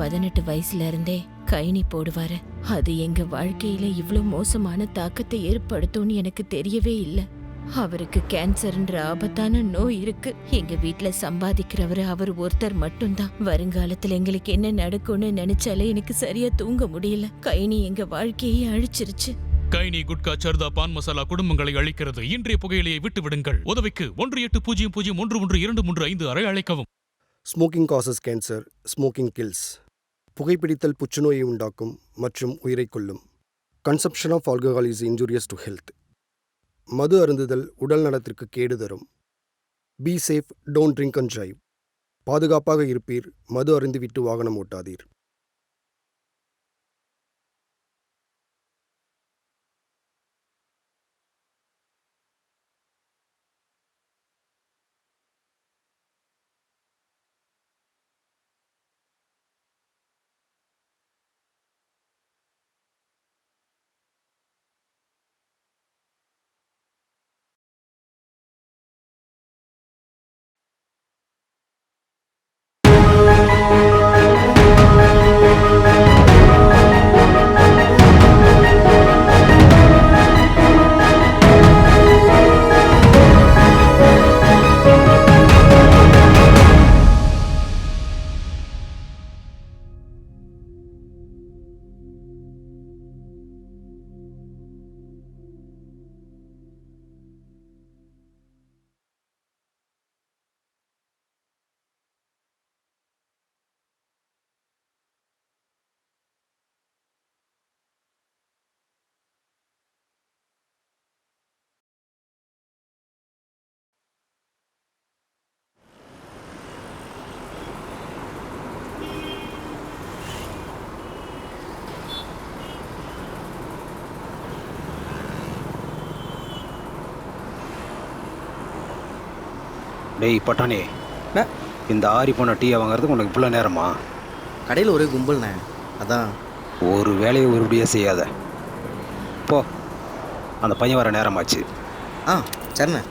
18 வயசுல இருந்தே கைனி போடுவாரு. அது எங்க வாழ்க்கையில இவ்ளோ மோசமான தாக்கத்தை ஏற்படுத்தும்னு எனக்கு தெரியவே இல்ல. அவருக்கு கேன்சர்ன்ற ஆபத்தான நோய் இருக்கு. எங்க வீட்ல சம்பாதிக்கிறவரு அவர் ஒருத்தர் மட்டும்தான். வருங்காலத்துல எங்களுக்கு என்ன நடக்கும்னு நினைச்சாலே எனக்கு சரியா தூங்க முடியல. கைனி எங்க வாழ்க்கையை அழிச்சிருச்சு. கைனி, குட்கா, சர்தா, பான் மசாலா குடும்பங்களை அழிக்கிறது. இன்றைய புகையிலையை விட்டு விடுங்கள். உதவிக்கு 1800112335 அழைக்கவும். Smoking causes cancer, smoking kills. புகைப்பிடித்தல் புற்றுநோயை உண்டாக்கும் மற்றும் உயிரை கொல்லும். Consumption of alcohol is injurious to health. மது அருந்துதல் உடல் நலத்திற்கு கேடு தரும். Be safe, don't drink and drive. பாதுகாப்பாக இருப்பீர், மது அருந்திவிட்டு வாகனம் ஓட்டாதீர். டேய் பட்டானே, இந்த ஆரி போன டீயை வாங்குறதுக்கு உனக்கு இவ்வளோ நேரமா? கடையில் ஒரே கும்பல்ண்ணே, அதான். ஒரு வேலையை ஒருபடியாக செய்யாத. போ, அந்த பையன் வர நேரமாச்சு. சரிண்ணே.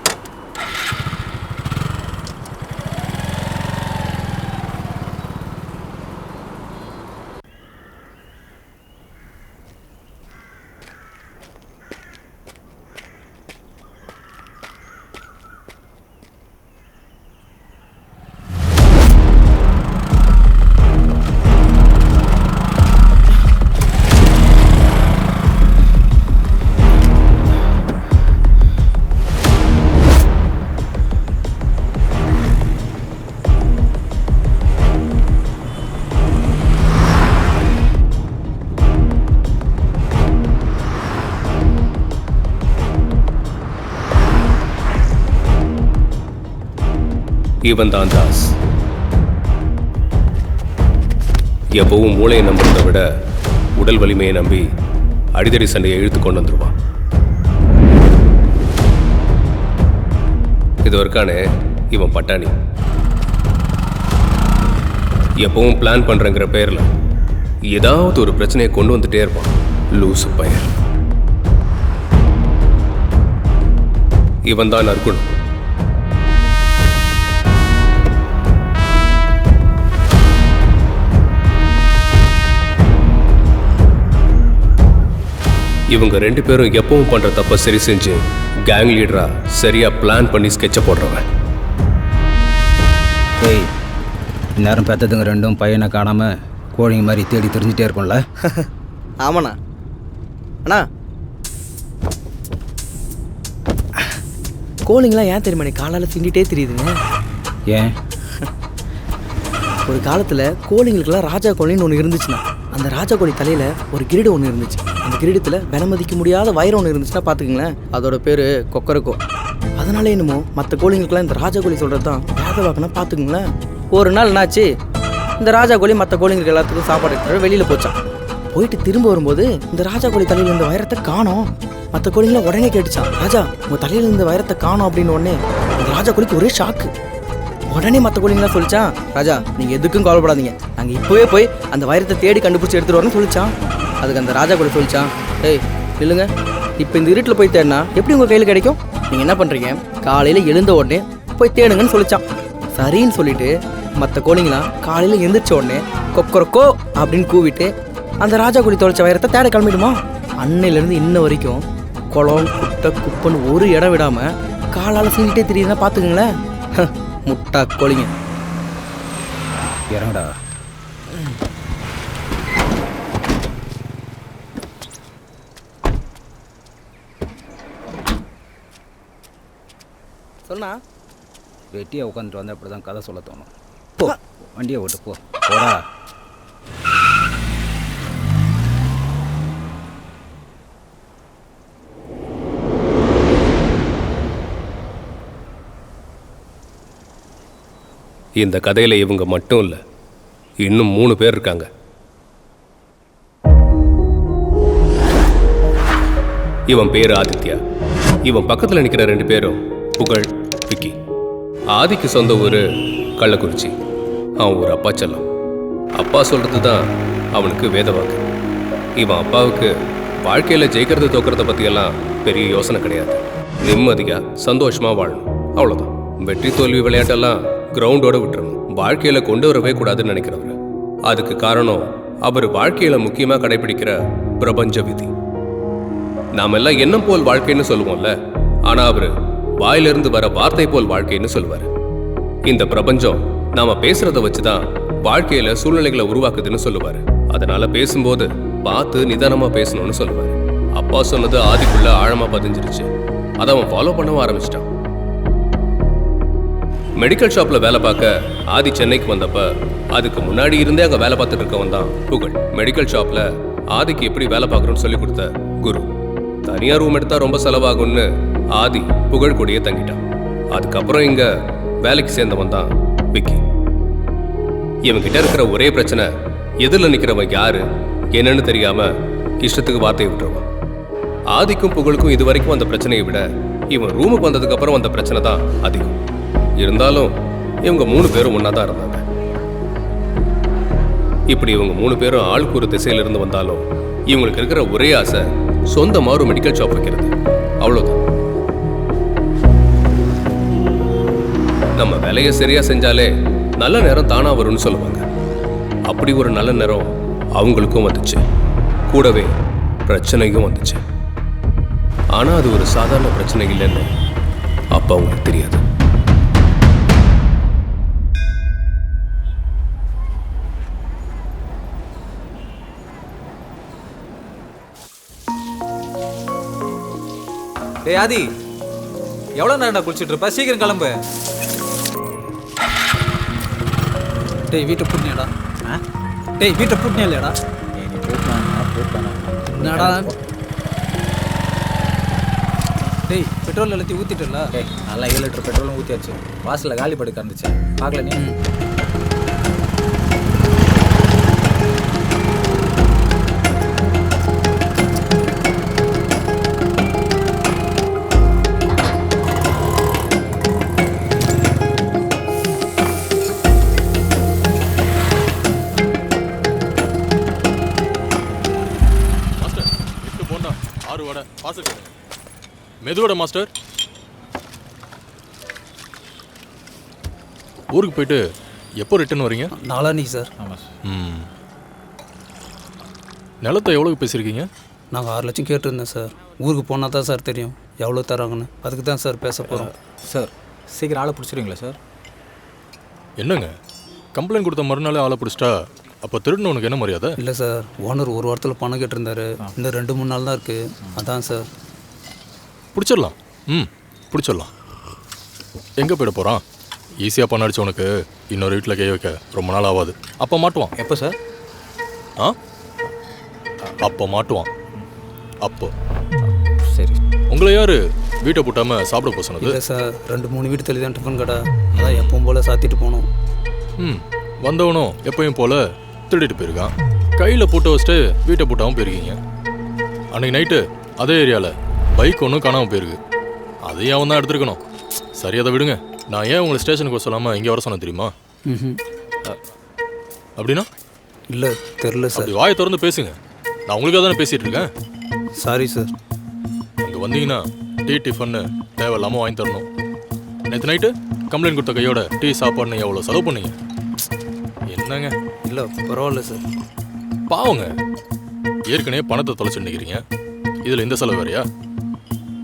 இவன் தான் தாஸ். எப்பவும் மூளையை நம்புறதை விட உடல் வலிமையை நம்பி அடிதடி சண்டையை இழுத்து கொண்டு வந்துருவான். இது வரைக்கானே இவன் பட்டாணி. எப்பவும் பிளான் பண்றங்கிற பேர்ல ஏதாவது ஒரு பிரச்சனையை கொண்டு வந்துட்டே இருப்பான். லூசு பையன். இவன் தான் நற்குணம். இவங்க 2 பேரும் எப்பவும் பண்ற தப்ப சரி செஞ்சு கேங் லீடரா சரியா பிளான் பண்ணி ஸ்கெட்ச போடுறவன். ஏய், இந்நேரம் பெற்றதுங்க 2 பையனை காணாம கோழிங்க மாதிரி தேடி தெரிஞ்சுட்டே இருக்கும்ல? ஆமாண்ணா. அண்ணா, கோழிங்களாம் ஏன் தெரியுமா நீ காலால் சிண்டிகிட்டே தெரியுதுங்க? ஏன்? ஒரு காலத்தில் கோழிங்களுக்கெல்லாம் ராஜா கோழின்னு ஒன்று இருந்துச்சுண்ணா. அந்த ராஜா கோழி தலையில் ஒரு கிரீடு ஒன்று இருந்துச்சு. அந்த கிரீடத்தில் விலை மதிக்க முடியாத வைரம் ஒன்று இருந்துச்சுன்னா பார்த்துக்குங்களேன். அதோட பேர் கொக்கரக்கோ. அதனால என்னமோ மற்ற கோழிங்களுக்கெல்லாம் இந்த ராஜா கோழி சொல்கிறது தான் வேத வாக்குனா பார்த்துக்குங்களேன். ஒரு நாள் என்னாச்சு, இந்த ராஜா கோழி மற்ற கோழிங்களுக்கு எல்லாத்துக்கும் சாப்பாடு எடுத்துகிட்டு வெளியில் போச்சான். போயிட்டு திரும்ப வரும்போது இந்த ராஜா கோழி தலையில் இருந்த வைரத்தை காணோம். மற்ற கோழிங்களாம் உடனே கேட்டுச்சான், ராஜா உங்கள் தலையில் இருந்த வைரத்தை காணோம் அப்படின்னு. உடனே அந்த ராஜா கோழிக்கு ஒரே ஷாக்கு. உடனே மற்ற கோழிங்களாம் சொல்லிச்சான், ராஜா நீங்கள் எதுக்கும் கவலைப்படாதீங்க, நாங்கள் இப்போவே போய் அந்த வைரத்தை தேடி கண்டுபிடிச்சி எடுத்துகிட்டு வரணும்னு சொல்லிச்சான். அதுக்கு அந்த ராஜா கோழி சொல்லிச்சான், ஏய் இல்லைங்க, இப்போ இந்த இருட்டில் போய் தேடினா எப்படி உங்கள் கையில் கிடைக்கும்? நீங்கள் என்ன பண்ணுறீங்க, காலையில் எழுந்த உடனே போய் தேடுங்கன்னு சொல்லிச்சான். சரின்னு சொல்லிட்டு மற்ற கோழிங்களாம் காலையில் எந்திரிச்ச உடனே கொக்கரக்கோ அப்படின்னு கூவிட்டு அந்த ராஜா கோழி தொலைச்ச வைரத்தை தேட கிளம்பிடுமா? அன்னையிலேருந்து இன்ன வரைக்கும் குளம் குட்டை குப்பன்னு ஒரு இடம் விடாமல் காலால் செஞ்சுட்டே தெரியுதுன்னா பார்த்துக்குங்களேன். முட்டா கோழிங்க. இறங்கடா. சொன்னா வெட்டியாக உட்காந்துட்டு வந்தால் அப்படி தான் கதை சொல்ல தோணும். போ வண்டியை ஓட்டு போ போடா. இந்த கதையில் இவங்க மட்டும் இல்லை, இன்னும் 3 பேர் இருக்காங்க. இவன் பேர் ஆதித்யா. இவன் பக்கத்தில் நிற்கிற 2 பேரும் புகழ், விக்கி. ஆதிக்கு சொந்த ஊர் கள்ளக்குறிச்சி. அவன் ஒரு அப்பா செல்லம். அப்பா சொல்கிறது தான் அவனுக்கு வேதவாக்கு. இவன் அப்பாவுக்கு வாழ்க்கையில் ஜெயிக்கிறது தோக்கிறத பற்றியெல்லாம் பெரிய யோசனை கிடையாது. நிம்மதியாக சந்தோஷமாக வாழணும், அவ்வளோதான். வெற்றி தோல்வி விளையாட்டெல்லாம் கிரவுண்டோட விட்டுறணும். வாழ்க்கையில் கொண்டு வரவே கூடாதுன்னு நினைக்கிறவர். அதுக்கு காரணம் அவர் வாழ்க்கையில் முக்கியமாக கடைபிடிக்கிற பிரபஞ்ச விதி. நாம் எல்லாம் எண்ணம் போல் வாழ்க்கைன்னு சொல்லுவோம்ல, ஆனால் அவர் வாயிலிருந்து வர வார்த்தை போல் வாழ்க்கைன்னு சொல்லுவார். இந்த பிரபஞ்சம் நாம பேசுறத வச்சுதான் வாழ்க்கையில சூழ்நிலைகளை உருவாக்குதுன்னு சொல்லுவாரு. அதனால பேசும்போது பார்த்து நிதானமா பேசணும்னு சொல்லுவாரு. அப்பா சொன்னது ஆதிக்குள்ள ஆழமா பதிஞ்சிருச்சு. அதை அவன் ஃபாலோ பண்ணவும் ஆரம்பிச்சிட்டான். மெடிக்கல் ஷாப்ல வேலை பார்க்க ஆதி சென்னைக்கு வந்தப்ப அதுக்கு முன்னாடி இருந்தே அங்க வேலை பார்த்துட்டு இருக்கவன் தான் புகழ். மெடிக்கல் ஷாப்ல ஆதிக்கு எப்படி வேலை பார்க்கணும்னு சொல்லி கொடுத்த குரு. தனியா ரூம் எடுத்தா ரொம்ப செலவாகும்னு ஆதி புகழ் கூடயே தங்கிட்டான். அதுக்கப்புறம் இங்க வேலைக்கு சேர்ந்தவன் தான் விக்கி. இவன்கிட்ட இருக்கிற ஒரே பிரச்சனை, எதிரில் நிற்கிறவன் யாரு என்னன்னு தெரியாம இஷ்டத்துக்கு வார்த்தையை விட்டுருவான். ஆதிக்கும் புகழுக்கும் இது வரைக்கும் அந்த பிரச்சனையை விட இவன் ரூமுக்கு வந்ததுக்கு அப்புறம் அந்த பிரச்சனை தான் அதிகம். இருந்தாலும் இவங்க 3 பேரும் ஒன்னா தான் இருந்தாங்க. இப்படி இவங்க 3 பேரும் ஆளுக்கு ஒரு திசையில இருந்து வந்தாலும் இவங்களுக்கு இருக்கிற ஒரே ஆசை சொந்தமா ஒரு மெடிக்கல் ஷாப் வைக்கிறது, அவ்வளவுதான். நம்ம வேலையை சரியா செஞ்சாலே நல்ல நேரம் தானா வரும்னு சொல்லுவாங்க. அப்படி ஒரு நல்ல நேரம் அவங்களுக்கும் வந்துச்சு. கூடவே பிரச்சனையும் வந்துச்சு. ஆனா அது ஒரு சாதாரண பிரச்சனை இல்லைன்னு அப்ப அவங்களுக்கு தெரியாது. டேய் ஆதி, எவ்வளோ நேரம்டா குளிச்சுட்டு இருப்ப? சீக்கிரம் கிளம்பு. டேய் வீட்டை பூட்டினியாடா? டேய் வீட்டை பூட்டினியா இல்லையாடா? என்னடா? டேய் பெட்ரோல் எல்லாத்தையும் ஊற்றிட்டுல? டேய் நல்லா 7 லிட்டர் பெட்ரோலும் ஊற்றியாச்சு. வாசலில் காலி படுக்க இருந்துச்சு, பார்க்கல நீ? மெதுவோட மாஸ்டர். ஊருக்கு போயிட்டு எப்போ ரிட்டர்ன் வரீங்க? நாளான்னைக்கு சார். ஆமாம் சார். நிலத்தை எவ்வளோ பேசியிருக்கீங்க? நாங்கள் 6 லட்சம் கேட்டிருந்தேன் சார். ஊருக்கு போனால் தான் சார் தெரியும் எவ்வளோ தராங்கன்னு. அதுக்கு தான் சார் பேச போகிறோம். சார் சீக்கிரம் ஆளை பிடிச்சிருங்களா சார்? என்னங்க கம்ப்ளைண்ட் கொடுத்த மறுநாளே ஆளை பிடிச்சிட்டா அப்போ திருடினவனுக்கு என்ன மரியாதை? இல்லை சார், ஓனர் ஒரு வாரத்தில் பணம் கேட்டிருந்தாரு. இந்த 2-3 நாள் தான் இருக்குது. அதான் சார். பிடிச்சிடலாம். பிடிச்சிடலாம். எங்கே போயிட போகிறான்? ஈஸியாக பண்ண அடிச்சவனுக்கு இன்னொரு வீட்டில் கை வைக்க ரொம்ப நாள் ஆகாது. அப்போ மாட்டுவான். எப்போ சார்? அப்போ மாட்டுவான். அப்போ சரி. உங்களை யார் வீட்டை போட்டாமல் சாப்பிட போக சொன்னது? இல்லை சார், 2-3 வீடு தள்ளி தான் டிஃபன் கடை. அதான் எப்பவும் போல் சாத்திட்டு போனோம். வந்தவனும் எப்பயும் போல் திருடிட்டு போயிருக்கான். கையில் போட்டு வச்சுட்டு வீட்டை போட்டாமல் போயிருக்கீங்க. அன்றைக்கி நைட்டு அதே ஏரியாவில் பைக் ஒன்றும் காணாமல் போயிருக்கு. அதையும் அவன் தான் எடுத்துருக்கணும். சரி, அதை விடுங்க. நான் ஏன் உங்களை ஸ்டேஷனுக்கு சொல்லாமல் இங்கே வர சொன்னேன் தெரியுமா? அப்படின்னா? இல்லை தெரில சார். அப்படி வாயை திறந்து பேசுங்க. நான் உங்களுக்காக தானே பேசிகிட்டு இருக்கேன். Sorry sir. இங்கே வந்தீங்கன்னா டீ டிஃபன்னு தேவையில்லாமல் வாங்கி தரணும். நேற்று நைட்டு கம்ப்ளைண்ட் கொடுத்த கையோட டீ சாப்பாடுன்னு எவ்வளோ செலவு பண்ணீங்க? என்னங்க இல்லை பரவாயில்ல சார். பாவங்க, ஏற்கனவே பணத்தை தொலைச்சு நிற்கிறீங்க, இதில் இந்த செலவு வேறையா?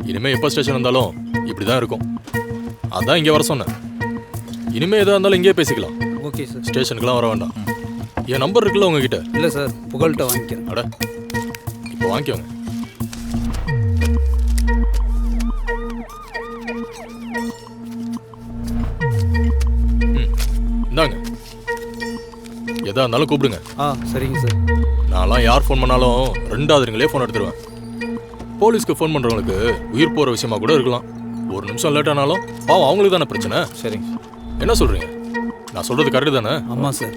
இனிமேல் எப்போ ஸ்டேஷன் வந்தாலும் இப்படி தான் இருக்கும். அதான் இங்கே வர சொன்னேன். இனிமேல் எதாக இருந்தாலும் இங்கேயே பேசிக்கலாம், ஓகே சார். ஸ்டேஷனுக்குலாம் வர வேண்டாம். என் நம்பர் இருக்குல்ல உங்ககிட்ட? இல்லை சார், புகழ்கிட்ட வாங்கிக்கிறேன். அட, இப்போ வாங்கிக்கோங்க. இந்தாங்க, எதா இருந்தாலும் கூப்பிடுங்க. சரிங்க சார். நான்லாம் யார் ஃபோன் பண்ணாலும் ரெண்டாவதுங்களே ஃபோன் எடுத்துருவேன். போலீஸ்க்கு ஃபோன் பண்ணுறவங்களுக்கு உயிர் போகிற விஷயமா கூட இருக்கலாம். ஒரு நிமிஷம் லேட் ஆனாலும் பாவம் அவங்களுக்கு தானே பிரச்சனை. சரிங்க. என்ன சொல்கிறீங்க? நான் சொல்கிறது கரெக்டு தானே? ஆமாம் சார்.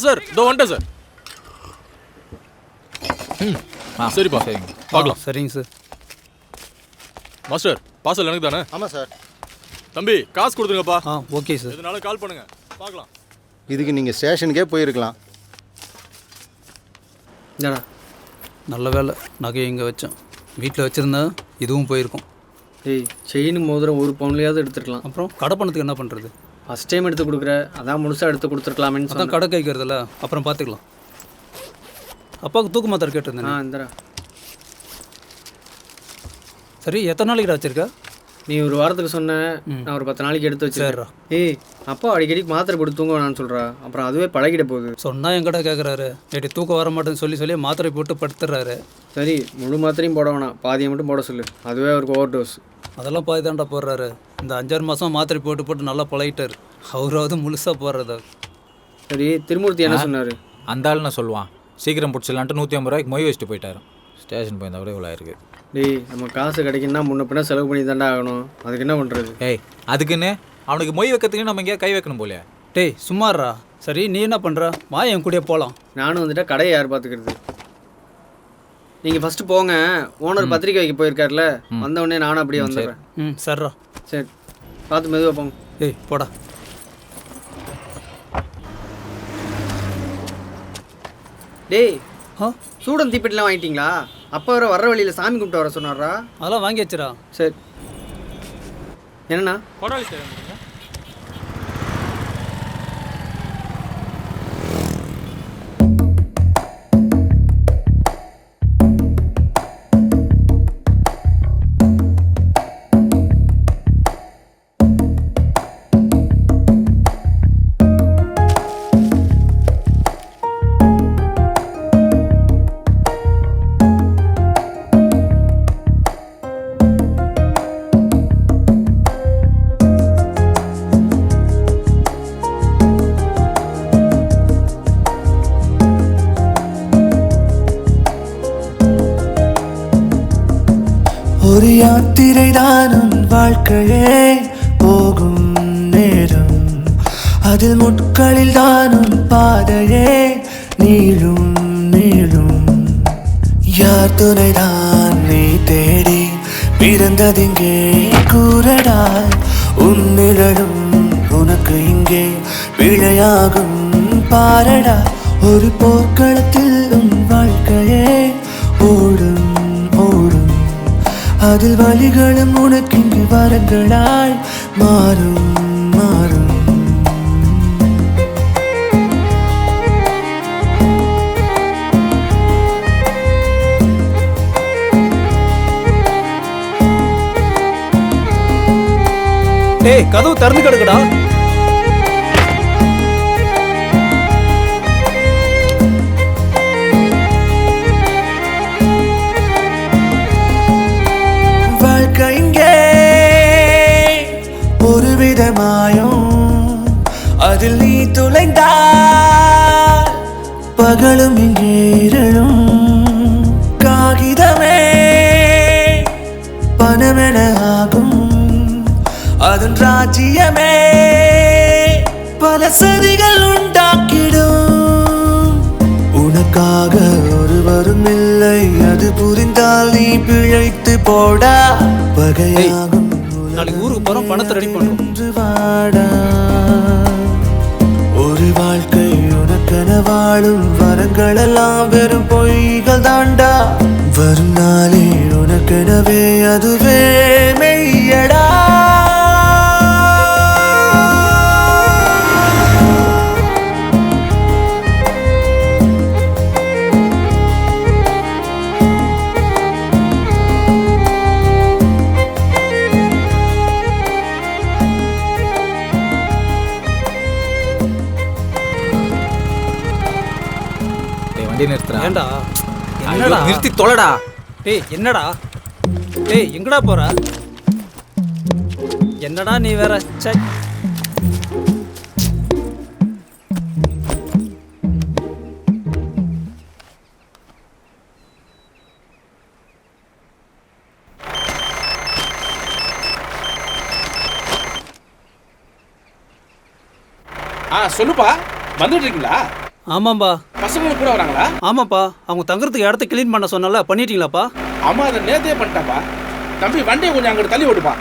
சார், இதோ வந்துட்டேன் சார். சரிப்பா, சரிங்க. பார்க்கலாம். சரிங்க சார். மாஸ்டர், பார்சல் எனக்கு தானே? ஆமாம் சார். தம்பி, காசு கொடுத்துருங்கப்பா. Okay sir. எதுனாலும் கால் பண்ணுங்க, பார்க்கலாம். இதுக்கு நீங்கள் ஸ்டேஷனுக்கே போயிருக்கலாம். என்னடா நல்ல வேலை நகையை இங்கே வச்சோம். வீட்டில் வச்சுருந்தா இதுவும் போயிருக்கும். ஏய், செயின் மோதிரம் ஒரு பவுன்லையாவது எடுத்துருக்கலாம். அப்புறம் கடை பணத்துக்கு என்ன பண்ணுறது? ஃபஸ்ட் டைம் எடுத்து கொடுக்குற, அதான் முழுசாக எடுத்து கொடுத்துருக்கலாமேன்னு அதான் கடை கைக்கிறதில்ல, அப்புறம் பார்த்துக்கலாம். அப்பாவுக்கு தூக்கு மாத்திரை கேட்டிருந்தேன். இந்தடா. சரி, எத்தனை நாளைக்கு வச்சிருக்க? நீ ஒரு வாரத்துக்கு சொன்ன, நான் ஒரு 10 நாளைக்கு எடுத்து வச்சிடுறா. ஏய், அப்பா அடிக்கடி மாத்திரை போட்டு தூங்க வேணான்னு சொல்கிறா, அப்புறம் அதுவே பழகிட போகுது. சொன்னால் என்கிட்ட கேட்குறாரு. நேற்று தூக்கம் வர மாட்டேன்னு சொல்லி மாத்திரை போட்டு படுத்துறாரு. சரி, முழு மாத்திரையும் போட வேணாம், பாதியை மட்டும் போட சொல்லு, அதுவே அவருக்கு ஓவர் டோஸ். அதெல்லாம் பாதி தாண்டா போடுறாரு. இந்த 5-6 மாதம் மாத்திரை போட்டு நல்லா பழகிட்டார். அவராவது முழுசாக போடுறதா. சரி, திருமூர்த்தி என்ன சொன்னார்? அந்த ஆள் நான் சொல்லுவான், சீக்கிரம் பிடிச்சிடலான்ட்டு 150 ரூபாய்க்கு மொய் வச்சுட்டு போயிட்டாரு. ஸ்டேஷன் போயிருந்தா கூட இவ்வளோ இருக்குது. டேய், நம்ம காசு கிடைக்குன்னா முன்ன பின்ன செலவு பண்ணி தாண்டா ஆகணும், அதுக்கு என்ன பண்ணுறது? ஏய், அதுக்குன்னு அவனுக்கு மொய் வைக்கிறதுக்கு நம்ம எங்கேயா கை வைக்கணும் போலையா? டேய் சும்மாறா. சரி, நீ என்ன பண்ணுற? வா, என் கூடயே போகலாம். நானும் வந்துட்டா கடையை யார் பார்த்துக்கிறது? நீங்கள் ஃபஸ்ட்டு போங்க, ஓனர் பத்திரிக்கை வைக்க போயிருக்காருல, வந்தவுடனே நானும் அப்படியே வந்துடுறேன். சரிடா. சரி, பார்த்து மெதுவாக போங்க. ஏய் போடா. டேய், சூடன் தீப்பெட்டிலாம் வாங்கிட்டீங்களா? அப்போ வர வழியில் சாமி கும்பிட்டு வர சொன்னாரா? அதெல்லாம் வாங்கி வச்சுடா. சரி, என்னண்ணா? ஒரு யாத்திரைதான் உன் வாழ்க்கையே போகும் நேரம், அதில் முட்களில் தான் உன் பாதையே நீளும் நீளும். யார் துணைதான் நீ தேடி பிறந்ததிங்கே கூறடா, உன் நிழலும் உனக்கு இங்கே பிழையாகும் பாரடா. ஒரு போர்க்களத்தில் உன் வாழ்க்கையே ஓடும் ஓடும், அதில் வழிகளும் உனக்கிங்கு வரங்களாய் மாறும் மாறும். டேய், கதவு திறந்து கிடக்குடா. இங்கே ஒரு விதமாயும் அதில் நீ துளைந்தால் பகலும் இங்கே இரளும். காகிதமே பணமென ஆகும், அதன் ராஜ்யமே பல சதிகள் உண்டாக்கிடும். உனக்காக ஒருவரும் இல்லை, அது புரிந்தால் நீ பிழைத்து போடா. பகையாகும் நாளைக்கு ஊருக்கு போகிறோம், பணத்தை ரெடி பண்ணுறோம். வாடா, ஒரு வாழ்க்கை உனக்கென வாழும் வரங்களெல்லாம் வெறும் பொய்கள் தாண்டா. வரும் நாளே உனக்கெனவே அதுவே மெய்யடா. டேய் வண்டி நிறுத்துறா. ஏண்டா ஐயோ, என்னடா நிறுத்தி தொலைடா. டேய் என்னடா டேய் எங்கடா போற? என்னடா நீ வேற சே. சொல்லுப்பா, வந்துட்டு இருக்கீங்களா? ஆமாம்பா. பசங்களும் கூட வராங்களா? ஆமாப்பா, அவங்க தங்குறதுக்கு இடத்த க்ளீன் பண்ண சொன்னால பண்ணிட்டீங்களாப்பா? அம்மா அதை நேத்தே பண்ணிட்டாப்பா. தம்பி வண்டியை கொஞ்சம் அங்கிட்டு தள்ளி விடுப்பா.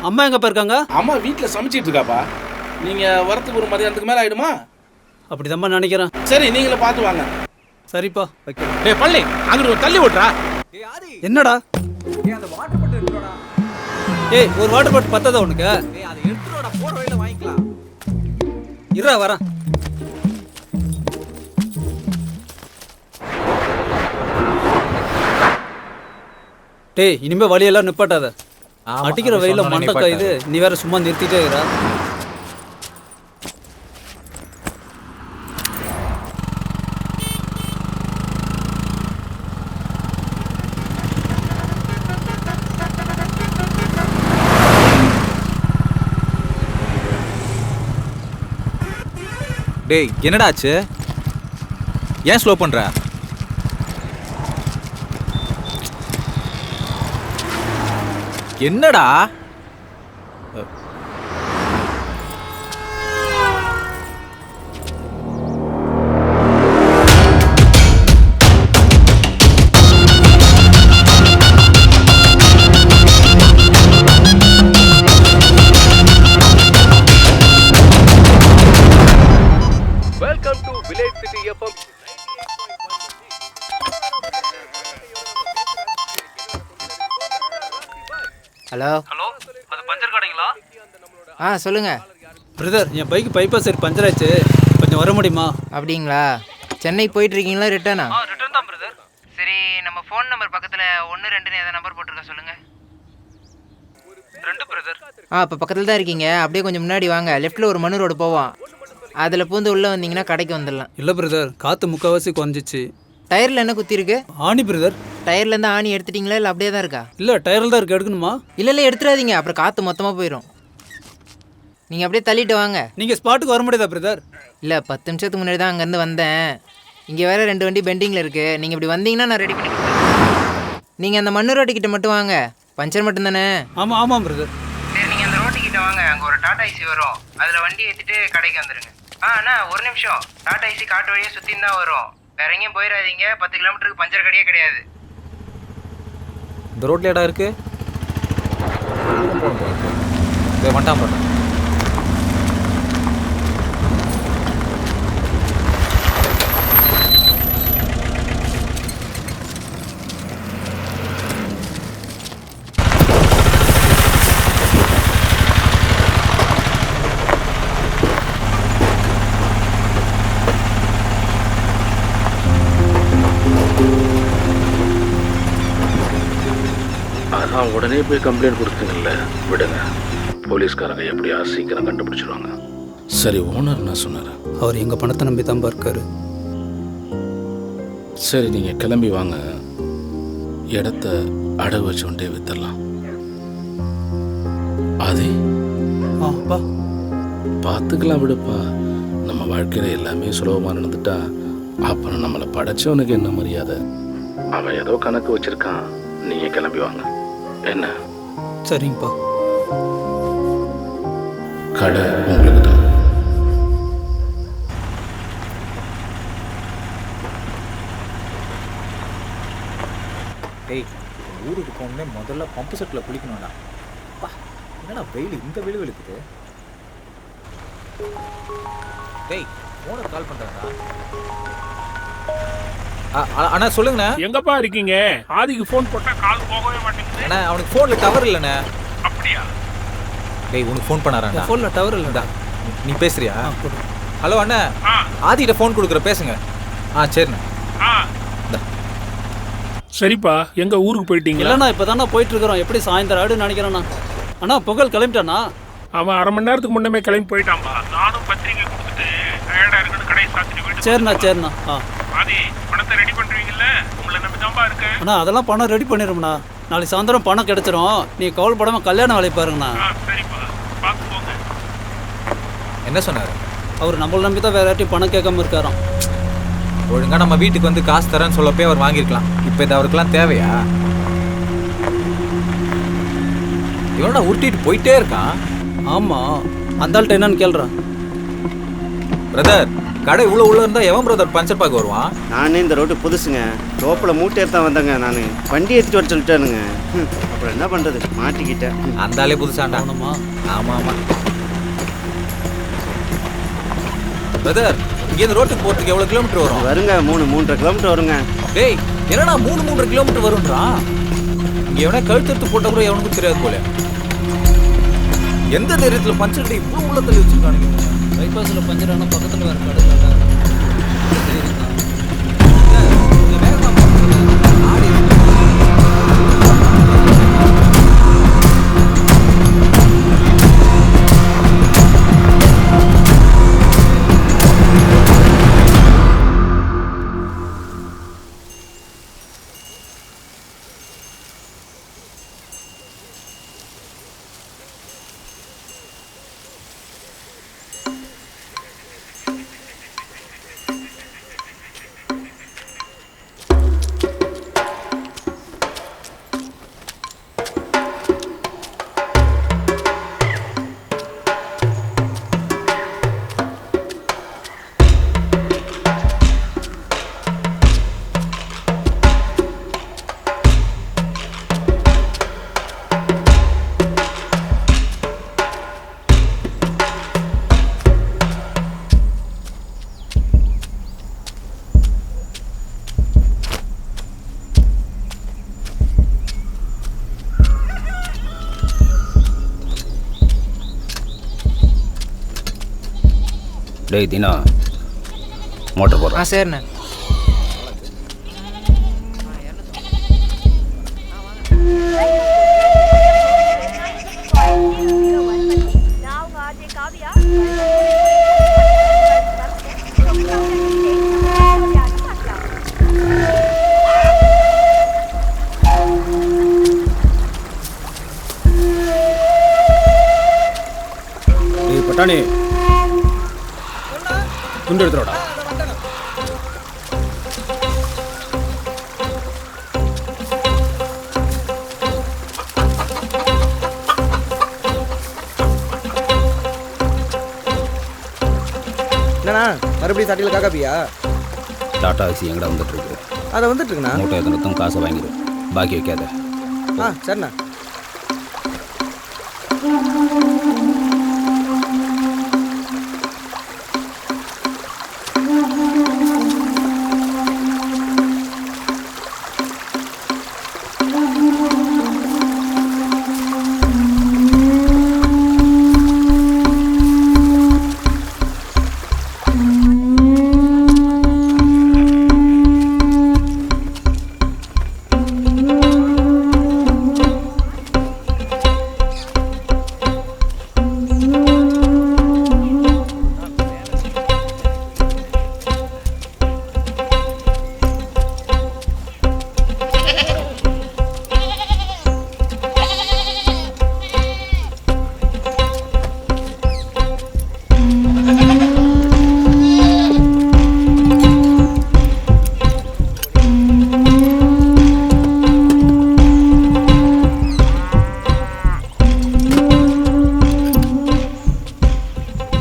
அம்மா எங்கப்பா இருக்காங்க? அம்மா வீட்டில் சமைச்சிட்டு இருக்காப்பா. நீங்கள் வரத்துக்கு ஒரு மதியானத்துக்கு மேலே ஆகிடுமா? அப்படிதான்ப்பா நினைக்கிறேன். சரி, நீங்களே பார்த்து வாங்க. சரிப்பா. டேய் பள்ளி, அங்கிட்டு தள்ளி விட்றா. என்னடா ஏய் ஒரு வாட்டர் பாட்டில் பத்தாதா உனக்கு? அதை எடுத்துடா, போற வழியில வாங்கிக்கலாம். இருடா வரேன். டேய் இனிமே வழியெல்லாம் நிப்பாட்டாத. அடிக்கிற வெயில மண்டக்கா இது, நீ வேற சும்மா நிறுத்திட்டே இருக்கிறா. டேய் என்னடா ஆச்சு? ஏன் ஸ்லோ பண்ற? என்னடா? Welcome to village city FM. Hello hello, அது பஞ்சர் கடைங்களா? சொல்லுங்க பிரதர், என் பைக் பைப்பா சரி பஞ்சர் ஆச்சு, கொஞ்சம் வர முடியுமா? அப்படிங்களா? சென்னை போயிட்டு இருக்கீங்களா? ரிட்டர்னா? ரிட்டர்ன் தான் பிரதர். சரி, நம்ம ஃபோன் நம்பர் பக்கத்தில் 1 2ன்னு எதாவது நம்பர் போட்டிருக்க சொல்லுங்க. 2 பிரதர். இப்போ பக்கத்தில் தான் இருக்கீங்க. அப்படியே கொஞ்சம் முன்னாடி வாங்க. லெஃப்ட்டில் ஒரு மண் ரோடு போவோம். அதில் பூந்து உள்ளே வந்தீங்கன்னா கடைக்கு வந்துடலாம். இல்லை பிரதர், காற்று முக்கால்வாசி குறைஞ்சிச்சு. டயரில் என்ன குத்தி இருக்கு? ஆணி பிரதர். டயர்லேருந்து ஆணி எடுத்துட்டீங்களா இல்லை அப்படியே தான் இருக்கா? இல்லை டயரில் தான் இருக்கு, எடுக்கணுமா? இல்லை எடுத்துடாதீங்க, அப்புறம் காற்று மொத்தமாக போயிடும். நீங்கள் அப்படியே தள்ளிட்டு வாங்க. நீங்கள் ஸ்பாட்டுக்கு வர முடியாதா பிரதர்? இல்லை 10 நிமிஷத்துக்கு முன்னாடி தான் அங்கேருந்து வந்தேன். இங்கே வேறு 2 வண்டி பெண்டிங்கில் இருக்குது. நீங்கள் இப்படி வந்தீங்கன்னா நான் ரெடி பண்ணி கொடுத்தேன். நீங்கள் அந்த மண்ணு ரோட்டுக்கிட்ட மட்டும் வாங்க. பஞ்சர் மட்டும் தானே? ஆமாம் ஆமாம் பிரதர். சரி, நீங்கள் அந்த ரோட்டுக்கிட்ட வாங்க. அங்கே ஒரு டாடா ஐசி வரும். அதில் வண்டி ஏற்றிட்டு கடைக்கு வந்துடுங்க. அண்ணா ஒரு நிமிஷம். டாடா ஐசி காட்டு வழியாக சுற்றின்னு தான் வரும். வேற எங்கேயும் போயிடாதீங்க. 10 கிலோமீட்டருக்கு பஞ்சர் கடையே கிடையாது. இந்த ரோட்ல இடம் இருக்கு. வந்துட்டான் போட்டேன். அதான் உடனே போய் கம்ப்ளைண்ட் கொடுத்தீங்கல்ல, விடுங்க. போலீஸ்காரங்க எப்படியா சீக்கிரம் கண்டுபிடிச்சிருவாங்க. சரி, ஓனர் என்ன சொன்னார்? அவர் எங்கள் பணத்தை நம்பி தான் இருக்காரு. சரி, நீங்கள் கிளம்பி வாங்க. இடத்த அடகு வச்சுட்டே வித்துடலாம். அதே ஆப்பா பார்த்துக்கலாம், விடுப்பா. நம்ம வாழ்க்கையில் எல்லாமே சுலபமாக நடந்துட்டா அப்புறம் நம்மளை படைச்சவனுக்கு என்ன மரியாதை? அவன் ஏதோ கணக்கு வச்சிருக்கான். நீங்கள் கிளம்பி வாங்க. என்ன? சரிங்கப்பா. கடை உங்களுக்கு தான். டேய், ஊருக்கு போகணுன்னே முதல்ல பம்பு செட்டில் குளிக்கணும்டா. என்னடா வெயில் இந்த வெயில் வெளுக்குது. டேய் ஃபோனுக்கு கால் பண்ணுறேன்டா. அண்ணா சொல்லுங்கண்ணா. எங்கப்பா இருக்கீங்க? ஆதிக்கு ஃபோன் போட்டால் கால் போகவே மாட்டேங்குது. அண்ணா அவனுக்கு ஃபோனில் டவர் இல்லைண்ணே. அப்படியா? டேய் உனக்கு ஃபோன் பண்ணாராண்ணா? ஃபோனில் டவர் இல்லைடா. நீ பேசுறியா? ஹலோ அண்ணா, ஆதிகிட்ட ஃபோன் கொடுக்குற, பேசுங்க. சரிண்ணா. சரிப்பா, எங்க ஊருக்கு போயிட்டீங்களா? இல்லைண்ணா, இப்போ தானே போயிட்டு இருக்கிறோம். எப்படி சாயந்தரம் ஆடுன்னு நினைக்கிறேண்ணா. அண்ணா புகழ் கிளம்பிட்டானா? அவன் 1/2 மணி நேரத்துக்கு முன்னமே கிளம்பி போயிட்டான்பா. நானும் பத்திரிக்கை கொடுத்துட்டு டயர்டாக இருக்குன்னு கடையை சாத்திட்டு போயிட்டு. சரிண்ணா. அண்ணா அதெல்லாம் பணம் ரெடி பண்ணிடும்ண்ணா. நாளைக்கு சாயந்தரம் பணம் கிடைச்சிரும். நீ கவலைப்படாமல் கல்யாண வேலையை பாருங்கண்ணா. என்ன சொன்னார்? அவர் நம்மளை நம்பி தான் வேற யார்ட்டையும் பணம் கேட்காம இருக்காராம். ஒழுங்கா நம்ம வீட்டுக்கு வந்து காசு தரேன்னு சொல்லப்பே அவர் வாங்கியிருக்கலாம். இப்போ இது அவருக்கெல்லாம் தேவையா? இவனோட உருட்டிட்டு போயிட்டே இருக்கான். ஆமாம், அந்த ஆள்கிட்ட என்னன்னு கேள்றான். பிரதர், கடை இவ்வளோ உள்ள இருந்தால் எவன் பிரதர் பஞ்சர் பார்க்க வருவான்? நானே இந்த ரோட்டு புதுசுங்க, தோப்பில் மூட்டை எடுத்தா வந்தேங்க. நான் வண்டி எடுத்துட்டு வர சொல்லிட்டேனுங்க. அப்புறம் என்ன பண்ணுறது, மாட்டிக்கிட்டேன். அந்த ஆளே புதுசாண்டா. ஆமாம் ஆமாம். பிரதர், இங்கேருந்து ரோட்டுக்கு போகிறதுக்கு எவ்வளோ கிலோமீட்டர் வரும்? வருங்க 3-3.5 கிலோமீட்டர் வருங்க. டேய், என்னடா 3-3.5 கிலோமீட்டர் வரும்ன்றான்? இங்கே எவனா கழுத்தெடுத்து போட்டால் கூட எவனுக்கும் தெரியாது போல. எந்த தைரியத்தில் பஞ்சர் கடை இவ்வளோ உள்ள தள்ளி வச்சுருக்கானுங்க? பைபாஸில் பஞ்சர் ஆனால் பக்கத்தில் வேறு கடை இல்லை. டேய் தினா, மோட்டர் போடுறேன். சரிண்ணே. டேய் பட்டாணி, துண்டு எடுத்துடா. என்னண்ணா மறுபடியும் சட்டியில் காக்காப்பியா? டாடா ஐசி எங்கடா வந்துட்டு இருக்கு? அதை வந்துட்டு இருக்குண்ணா. மூட்டை எத்தனத்தும் காசை வாங்கிடு, பாக்கி வைக்காத. சரிண்ணா.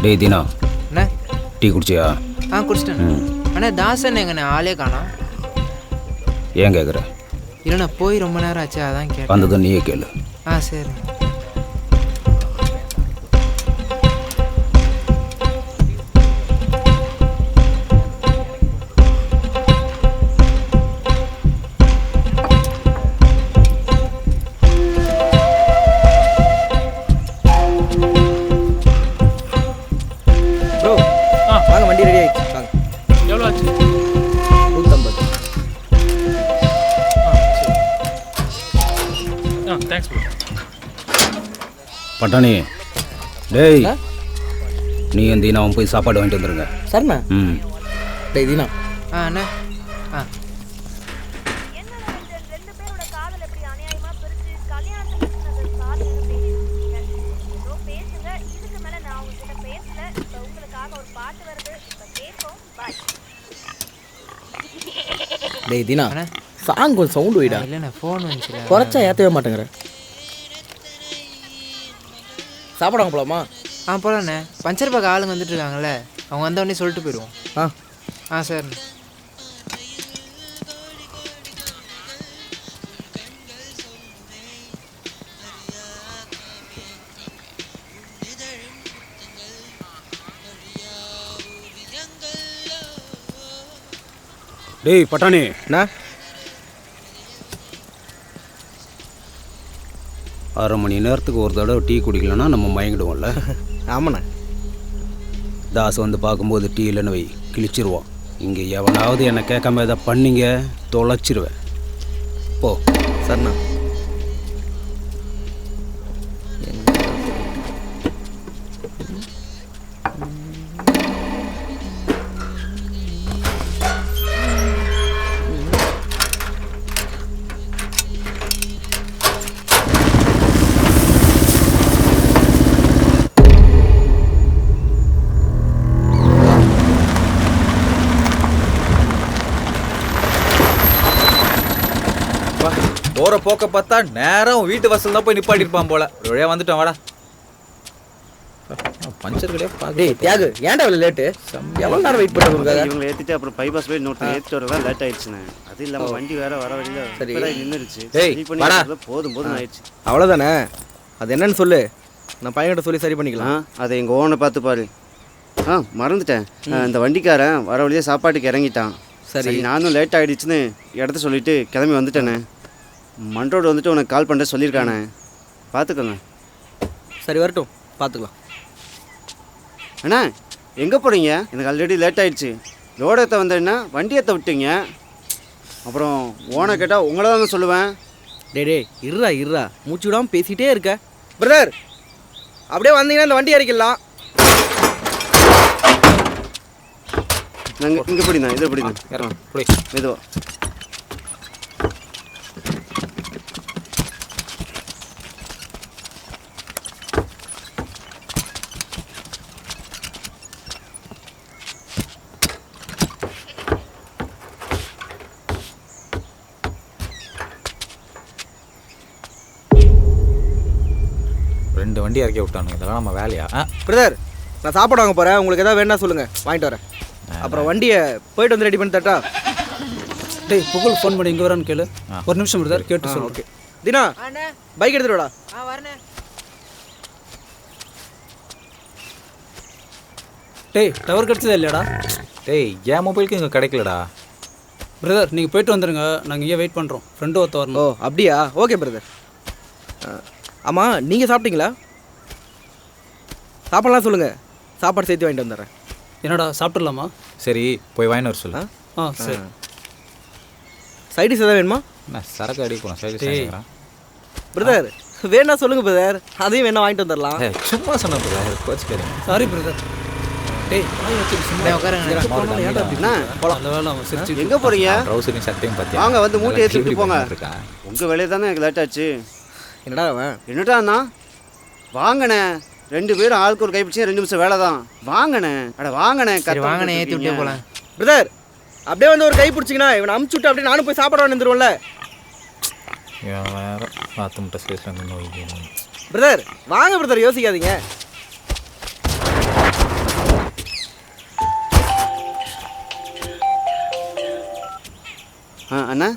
டேய் தினா, அண்ணா டீ குடிச்சியா? குடிச்சிட்டேன். அண்ணா தாசன் எங்கண்ணே ஆளே காணோம். ஏன் கேட்குற? இல்லைண்ணா போய் ரொம்ப நேரம் ஆச்சு, அதான் கேட்டேன். வந்ததும் நீயே கேளு. சரி. வாங்க, வண்டி ரெடி ஆயிடுச்சு. வாங்க. எவ்வளோ ஆச்சு? 150. Thanks bro. பட்டாணி, டேய் நீ தீனாவும் போய் சாப்பாடு வாங்கிட்டு வந்துருங்க. சரிண்ணா. ம். டேய் தீனா, அண்ணா டேய் தினா சாங் கொஞ்சம் சவுண்டு வைடா. இல்லைண்ணே ஃபோன் வந்துச்சு. குறைச்சா ஏற்றவே மாட்டேங்கிற. சாப்பிடாம போலாமா? போகலாண்ணே. பஞ்சர் பார்க்க ஆளுங்க வந்துட்டு இருக்காங்கல்ல, அவங்க வந்தோடனே சொல்லிட்டு போயிடுவோம். சரிண்ணே. டேய் பட்டாணி, என்ன 1/2 மணி நேரத்துக்கு ஒரு தடவை டீ குடிக்கலன்னா நம்ம மயங்கிடுவோம்ல? ஆமாண்ணே. தாஸ் வந்து பார்க்கும்போது டீ இல்லைன்னு வை, கிழிச்சிருவான். இங்கே எவனாவது என்னை கேட்காம எதை பண்ணிங்க தொலைச்சிருவேன். போ. சரிண்ணா. போகிற போக்க பார்த்தா நேரம் வீட்டு வாசல் தான் போய் நிப்பாட்டிருப்பான் போல. ஒரு வழியாக வந்துட்டோம் வாடா. பஞ்சர் கிடையாது. டேய் தியாகு, ஏன்டா இவ்வளோ லேட்டு? எவ்வளோ நேரம் வெயிட் பண்ணுறாங்க? இவங்களை ஏற்றிட்டு அப்புறம் பைபாஸ் போய் இன்னொருத்தர் ஏற்றிட்டு வரதான் லேட் ஆயிடுச்சுண்ணே. அது இல்லாமல் வண்டி வேற வர வழியில் சரி நின்றுடுச்சு. போதும் ஆயிடுச்சு. அவ்வளோதானே? அது என்னன்னு சொல்லு, நான் பையன்கிட்ட சொல்லி சரி பண்ணிக்கலாம். அதை எங்கள் ஓனை பார்த்து பாரு. மறந்துட்டேன். இந்த வண்டிக்காரன் வர வழியாக சாப்பாட்டுக்கு இறங்கிட்டான். சரி நானும் லேட் ஆகிடுச்சுன்னு இடத்த சொல்லிட்டு கிளம்பி வந்துட்டேண்ணே. மண்டோடு வந்துட்டு உனக்கு கால் பண்ணுற சொல்லியிருக்கானே, பார்த்துக்கோங்க. சரி வரட்டும், பார்த்துக்கலாம். அண்ணா எங்கே போகிறீங்க? எனக்கு ஆல்ரெடி லேட் ஆகிடுச்சு. லோடு ஏற்ற வந்தேன்னா வண்டி ஏற்ற விட்டீங்க. அப்புறம் ஓனை கேட்டால் உங்களை தாங்க சொல்லுவேன். டே இருறா மூச்சு விடாமல் பேசிகிட்டே இருக்க. பிரதர் அப்படியே வந்தீங்கன்னா இந்த வண்டி இறக்கிடலாம். நாங்கள் இங்கே பிடிந்தேன், இதை பிடிந்தேன். மெதுவா. ரெண்டு வண்டி இறக்கி விட்டானுங்க. இதெல்லாம் நம்ம வேலையா? பிரதர் நான் சாப்பாடு வாங்க போகிறேன், உங்களுக்கு எதாவது வேணா சொல்லுங்கள், வாங்கிட்டு வரேன். அப்புறம் வண்டியை போயிட்டு வந்து ரெடி பண்ணி தட்டா? டேய் புகழ் ஃபோன் பண்ணி இங்கே வரான்னு கேளு. ஒரு நிமிஷம் பிரதர் கேட்டு சொல்லு. ஓகே தினா, பைக் எடுத்துடுடா. வரேண்ணே. டேய் டவர் கிடச்சதே இல்லையாடா? டேய் என் மொபைலுக்கு இங்கே கிடைக்கலடா. பிரதர் நீங்கள் போயிட்டு வந்துடுங்க, நாங்கள் இங்கே வெயிட் பண்ணுறோம். ஃப்ரெண்டு ஒருத்த வரணும். ஓ அப்படியா? Okay brother. ஆமாம் நீங்கள் சாப்பிட்டீங்களா? சாப்பாடலாம் சொல்லுங்கள், சாப்பாடு சேர்த்து வாங்கிட்டு வந்துடுறேன். என்னடா சாப்பிட்றலாமா? சரி போய் வாங்கிட்டு வர சொல்லு. சரி. சைடிஸ் எதாவது வேணுமா? நான் சரக்கு அடி போகிறேன். சைடிஸ் பிரதர் வேணா சொல்லுங்கள் பிரதர், அதையும் வேணா வாங்கிட்டு வந்துடலாம். சும்மா சொன்ன பிரதர், கோச்சிக்கிறேன். Sorry brother. டேய் எங்கே போகிறீங்க? ட்ரௌசரையும் சட்டையும் பார்த்தியா? வாங்க வந்து மூட்டை ஏற்றிட்டு போங்க. உங்கள் வேலையை தானே எனக்கு லேட் ஆச்சு. என்னடா அவன்? என்னடாண்ணா வாங்கண்ணே, 2 பேரும் ஆளுக்கு ஒரு கைப்பிடிச்சி 2 நிமிஷம் வேலை தான். வாங்கண்ணே, அட வாங்கண்ணே. வாங்கண்ணே ஏற்றி விட்டே போகலாம். பிரதர் அப்படியே வந்து ஒரு கை பிடிச்சிங்கன்னா இவனை அமுச்சு விட்டு அப்படியே நானும் போய் சாப்பாடு வந்துடுவோம்ல. வேறு பார்த்து முட்டை ஸ்பேஸில் நோய். பிரதர் வாங்க பிரதர், யோசிக்காதீங்க. அண்ணா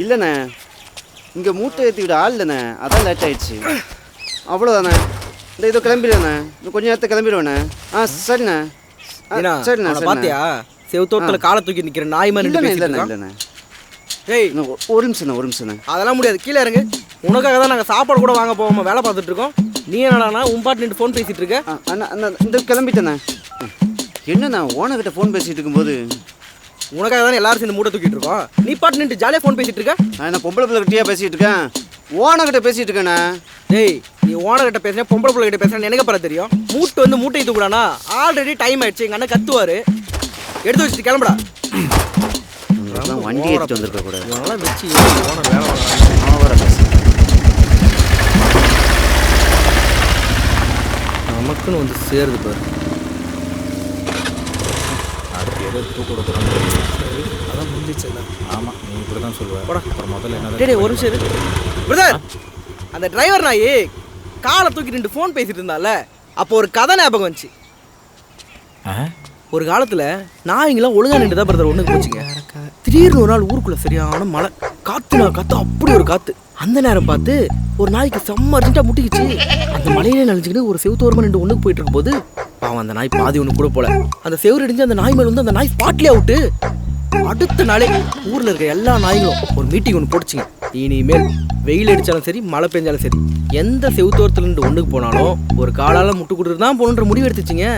இல்லைண்ணே, இங்கே மூட்டை ஏற்றி விட ஆள் இல்லைண்ணே, அதான் லேட் ஆயிடுச்சு. அவ்வளோதாண்ணே. இந்த இதோ கிளம்பிடுவேண்ணே, இன்னும் கொஞ்சம் நேரத்தை கிளம்பிடுவேண்ணே. சரிண்ணே. சரிண்ணே. பார்த்தியா செவத்தோட்டத்தில் காலை தூக்கி நிற்கிற நாய் மாதிரி? இல்லைண்ணே. ஏய் ஒரு நிமிஷம்ண்ணே. அதெல்லாம் முடியாது, கீழே இறங்கு. உனக்காக தான் நாங்கள் சாப்பாடு கூட வாங்க போகாமல் வேலை பார்த்துட்டு இருக்கோம். நீ என்னடா உம்பாட்டு நின்று ஃபோன் பேசிகிட்டு இருக்க? அண்ணா இந்த கிளம்பிட்டேண்ணே. என்னண்ணா ஓனர்கிட்ட ஃபோன் பேசிகிட்டு இருக்கும்போது? உனக்காக தானே எல்லாரும் சேர்ந்து மூட்டை தூக்கிட்டு இருக்கோம். நீ பாட்டு நின்று ஜாலியாக ஃபோன் பேசிகிட்டு இருக்க. நான் பொம்பளை பிள்ளை கிட்டே பேசிகிட்டு இருக்கேன், ஓனர்கிட்ட பேசிகிட்டு இருக்கேண்ணே. டேய் நீ ஓனர்கிட்ட பேசுகிறேன், பொம்பளை பிள்ளை கிட்ட பேசுகிறேன், எனக்கு பரவ தெரியும். மூட்டை வந்து மூட்டை தூக்குடானா? ஆல்ரெடி டைம் ஆயிடுச்சு. எங்கள் அண்ணன் கத்துவார், எடுத்து வச்சுட்டு கிளம்புடா. வண்டி எடுத்துட்டு வந்திருக்க கூடாது. இதெல்லாம் வச்சு நமக்குன்னு வந்து சேருது பாரு. அடுத்து ஏதோ தூக்க கொடுக்குறோம். அதான் முடிஞ்சிச்சுல்ல. ஆமாம், நீ இப்படி தான் சொல்லுவேன். அப்புறம் முதல்ல என்ன டேய் ஒரு நிமிஷம் இரு. பிரதர், அந்த டிரைவர் நாய் காலை தூக்கி 2 ஃபோன் பேசிட்டு இருந்தால, அப்போ ஒரு கதை ஞாபகம் வந்துச்சு. ஒரு காலத்தில் நாய்ங்களாம் ஒழுங்கா நின்று தான் பிரதர் ஒன்றுக்கு போச்சுங்க. திடீர்னு ஒரு நாள் ஊருக்குள்ளே சரியான மழை, காற்று அப்படி ஒரு காற்று. அந்த நேரம் பார்த்து ஒரு நாய்க்கு செம்ம அர்ஜென்ட்டாக முட்டிக்கிச்சு. அந்த மலையிலே நனைஞ்சிக்கிட்டு ஒரு செவுத்தோரமாக நின்று ஒன்றுக்கு போயிட்டு இருக்கும்போது பாவம் அந்த நாய் பாதி ஒன்று கூட போல. அந்த செவுறு அடிஞ்சு அந்த நாய் மேலே வந்து அந்த நாய் ஸ்பாட்லேயே அவுட்டு. அடுத்த நாளே ஊரில் இருக்க எல்லா நாய்களும் ஒரு மீட்டிங் ஒன்று போட்டுச்சுங்க. இனிமேல் வெயில் அடித்தாலும் சரி மழை பெஞ்சாலும் சரி எந்த செவுத்தோரத்துல இருந்து ஒன்றுக்கு போனாலும் ஒரு காலால் முட்டு கொடுத்துட்டு தான் போகணுன்ற முடிவு எடுத்துச்சிங்க.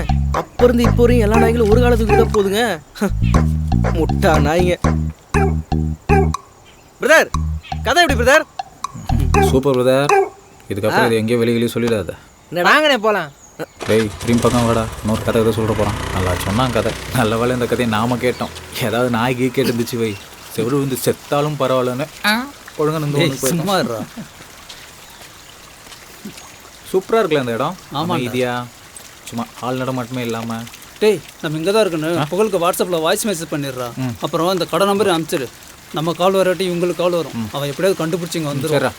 அப்போ இருந்து இப்போ வரையும் எல்லா நாய்களும் ஒரு காலத்துக்கு தான் போதுங்க. முட்டா நாய்ங்க. பிரதர், கதை எப்படி பிரதர்? Super brother. இதுக்கப்புறம் இது எங்கேயும் வெளியே சொல்லிடாத. வாங்கண்ணே போகலாம். டேய் திரும்பி பக்கம் வாடா, இன்னொரு கதை எதாவது சொல்கிற போகிறான். நல்லா சொன்னான் கதை. நல்ல வேலை இந்த கதையை நாம கேட்டோம். ஏதாவது நாய் கீ கேட்டுருந்துச்சு வை, செவிடு வந்து செத்தாலும் பரவாயில்லன்னு ஒழுங்கா நின்று சும்மா இருறா. சூப்பராக இருக்குல்ல இந்த இடம். ஆமாம், இதியா சும்மா ஆள் நட மட்டுமே இல்லாமல். டேய் நம்ம இங்கே தான் இருக்குன்னு புகழுக்கு வாட்ஸ்அப்பில் வாய்ஸ் மெசேஜ் பண்ணிடுறா. அப்புறம் அந்த கடை நம்பர் அனுப்பிச்சிடு. நம்ம கால் வராட்டி உங்களுக்கு கால் வரும். அவன் எப்படியாவது கண்டுபிடிச்சிங்க வந்துடுறா.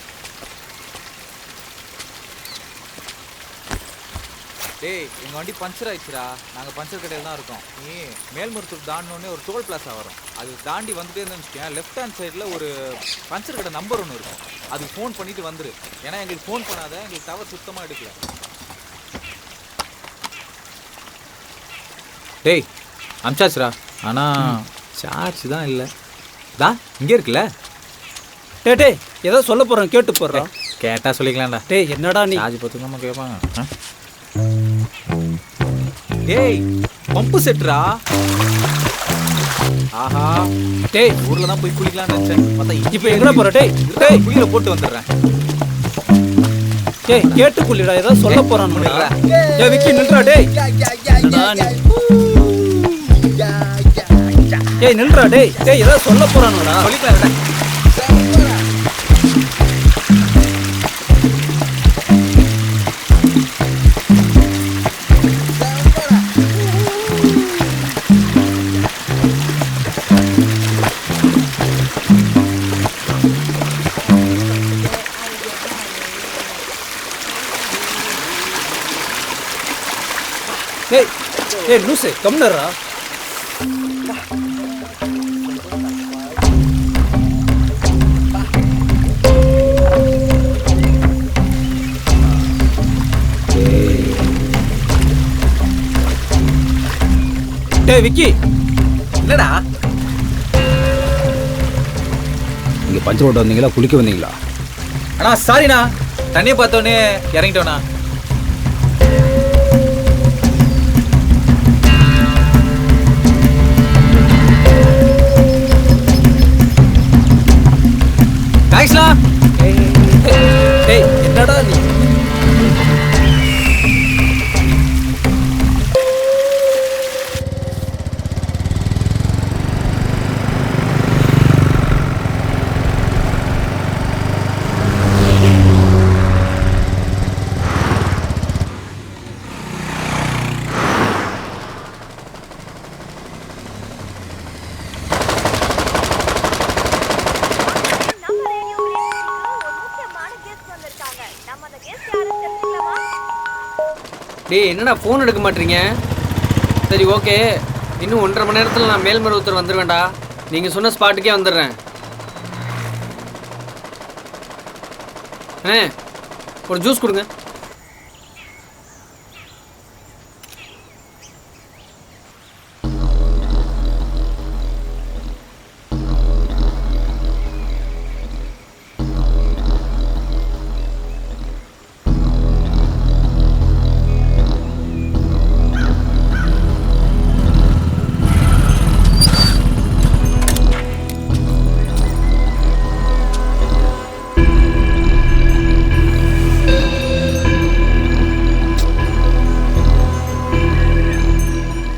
டேய் எங்கள் வண்டி பஞ்சர் ஆயிடுச்சுரா. நாங்கள் பஞ்சர் கடையில் தான் இருக்கோம். நீ மேல்மருத்தூர் தாண்டினோடனே ஒரு டோல் பிளாஸா வரும். அது தாண்டி வந்துட்டே இருந்தேன்னு வச்சுக்கேன், லெஃப்ட் ஹேண்ட் சைடில் ஒரு பஞ்சர் கடை நம்பர் ஒன்று இருக்கும். அதுக்கு ஃபோன் பண்ணிட்டு வந்துரு. ஏன்னா எங்களுக்கு ஃபோன் பண்ணாத, எங்களுக்கு டவர் சுத்தமாக எடுக்கல. டேய் அமிச்சாச்சுரா, ஆனால் சார்ஜ் தான் இல்லை. தான் இங்கே இருக்குல்ல. டேய் ஏதோ சொல்ல போகிறேன், கேட்டு போடுறான். கேட்டால் சொல்லிக்கலாம்டா. டேய் என்னடா நீ சார்ஜ் பார்த்து நம்ம கேட்பாங்க. டேய் பம்பு செட்டுரா. ஆஹா, டேய் ஊரில் தான் போய் குளிக்கலாம்னு நினச்சேன். பார்த்தா இப்போ எங்கே போகிற? டேய் குளியில் போட்டு வந்துடுறேன். டேய் கேட்டு குளிடா, ஏதோ சொல்ல போகிறான்னு. டேய் விக்கி நில்றா. டேய் டேய் நில்றா. டேய் ஏதோ சொல்ல போகிறானுடா. சொல்லிக்கலாம். ஏய் லூசு கம்னர்ரா. டேய் விக்கி என்னடா இங்கே பஞ்சர் ஓட்ட வந்தீங்களா, குளிக்க வந்தீங்களா? அண்ணா சாரிண்ணா, தண்ணியை பார்த்தோன்னே இறங்கிட்டோண்ணா. தேங்க்ஸ்ண்ணா. டேய் என்னடா நீ? டேய் என்னடா ஃபோன் எடுக்க மாட்டீங்க? சரி ஓகே, இன்னும் 1.5 மணி நேரத்தில் நான் மேல்மருவத்தூர் வந்துடுவேன்டா. நீங்கள் சொன்ன ஸ்பாட்டுக்கே வந்துடுறேன். ஒரு ஜூஸ் கொடுங்க.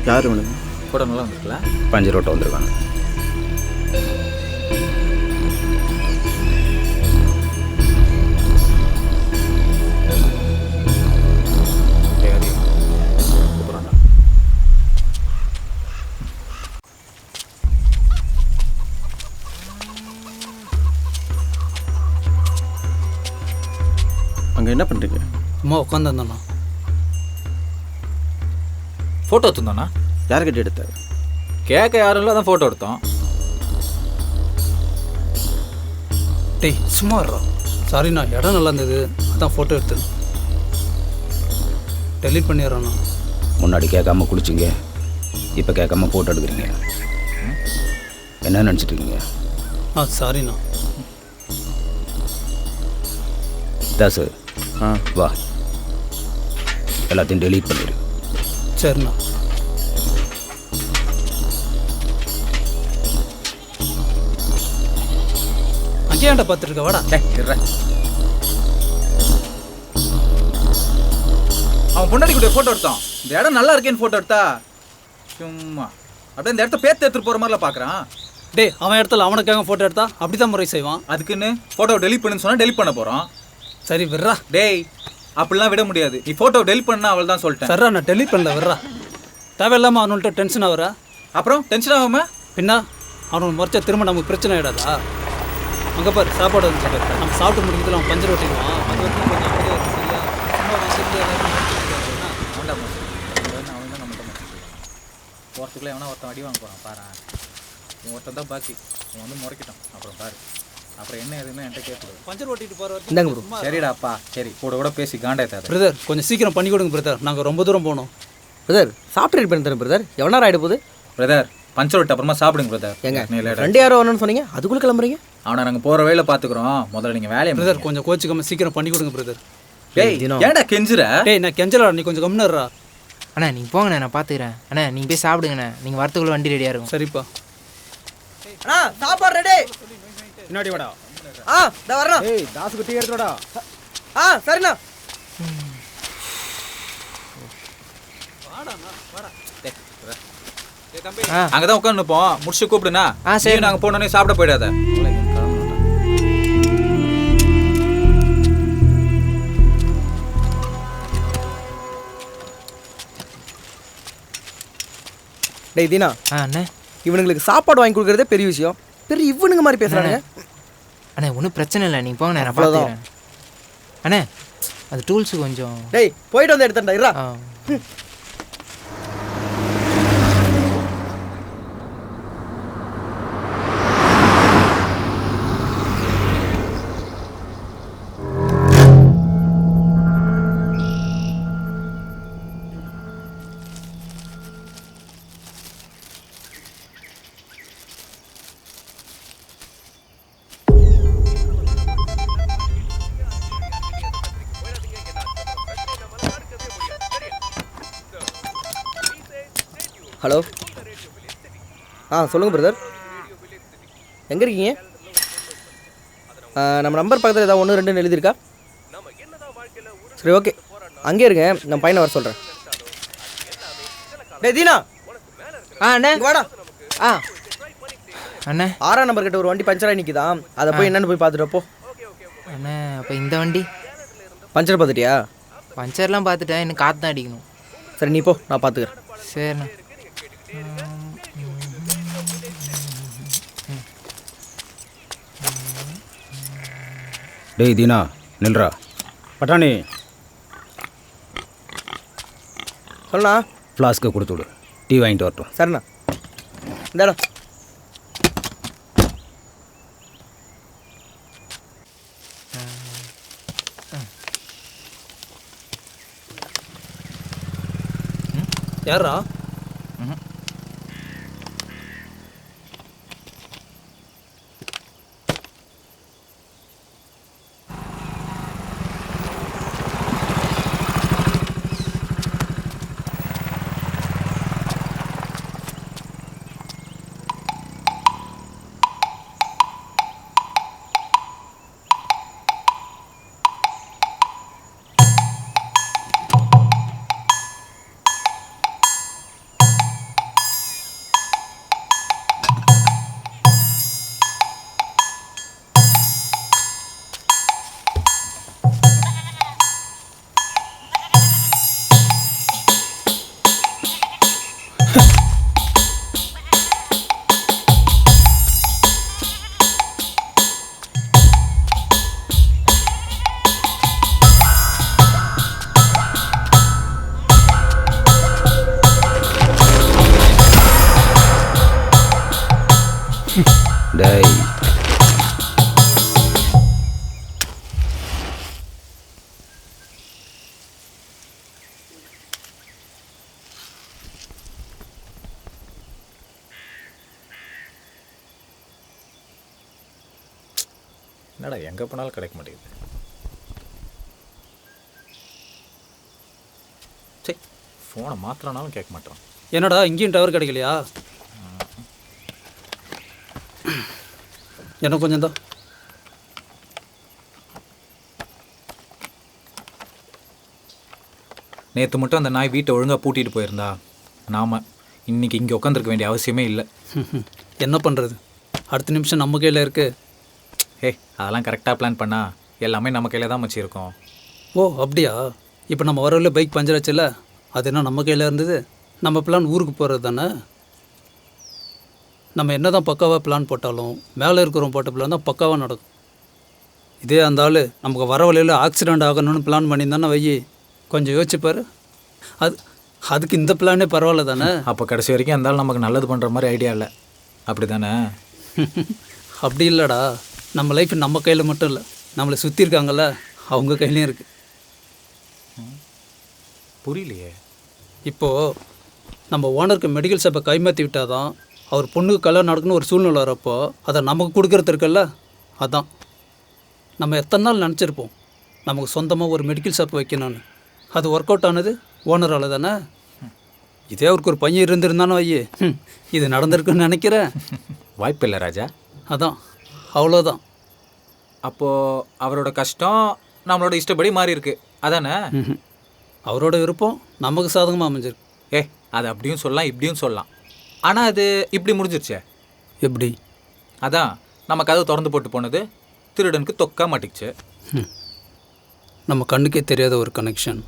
யார் மேடம்? கூட நல்லா வந்துருக்கல. பஞ்சர் ஓட்ட வந்திருக்காங்க. அங்கே என்ன பண்ணுறீங்க? சும்மா உட்காந்துருந்தோண்ணா. ஃபோட்டோ எடுத்துருந்தோண்ணா. யார்கிட்ட எடுத்தார்? கேட்க யாரும் இல்லை, அதான் ஃபோட்டோ எடுத்தோம். டேய் சும்மா வர்றோம். சாரிண்ணா, இடம் நல்லா இருந்தது, அதான் ஃபோட்டோ எடுத்து டெலீட் பண்ணிடுறோண்ணா. முன்னாடி கேட்காம குளிச்சிங்க, இப்போ கேட்காம ஃபோட்டோ எடுக்கிறீங்க. என்ன நினச்சிட்டு இருக்கீங்க? சாரிண்ணா. தாசு, வா, எல்லாத்தையும் டெலீட் பண்ணிடு. சரிண்ணா. அங்கேயாண்ட பார்த்துருக்க, வாடா. அவன் பொண்டாடி கூட ஃபோட்டோ எடுத்தான். இந்த இடம் நல்லா இருக்கேன்னு ஃபோட்டோ எடுத்தா சும்மா அப்படியே இந்த இடத்த பேத்து எடுத்துட்டு போகிற மாதிரிலாம் பார்க்குறான். டேய், அவன் இடத்துல அவனுக்காக ஃபோட்டோ எடுத்தா அப்படி தான் முறை செய்வான். அதுக்குன்னு ஃபோட்டோ டெலிட் பண்ணுன்னு சொன்னால் டெலிட் பண்ண போகிறோம். சரி விட்றா. டேய், அப்படிலாம் விட முடியாது. நீ ஃபோட்டோ டெலிட் பண்ணா அவள் தான் சொல்லிட்டேன். சரிடா, நான் டெலிட் பண்ணல, விட்றா. தேவையில்லாமல் அவனுள்கிட்ட டென்ஷன் ஆகுறா. அப்புறம் டென்ஷன் ஆகாம பின்னா அவனுக்கு முறைச்சா திரும்ப நமக்கு பிரச்சனை ஆகிடாதா? அங்கே பாரு, சாப்பாடு வந்து நம்ம சாப்பிட்டு முடிக்கிறதுல அவன் பஞ்சர் ஓட்டிடுவான். அது வரைக்கும் கொஞ்சம் அப்படியே சரியா போகிறதுக்குள்ளே எவனா ஒருத்தன் அடி வாங்க போகிறான் பாரு. இவன் ஒருத்தன் தான் பாக்கி. இவன் வந்து முறைக்கிட்டான். அப்புறம் பாரு, அப்புறம் என்ன எதுவுமே என்கிட்ட கேட்கக்கூடாது. பஞ்சர் ஓட்டிட்டு போகிற இந்தாங்க ப்ரோ. சரிடாப்பா, சரி கூட பேசி காண்டாயிட்டாது. பிரதர், கொஞ்சம் சீக்கிரம் பண்ணி கொடுங்க பிரதர், நாங்கள் ரொம்ப தூரம் போகணும். பிரதர், சாப்பிட்டு ரெடி பண்ணி தரேன் பிரதர். எவ்வளோ நேரம் ஆகிட போகுது? பிரதர், பஞ்சர் விட்டு அப்புறமா சாப்பிடுங்க பிரதர். எங்க 2 யாரோ வரணும்னு சொன்னீங்க, அதுக்குள்ளே கிளம்புறீங்க? அவனை நாங்கள் போகிற வழியில் பார்த்துக்குறோம். முதல்ல நீங்கள் வேலையை பிரதர் கொஞ்சம் கோச்சிக்காம சீக்கிரம் பண்ணி கொடுங்க பிரதர். டேய், ஏன்டா கெஞ்சுற? டேய், நான் கெஞ்சலா, நீ கொஞ்சம் கம்னர்றா. அண்ணா நீங்கள் போங்கண்ணே, நான் பார்த்துக்கிறேன். அண்ணா நீங்கள் போய் சாப்பிடுங்கண்ணே, நீங்கள் வரத்துக்குள்ளே வண்டி ரெடியாக இருக்கும். சரிப்பா. அண்ணா சாப்பாடு ரெடி. பின்னாடி வாடா. நான் வரணும். ஏய், தாசுக்கு டீ எடுத்துடா. சரிண்ணா. அங்கதான் உட்காந்து நிற்போம். முடிச்சு கூப்பிடுனா. சரி, நாங்கள் போனோடனே சாப்பிட போயிடாத. டேய் தீனா, அண்ணே இவனுங்களுக்கு சாப்பாடு வாங்கி கொடுக்குறதே பெரிய விஷயம். பெரிய இவனுங்க மாதிரி பேசுறானுங்க. அண்ணே ஒன்றும் பிரச்சனை இல்லை, நீங்கள் போங்க, நான் பார்த்துக்கிறேன். அண்ணே அது டூல்ஸு கொஞ்சம். டேய் போயிட்டு வந்து எடுத்துட்டா இருடா. ஹலோ. சொல்லுங்கள் பிரதர், எங்கே இருக்கீங்க? நம்ம நம்பர் பக்கத்தில் ஏதாவது 1 2 எழுதியிருக்கா? சரி ஓகே, அங்கே இருங்க, நம்ம பையனை வர சொல்கிறேன். டேய் தீனா. அண்ணே வாடா. அண்ணே 6ஆம் நம்பர் கிட்ட ஒரு வண்டி பஞ்சராகி நிற்கிதான், அதை போய் என்னென்னு போய் பார்த்துட்டு போ. அண்ணே அப்போ இந்த வண்டி பஞ்சர் பார்த்துட்டியா? பஞ்சர்லாம் பார்த்துட்டேன், இன்னும் காற்று தான் அடிக்கணும். சரி நீ போ, நான் பார்த்துக்கிறேன். சரிண்ணா. டேய் தீனா, நில்றா. பட்டாணி, சொல்லண்ணா. ஃப்ளாஸ்க்கை கொடுத்து விடு, டீ வாங்கிட்டு வரட்டும். சரிண்ணா. இந்தாடா. யாரா? டேய் என்னடா எங்கே போனாலும் கிடைக்க மாட்டேங்குது. சரி, ஃபோனை மாத்திரனாலும் கேட்க மாட்டோம். என்னடா இங்கேயும் டவர் கிடைக்கலையா? எனக்கு கொஞ்சம் தான். நேற்று மட்டும் அந்த நாய் வீட்டை ஒழுங்காக பூட்டிட்டு போயிருந்தா நாம இன்னைக்கு இங்கே உட்காந்துருக்க வேண்டிய அவசியமே இல்லை. என்ன பண்ணுறது, அடுத்த நிமிஷம் நம்ம கையில் இருக்குது. அதெல்லாம் கரெக்டாக பிளான் பண்ணா எல்லாமே நம்ம கையில் தான் மச்சி இருக்கும். ஓ அப்படியா? இப்போ நம்ம வரவில் பைக் பஞ்சர் ஆச்சுல்ல, அது என்ன நம்ம கையில் இருந்தது? நம்ம பிளான் ஊருக்கு போகிறது தானே. நம்ம என்ன தான் பக்காவாக பிளான் போட்டாலும் மேலே இருக்கிறவங்க போட்ட பிளான் தான் பக்காவாக நடக்கும். இதே அந்த ஆள் நமக்கு வர வழியில் ஆக்சிடெண்ட் ஆகணும்னு பிளான் பண்ணியிருந்தானே வையி, கொஞ்சம் யோசிச்சுப்பார். அதுக்கு இந்த பிளானே பரவாயில்ல தானே. அப்போ கடைசி வரைக்கும் அந்த ஆள் நமக்கு நல்லது பண்ணுற மாதிரி ஐடியா இல்லை, அப்படி தானே? அப்படி இல்லைடா, நம்ம லைஃப் நம்ம கையில் மட்டும் இல்லை, நம்மளை சுற்றி இருக்காங்கல்ல அவங்க கையிலையும் இருக்குது. புரியலையே. இப்போது நம்ம ஓனருக்கு மெடிக்கல் ஷாப்பை கைமாற்றி விட்டால் தான் அவர் பொண்ணுக்கு கல்யாணம் நடக்குன்னு ஒரு சூழ்நிலை வரப்போ அதை நமக்கு கொடுக்குறது இருக்குல்ல, அதான் நம்ம எத்தனை நாள் நினச்சிருப்போம் நமக்கு சொந்தமாக ஒரு மெடிக்கல் ஷாப் வைக்கணும்னு. அது ஒர்க் அவுட் ஆனது ஓனரால் தானே. இதே அவருக்கு ஒரு பையன் இருந்திருந்தானோ ஐயே, இது நடந்திருக்குன்னு நினைக்கிறேன். வாய்ப்பு இல்லை ராஜா. அதான், அவ்வளோதான். அப்போது அவரோட கஷ்டம் நம்மளோட இஷ்டப்படி மாறி இருக்கு, அதானே? அவரோட விருப்பம் நமக்கு சாதகமாக அமைஞ்சிருக்கு. அது அப்படியும் சொல்லலாம் இப்படியும் சொல்லலாம், ஆனால் அது இப்படி முடிஞ்சிருச்சே. எப்படி? அதான் நம்ம கதவு திறந்து போட்டு போனது திருடனுக்கு தொக்கா மாட்டிக்கிச்சு. நம்ம கண்ணுக்கே தெரியாத ஒரு கனெக்ஷன்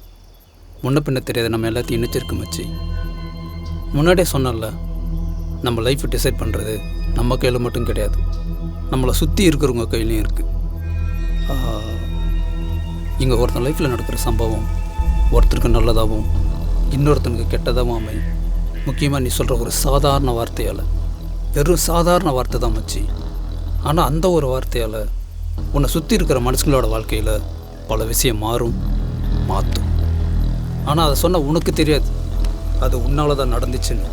முன்ன பின்ன தெரியாத நம்ம எல்லாத்தையும் இணைச்சிருக்கு மச்சி. முன்னாடியே சொன்னல, நம்ம லைஃப்பை டிசைட் பண்ணுறது நம்ம கையில் மட்டும் கிடையாது, நம்மளை சுற்றி இருக்கிறவங்க கையிலையும் இருக்குது. இங்கே ஒருத்தன் லைஃப்பில் நடக்கிற சம்பவம் ஒருத்தருக்கு நல்லதாகவும் இன்னொருத்தனுக்கு கெட்டதாகவும் அமையும். முக்கியமாக நீ சொல்கிற ஒரு சாதாரண வார்த்தையால், வெறும் சாதாரண வார்த்தை தான் மச்சி, ஆனால் அந்த ஒரு வார்த்தையால் உன்னை சுற்றி இருக்கிற மனுஷங்களோட வாழ்க்கையில் பல விஷயம் மாற்றும். ஆனால் அதை சொன்ன உனக்கு தெரியாது அது உன்னால் தான் நடந்துச்சுன்னு.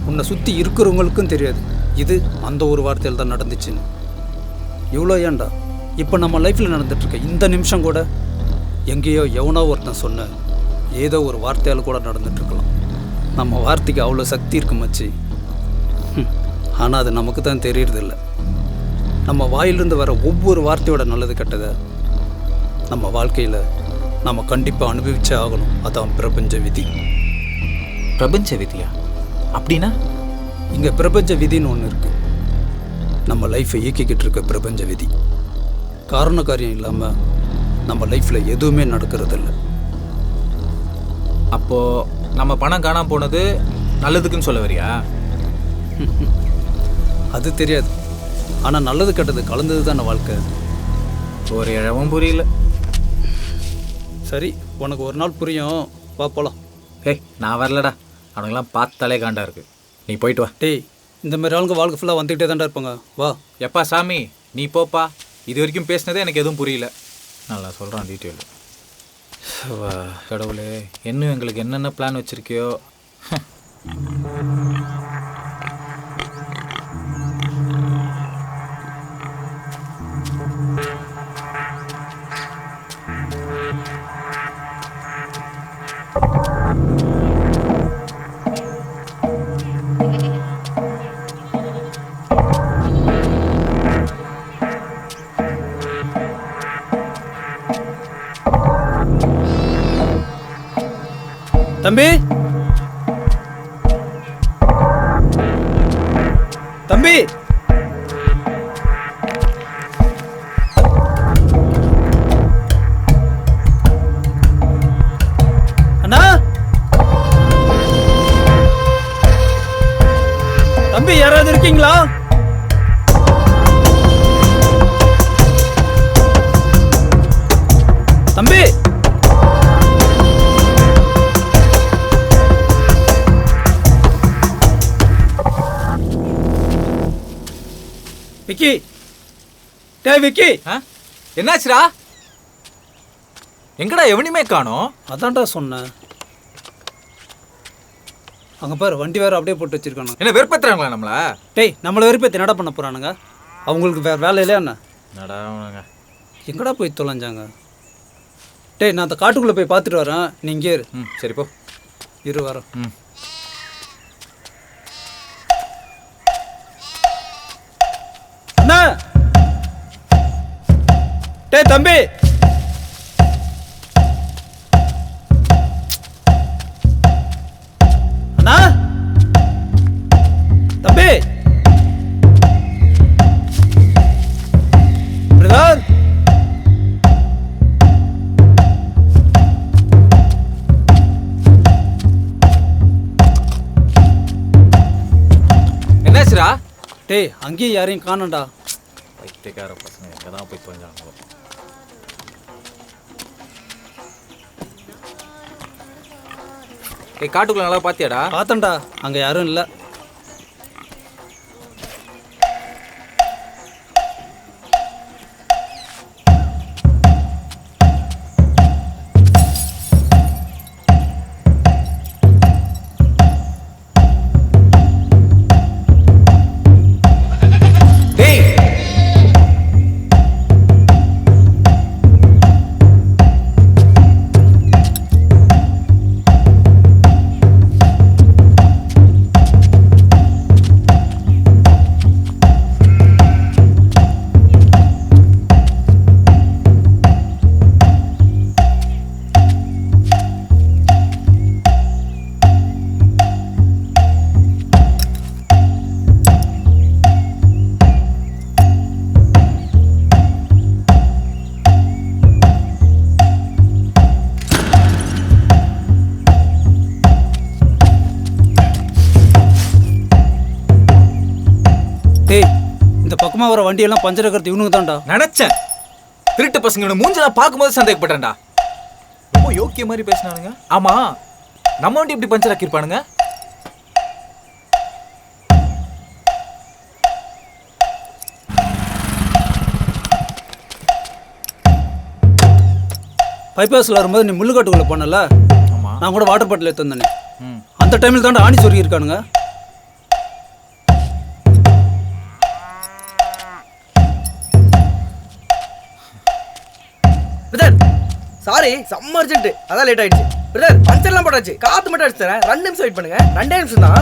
உன்னை சுற்றி இருக்கிறவங்களுக்கும் தெரியாது இது அந்த ஒரு வார்த்தையில் தான் நடந்துச்சுன்னு. இவ்வளோ ஏன்டா இப்போ நம்ம லைஃப்பில் நடந்துகிட்ருக்க இந்த நிமிஷம் கூட எங்கேயோ எவனோ ஒருத்தன் சொன்ன ஏதோ ஒரு வார்த்தையால் கூட நடந்துகிட்ருக்கலாம். நம்ம வார்த்தைக்கு அவ்வளோ சக்தி இருக்கு மச்சி. ஆனால் அது நமக்கு தான் தெரியறதில்ல. நம்ம வாயிலிருந்து வர ஒவ்வொரு வார்த்தையோட நல்லது கெட்டதை நம்ம வாழ்க்கையில் நம்ம கண்டிப்பாக அனுபவிச்சே ஆகணும். அதான் பிரபஞ்ச விதி. பிரபஞ்ச விதியா? அப்படின்னா? இங்கே பிரபஞ்ச விதின்னு ஒன்று இருக்குது. நம்ம லைஃப்பை இயக்கிக்கிட்டு இருக்க பிரபஞ்ச விதி. காரண காரியம் இல்லாமல் நம்ம லைஃப்பில் எதுவுமே நடக்கிறதில்ல. அப்போது நம்ம பணம் காணாமல் போனது நல்லதுக்குன்னு சொல்ல வரியா? அது தெரியாது, ஆனால் நல்லது கெட்டது கலந்தது தானே வாழ்க்கை. ஒரு இழவும் புரியல. சரி, உனக்கு ஒரு நாள் புரியும், வா போகலாம். நான் வரலடா, அவனுங்களாம் பார்த்தாலே காண்டா இருக்கு. நீ போயிட்டு வா. டேய், இந்த மாதிரி ஆளுங்க வாழ்க்கை ஃபுல்லாக வந்துக்கிட்டே தான்டா இருப்பாங்க, வா. எப்பா சாமி நீ போப்பா, இது வரைக்கும் பேசினதே எனக்கு எதுவும் புரியல. நல்லா சொல்கிறான் டீட்டெயில். கடவுளே, இன்னும் எங்களுக்கு என்னென்ன பிளான் வச்சுருக்கியோ. தம்பி, தம்பி, அண்ணா, தம்பி யாராவது இருக்கீங்களா? தம்பி, விக்கி, டேய் விக்கி, என்னாச்சுடா? எங்கடா எவனையுமே காணோம்? அதான்டா சொன்னேன். அங்கே பாரு, வண்டி வேறு அப்படியே போட்டு வச்சிருக்கானுங்க. என்ன வெறுப்பேத்துறாங்களா நம்மள? டேய், நம்மளை வெறுப்பேற்றி என்னடா பண்ண போகிறானுங்க? அவங்களுக்கு வேறு வேலை இல்லையா என்ன? எங்கடா போய் தொலைஞ்சாங்க? டேய், நான் அந்த காட்டுக்குள்ளே போய் பார்த்துட்டு வரேன், நீ இங்கே இரு. சரி போ. இரு வரோம். அண்ணா, டேய் தம்பி, அண்ணா, தம்பி, பிரதர், என்னாச்சுடா? டேய், அங்கேயும் யாரையும் காணோம்டா. பைத்தியக்கார பசங்க எங்கே தான் போய் தொலைஞ்சாங்களோ. டேய், காட்டுக்குள்ள நல்லா பாத்தியாடா? பார்த்தேன்டா, அங்கே யாரும் இல்லை. பக்கமா வர வண்டியெல்லாம் பஞ்சர் இருக்கிறது இவனுக்கு தான்டா. நினைச்சேன். திருட்டு பசங்க இவனை மூஞ்செல்லாம் பார்க்கும்போது சந்தேகப்பட்டேன்டா. ரொம்ப யோக்கிய மாதிரி பேசினானுங்க. ஆமா, நம்ம வண்டி இப்படி பஞ்சர் ஆக்கியிருப்பானுங்க. பைபாஸில் வரும்போது நீ முள்ளுக்காட்டுக்குள்ளே போனல, நான் கூட வாட்டர் பாட்டில் எடுத்து வந்தேனே, அந்த டைமில் தாண்டா ஆணி சொருகி இருக்கானுங்க. பிரதர் சாரி, செம்ம அர்ஜென்ட், அதான் லேட் ஆயிடுச்சு. பிரதர் பஞ்சர்லாம் போட்டாச்சு, காற்று மட்டும் அடிச்சு தரேன், 2 நிமிஷம் வெயிட் பண்ணுங்க. 2 நிமிஷம் தான்.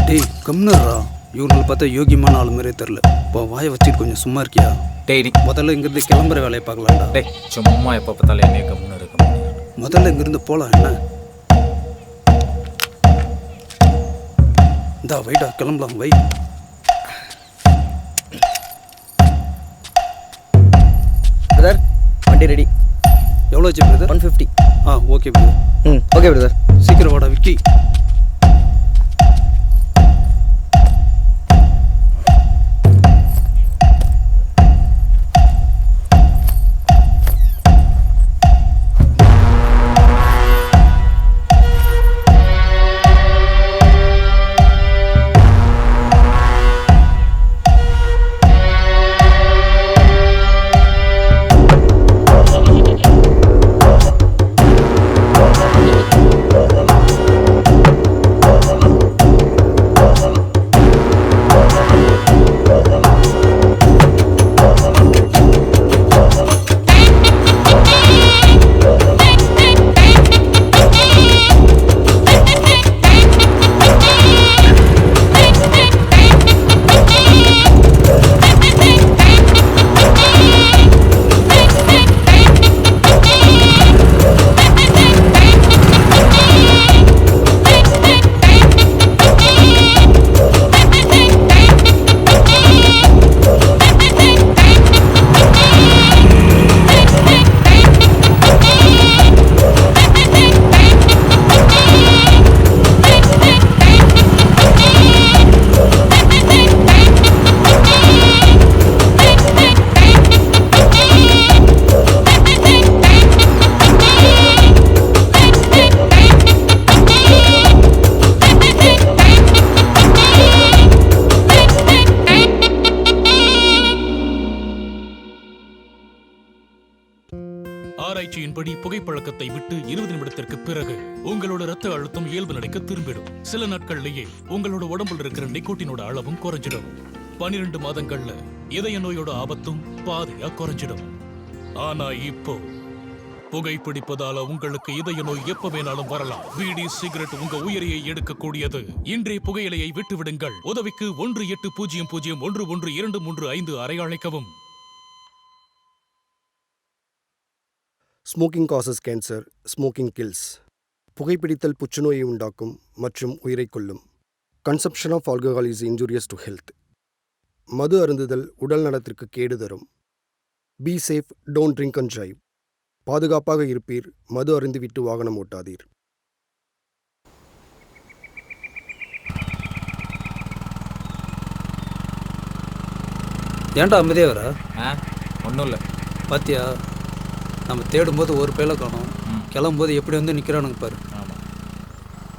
டேய் கம்னரா, இவங்களை பார்த்தா யோகியமான ஆள் மாதிரியே தெரில. இப்போ வாயை வச்சுட்டு கொஞ்சம் சும்மா இருக்கியா? டேய் முதல்ல இங்கிருந்து கிளம்புற வேலையை பார்க்கலாம்டா. டேய் சும்மா எப்போ பார்த்தாலும் என்னைய கம்னு இருக்கு. முதல்ல இங்கிருந்து போகலாம். என்ன இந்தா வைடா, கிளம்பலாம் வை. பிரதர் வண்டி ரெடி. எவ்வளோ வச்சு brother? 150. Okay brother. Okay brother. சீக்கிரம் வாடா விக்கி. அதன்படி புகைப்பழக்கத்தை விட்டு 20 நிமிடத்திற்கு பிறகு உங்களோட ரத்த அழுத்தம் இயல்பு நிலைக்கு திரும்பிடும். சில நாட்கள்லயே உங்களோட உடம்புல இருக்கிற நிக்கோட்டினோட அளவும் குறைஞ்சிடும். 12 மாதங்கள்ல இதய நோயோட ஆபத்தும் பாதியா குறைஞ்சிடும். ஆனா இப்போ புகைப்பிடிப்பதால உங்களுக்கு இதய நோய் எப்ப வேணாலும் வரலாம். பீடி சிகரெட் உங்க உயிரையை எடுக்கக்கூடியது. இன்றைய புகையிலையை விட்டுவிடுங்கள். உதவிக்கு 18001123 அறையழைக்கவும். Smoking causes cancer, smoking kills. புகைப்பிடித்தல் புற்றுநோயை உண்டாக்கும் மற்றும் உயிரை கொல்லும். Consumption of alcohol is injurious to health. மது அருந்துதல் உடல் நலத்திற்கு கேடு தரும். Be safe, don't drink and drive. பாதுகாப்பாக இருப்பீர், மது அருந்திவிட்டு வாகனம் ஓட்டாதீர். ஏன்டா அமைதியா வர? ஒன்றும் இல்லை. பாத்தியா, நம்ம தேடும்போது ஒரு பேல காணோம், கிளம்பும்போது எப்படி வந்து நிற்கிறானுங்க பாரு.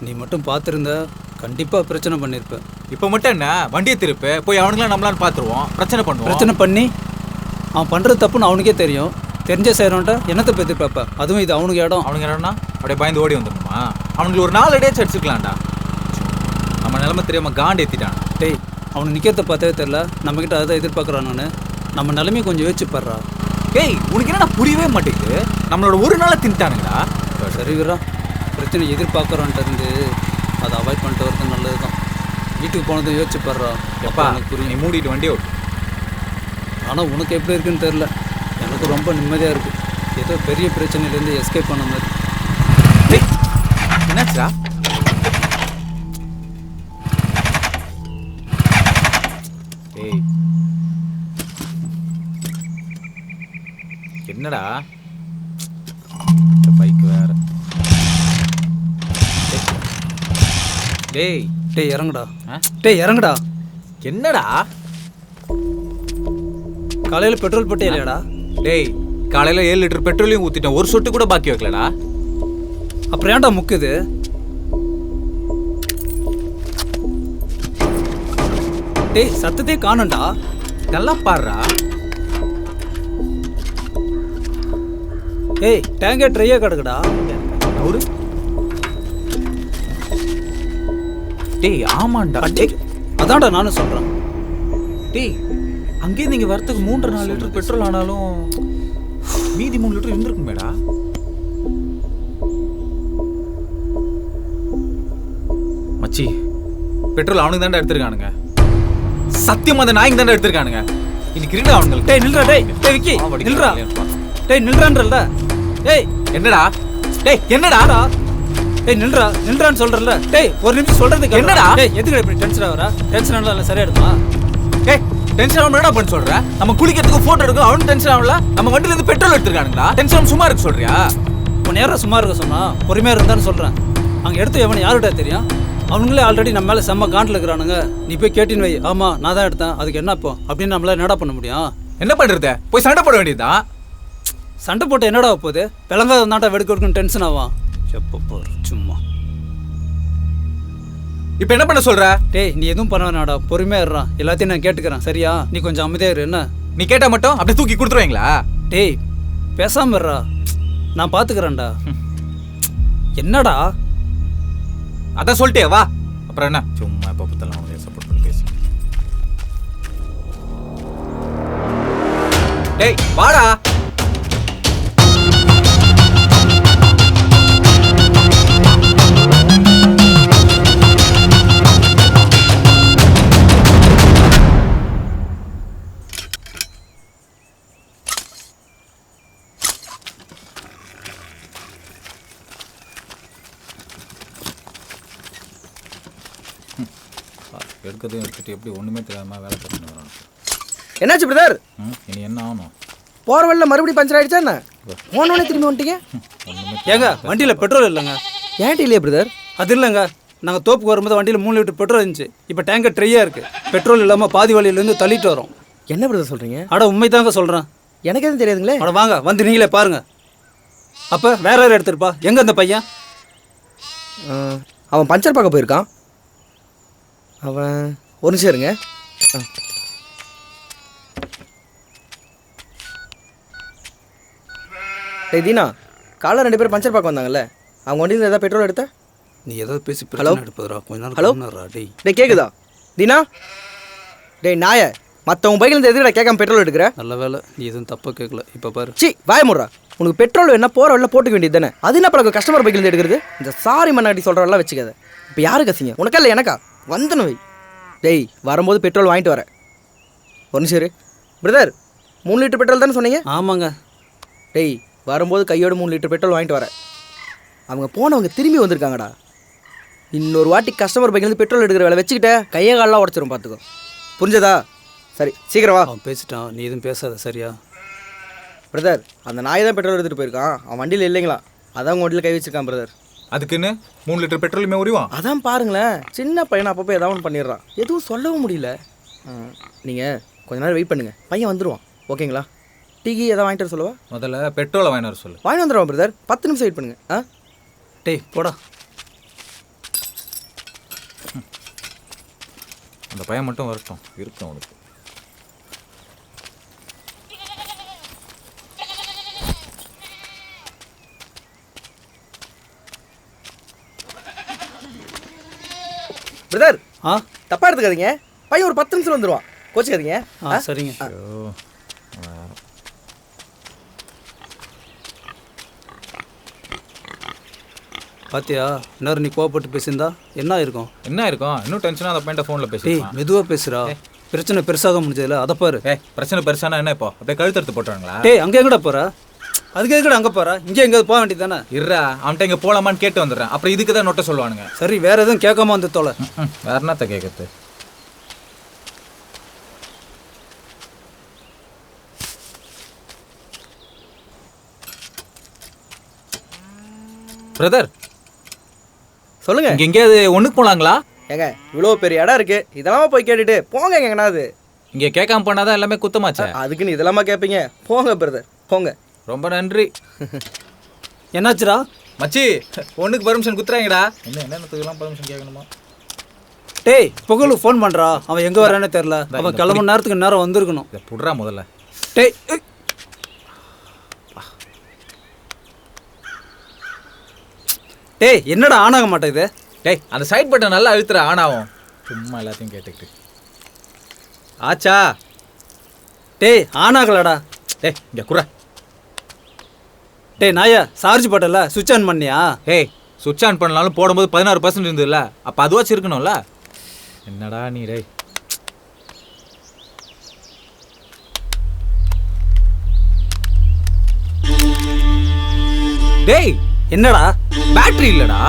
நீ மட்டும் பார்த்துருந்தா கண்டிப்பாக பிரச்சனை பண்ணியிருப்பேன். இப்போ மட்டும் என்ன, வண்டியை திருப்பு, போய் அவனுங்களாம் நம்மளான்னு பார்த்துருவோம், பிரச்சனை பண்ணுவோம். பிரச்சனை பண்ணி அவன் பண்ணுறது தப்புன்னு அவனுக்கே தெரியும். தெரிஞ்ச செய்கிறவன்ட்ட என்னத்தை பற்றி பார்ப்பேன். அதுவும் இது அவனுக்கு இடம். அவனுக்கு இடம்னா அப்படியே பயந்து ஓடி வந்துடணுமா? அவனுக்கு ஒரு 4 அடியாச்சும் அடிச்சுக்கலாம்டா. நம்ம நிலைமை தெரியாமல் காண்டு ஏற்றிட்டான். டேய், அவனு நிற்கிறத பார்த்தவே தெரில, நம்மக்கிட்ட அதை எதிர்பார்க்குறானு. நம்ம நிலைமையை கொஞ்சம் யோசிச்சு பாடுறா. டேய், உனக்கு என்ன புரியவே மாட்டேங்குது? நம்மளோட ஒரு நாளை தின்ட்டானுங்களா? சரி விரா, பிரச்சனை எதிர்பார்க்குறோன்ட்டு இருந்து அதை அவாய்ட் பண்ணிட்டு வரது நல்லது தான். வீட்டுக்கு போனதும் யோசிச்சு பாடுறா. எப்பா எனக்கு புரியும், நீ மூடிட்டு வண்டி ஓட்டு. ஆனால் உனக்கு எப்படி இருக்குன்னு தெரில, எனக்கு ரொம்ப நிம்மதியாக இருக்குது. ஏதோ பெரிய பிரச்சனையிலேருந்து எஸ்கேப் பண்ண மாதிரி. என்னாச்சா? ஏய், என்னடா பைக் வேற. டேய் டேய் இறங்குடா. டேய் இறங்குடா. என்னடா காலையில் பெட்ரோல் போட்டே இல்லையாடா? டேய், காலையில் 7 லிட்டர் பெட்ரோலையும் ஊற்றிட்டேன், ஒரு சொட்டு கூட பாக்கி வைக்கலடா. அப்புறம் ஏன்டா முக்குது? டேய், சத்தத்தையே காணும்டா. நல்லா பாடுறா. ஏய், டேங்கர் ட்ரையா கிடக்குடா. ஒரு டேய், ஆமாண்டா. டேய், அதான்டா நானும் சொல்கிறேன். டேய், அங்கேயே நீங்கள் வரத்துக்கு 3-4 லிட்டர் பெட்ரோல் ஆனாலும் மீதி 3 லிட்டர் இருந்திருக்குமேடா. மச்சி, பெட்ரோல் அவனுக்கு தாண்டா எடுத்திருக்கானுங்க. சத்தியமா அந்த நாய்க்கு தாண்டா எடுத்திருக்கானுங்க. இன்னைக்கு இருடா அவனுங்களுக்கு. டேய் நில்றா. டேய் டேய் விக்கி நில்றா. டேய் நில்றான்றல்ல. டேய் என்னடா? டேய் என்னடா? டேய் நில்றான்னு சொல்றல. டேய் ஒரு நிமிஷம் சொல்றதுக்கு என்னடா? டேய் எதுக்கு இப்படி டென்ஷன் ஆவற? டென்ஷன் ஆனல இல்ல சரியாடுமா? டேய் டென்ஷன் ஆவற என்னடா பண்ண சொல்ற? நம்ம குளிக்கிறதுக்கு போட்டோ எடுக்க அவன் டென்ஷன் ஆவல. நம்ம வண்டில இருந்து பெட்ரோல் எடுத்துறானுங்களா? டென்ஷன் சும்மா இருக்க சொல்றியா? உன் நேரம் சும்மா இருக்க சொன்னா பொறுமையா இருந்தான்னு சொல்றேன். அங்க எடுத்து எவன யாருடா தெரியும்? அவனுங்களே ஆல்ரெடி நம்ம மேல செம்ம காண்டில் இருக்கிறானுங்க. நீ போய் கேட்டின்னு வை, ஆமா நான் தான் எடுத்தேன், அதுக்கு என்ன இப்போ அப்படின்னு நம்மளால என்னடா பண்ண முடியும்? என்ன பண்றது? போய் சண்டை போட வேண்டியதுதான். சண்டை போட்டு என்னடா போகுது? பிளங்காத நாட்டா வெடுக்கு டென்ஷன் ஆவான். எப்போ சும்மா. இப்போ என்ன பண்ண சொல்ற? டேய் நீ எதுவும் பண்ண வேணாடா, பொறுமையா இருடா. எல்லாத்தையும் நான் கேட்டுக்கிறேன் சரியா? நீ கொஞ்சம் அமைதியா இரு. என்ன நீ கேட்டா மட்டும் அப்படியே தூக்கி கொடுத்துருவீங்களா? டேய் பேசாம இருடா, நான் பாத்துக்கிறேன்டா. என்னடா அதான் சொல்லிட்டே வா. அப்புறம் என்ன சும்மா எப்போ பத்தலாம் அவங்களே சப்போர்ட் பண்ணி பேசி. டேய் வாடா. எடுக்கிறதையும் எடுத்துட்டு எப்படி ஒன்றுமே தெரியாமல் வேலை பண்ணி வரணும். என்னாச்சு பிரதர்? இனி என்ன ஆகணும்? போகிற வழியில் மறுபடியும் பஞ்சர் ஆகிடுச்சா என்ன? போனோடனே திரும்பி வந்துட்டீங்க. ஏங்க வண்டியில் பெட்ரோல் இல்லைங்க. ஏன்ட்டு இல்லையா பிரதர்? அது இல்லைங்க, நாங்கள் தோப்புக்கு வரும்போது வண்டியில் 3 லிட்டர் பெட்ரோல் இருந்துச்சு. இப்போ டேங்கர் ட்ரையாக இருக்குது. பெட்ரோல் இல்லாமல் பாதி வழியிலேருந்து தள்ளிட்டு வரோம். என்ன பிரதர் சொல்கிறீங்க? அட உண்மை தாங்க சொல்கிறேன். எனக்கு எதுவும் தெரியாதுங்களே. அட வாங்க வந்து நீங்களே பாருங்கள். அப்போ வேற யாரும் எடுத்துருப்பா. எங்கே அந்த பையன்? அவன் பஞ்சர் பார்க்க போயிருக்கான். அவன் ஒரு நிமிஷம் இருங்க. டேய் தீனா, காலைல 2 பேர் பஞ்சர் பார்க்க வந்தாங்கல்ல, அவங்க வண்டியில் ஏதாவது பெட்ரோல் எடுத்தா? நீ ஏதாவது பேசி ஹலோ பிரச்சனை எடுப்பதுரா. கொஞ்ச நேரம் ஹலோ கம்முனுறா, டேய். டேய் கேக்குதா தீனா? டேய் நாய, மற்றவங்க பைக்கில் எதுக்கடா கேட்காம பெட்ரோல் எடுக்கிற? நல்ல வேலை நீ எதுவும் தப்பாக கேட்கல. இப்போ பாரு. சி வாய முடுறா. உனக்கு பெட்ரோல் வேணா போகிற வழியில் போட்டுக்க வேண்டியது தானே. அது என்ன பழக்கம் கஸ்டமர் பைக்கில் எடுக்கிறது? இந்த சாரி மண்ணாடி சொல்கிறவெல்லாம் வச்சுக்காத. இப்போ யாருக்கு அசிங்க, உனக்கா இல்லை எனக்கா? வந்தன வை. டேய் வரும்போது பெட்ரோல் வாங்கிட்டு வரேன். ஒரு நிமிஷம் இரு பிரதர். 3 லிட்டர் பெட்ரோல் தானே சொன்னீங்க? ஆமாங்க. டேய் வரும்போது கையோடு 3 லிட்டர் பெட்ரோல் வாங்கிட்டு வரேன். அவங்க போனவங்க திரும்பி வந்திருக்காங்கடா. இன்னொரு வாட்டி கஸ்டமர் பைக்லேருந்து பெட்ரோல் எடுக்கிற வேலை வச்சுக்கிட்ட கையை காலெலாம் உடச்சிரும் பார்த்துக்கோ. புரிஞ்சதா? சரி சீக்கிரம் வா. அவன் பேசிட்டான், நீ எதுவும் பேசாத சரியா? பிரதர் அந்த நாய் தான் பெட்ரோல் எடுத்துகிட்டு போயிருக்கான். அவன் வண்டியில் இல்லைங்களா, அதான் உங்கள் வண்டியில் கை வச்சிருக்கான் பிரதர். அதுக்குன்னு 3 லிட்டர் பெட்ரோலுமே உரிவான். அதான் பாருங்களேன், சின்ன பையனை அப்பப்போ ஏதாவது ஒன்று பண்ணிடுறான். எதுவும் சொல்லவும் முடியல. நீங்கள் கொஞ்ச நேரம் வெயிட் பண்ணுங்கள், பையன் வந்துடுவான். ஓகேங்களா? டீ எதாவது வாங்கிட்டு வர சொல்லவா? முதல்ல பெட்ரோலை வாங்கிட்டு வர சொல்லு. வாங்கி வந்துடுவான் பிரதர். 10 நிமிஷம் வெயிட் பண்ணுங்க. ஆ டேய் போடா. அந்த பையன் மட்டும் வரட்டும், இருக்கும் அவனுக்கு. பிரதர் தப்பா எடுத்துக்காதீங்க, பையன் ஒரு 10 நிமிஷம் வந்துடுவான். கோச்சிக்காதீங்க. சரிங்க. பாத்தியா, இன்னொரு நீ கோவப்பட்டு பேசியிருந்தா என்ன இருக்கும்? என்ன இருக்கும்? இன்னும் டென்ஷனாக அந்த பையன் ஃபோனில் பேசி. மெதுவாக பேசுகிறா. பிரச்சனை பெருசாக முடிஞ்சதில்ல, அதை பாரு. பிரச்சனை பெருசானா என்ன இப்போ? அப்படியே கழுத்தெடுத்து போட்டுறாங்களா? டேய் அங்கே எங்கடா போகிற? அதுக்கு எங்கடா அங்கே போகிற? இங்கே எங்கேயாவது போக வேண்டியது தானே? இருறா, அவன்கிட்ட இங்கே போகலாமான்னு கேட்டு வந்துடுறேன். அப்புறம் இதுக்கு தான் நோட்டை சொல்லுவானுங்க. சரி வேற எதுவும் கேட்காம வந்து தோலை. வேற என்னத்த கேட்குறது? பிரதர் சொல்லுங்க. இங்கே எங்கேயாவது ஒன்றுக்கு போகலாங்களா? ஏங்க இவ்வளோ பெரிய இடம் இருக்கு, இதெல்லாம் போய் கேட்டுட்டு போங்க. எங்கனாவது இங்கே கேட்காம போனாதான் எல்லாமே குத்தமாச்சே. அதுக்குன்னு இதெல்லாமா கேட்பீங்க? போங்க பிரதர் போங்க. ரொம்ப நன்றி. என்னாச்சுடா மச்சி? ஒன்றுக்கு பர்மிஷன் குத்துறாங்கடா. என்னென்னத்துக்கெல்லாம் பர்மிஷன் கேட்கணுமா? டேய் புகழுக்கு ஃபோன் பண்ணுறா. அவன் எங்கே வரானே தெரில. அவன் கிளம்புற நேரத்துக்கு நேரம் வந்திருக்கணும். புடுறா முதல்ல. டேய் டேய் என்னடா ஆன் ஆக மாட்டேங்குது? டேய் அந்த சைட் பட்டன் நல்லா அழுத்துற, ஆன் ஆகும். சும்மா எல்லாத்தையும் கேட்டுக்கிட்டு. ஆச்சா? டேய் ஆன் ஆகலடா. டேய் இங்கே குறா. டேய் நாயா, சார்ஜ் போட்டல சுவிட்ச் ஆன் பண்ணியா? ஏய் சுவிட்ச் ஆன் பண்ணாலும் போடும்போது 16% இருந்ததுல்ல, அப்போ அதுவாச்சும் இருக்கணும்ல. என்னடா நீ? டேய் டேய் என்னடா? பேட்டரி இல்லடா.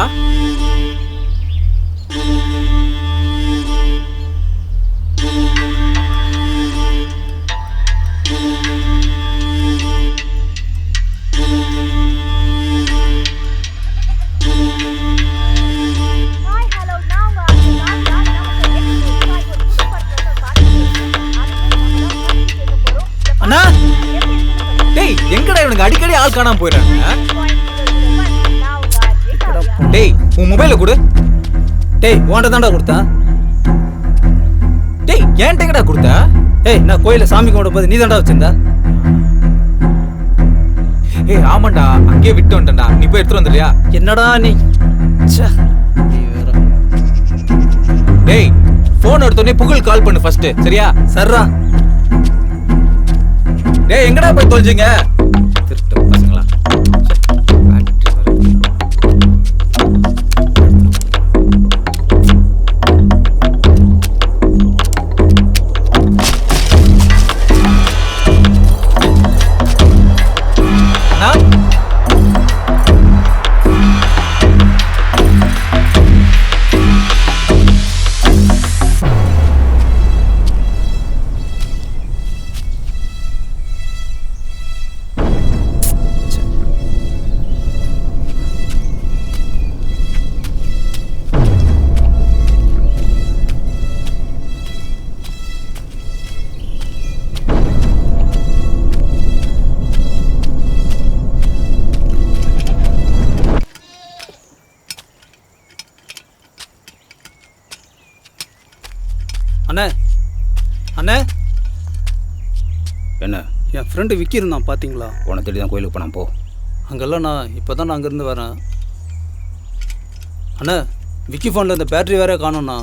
அண்ணா டேய் எங்கடா இவனுக்கு அடிக்கடி ஆள் காணாம போயிடுறாங்க? டேய் உன் மொபைலை கொடு. டேய் உன்கிட்ட தான்டா கொடுத்தேன். டேய் ஏன்ட்ட எங்கடா கொடுத்த? ஏய் நான் கோயிலில் சாமி கும்பிட போது நீ தான்டா வச்சிருந்த. ஏய் ஆமாண்டா, அங்கேயே விட்டு வந்துட்டேன்டா. நீ போய் எடுத்துட்டு வந்துடுறியா? என்னடா நீ? டேய் ஃபோன் எடுத்தோடனே புகழ் கால் பண்ணு ஃபர்ஸ்ட், சரியா? சர்ரா. டேய் எங்கடா போய் தொலைஞ்சிங்க திருட்டு பசங்களா? அண்ணே அண்ணே. என்ன? என் ஃப்ரெண்டு விக்கி இருந்தான் பார்த்தீங்களா? உன தேடி தான் கோயிலுக்கு போனான். போ. அங்கெல்லாம் நான் இப்போ தான் நான் அங்கேருந்து வரேன். அண்ணா விக்கி ஃபோனில் இந்த பேட்டரி வேற காணோண்ணா.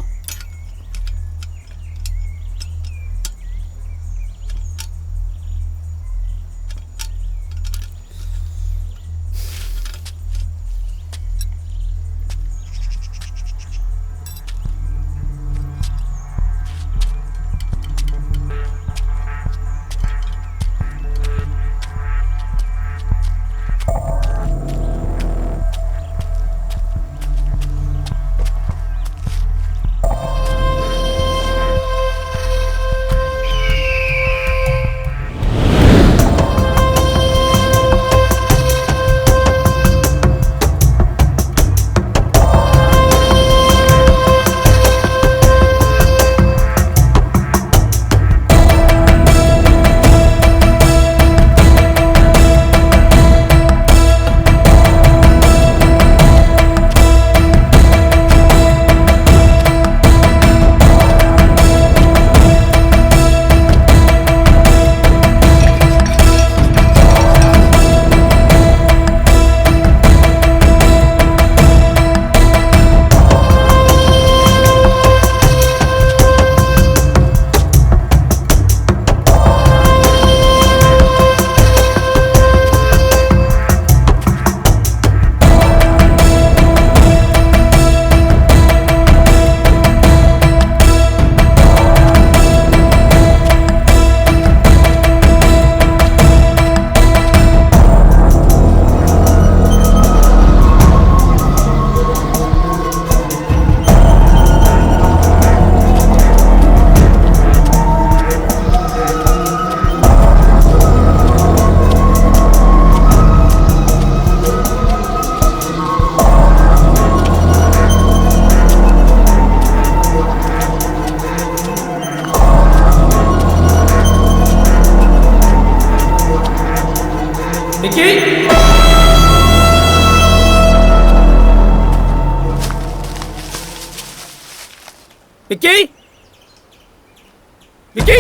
விக்கி விக்கி விக்கி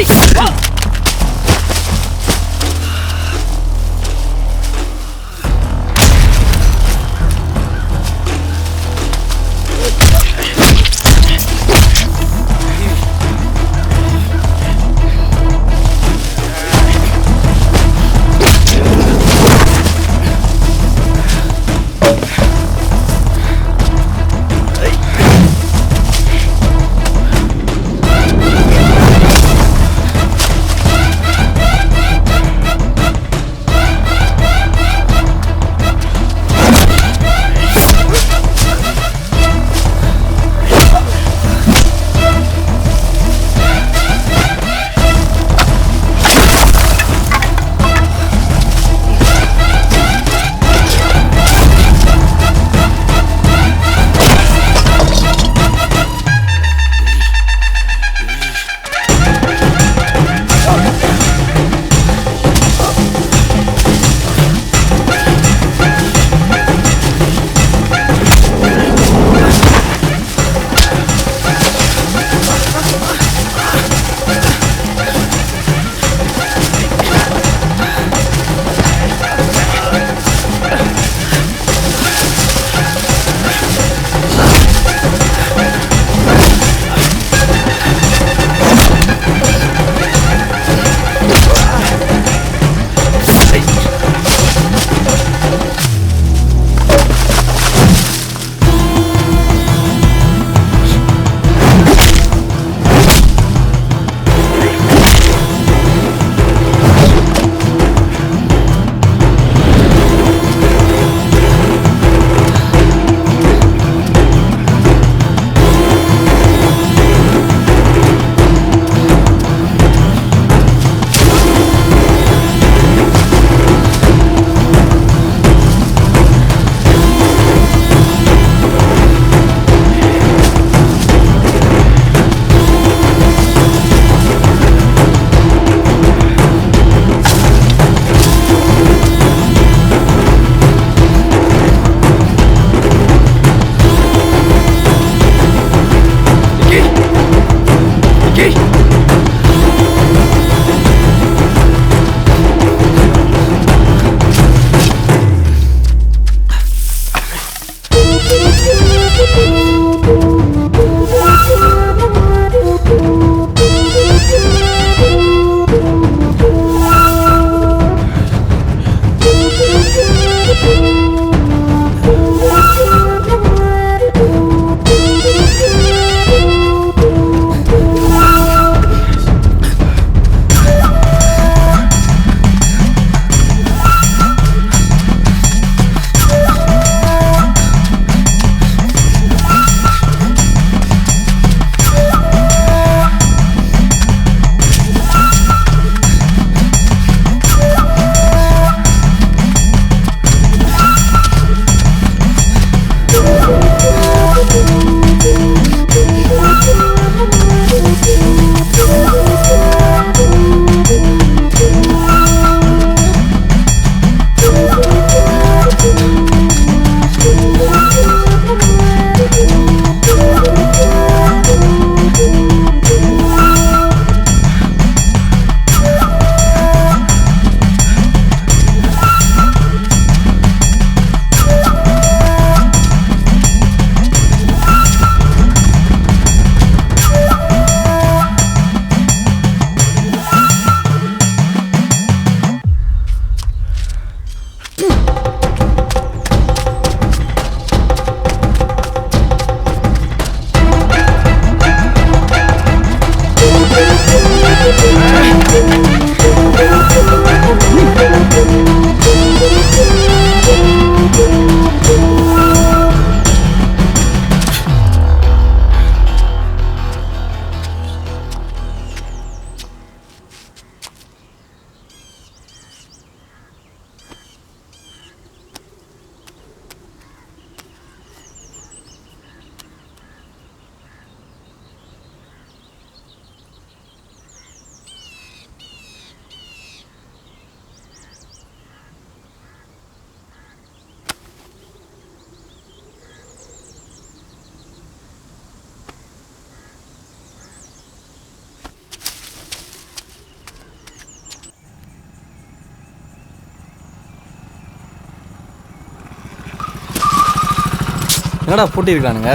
என்னடா பூட்டியிருக்கானுங்க?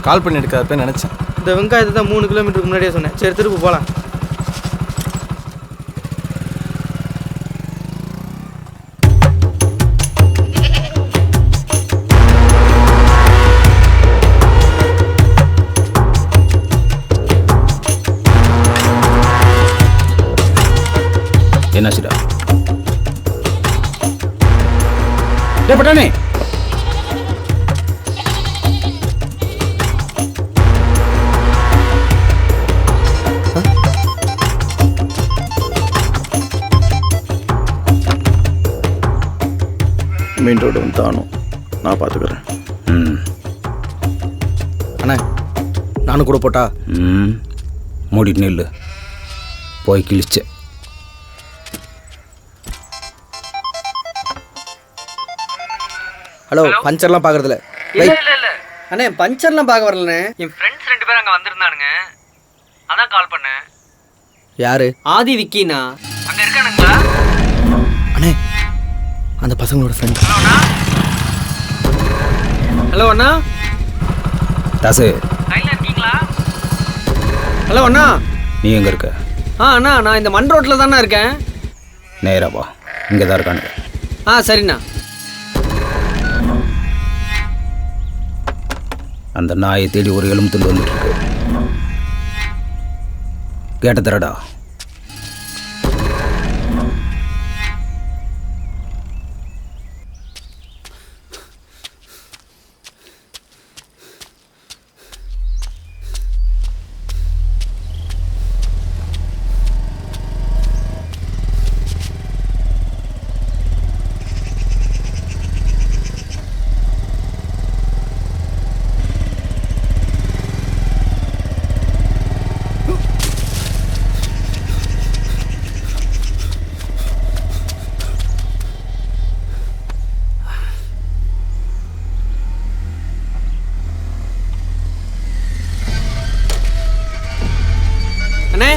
கால் பண்ணி எடுக்காதப்ப நினச்சேன். இந்த வெங்காயத்தை தான் 3 கிலோமீட்டருக்கு முன்னாடியே சொன்னேன். சரி திருப்பி போகலாம். என்னாச்சுடா? டேய் பட்டானே, மெயின் ரோடு வந்து தானும் நான் பார்த்துக்கிறேன். அண்ணா நானும் கூட போட்டா? மூடிட்டு நில்லு. போய் கிழிச்ச. ஹலோ, பஞ்சர்லாம் பார்க்கறதில்ல. இல்லை அண்ணே, பஞ்சர்லாம் பார்க்க வரலண்ணே. என் ஃப்ரெண்ட்ஸ் 2 பேர் அங்கே வந்திருந்தானுங்க, அதான் கால் பண்ணேன். யாரு? ஆதி, விக்கினா அங்கே இருக்கானுங்களா? அண்ணே அந்த பசங்களோட ஃப்ரெண்ட். ஹலோ அண்ணா. தாசு கையில் இருக்கீங்களா? ஹலோ அண்ணா. நீ எங்கே இருக்க? அண்ணா நான் இந்த மண் ரோட்டில் தானே இருக்கேன். நேரா வா, இங்கே தான் இருக்கானுங்க. சரிண்ணா. அந்த நாயை தேடி ஒரு எலும்பு துண்டு வந்துட்டு இருக்கு. கேட்ட தரடா. அண்ணே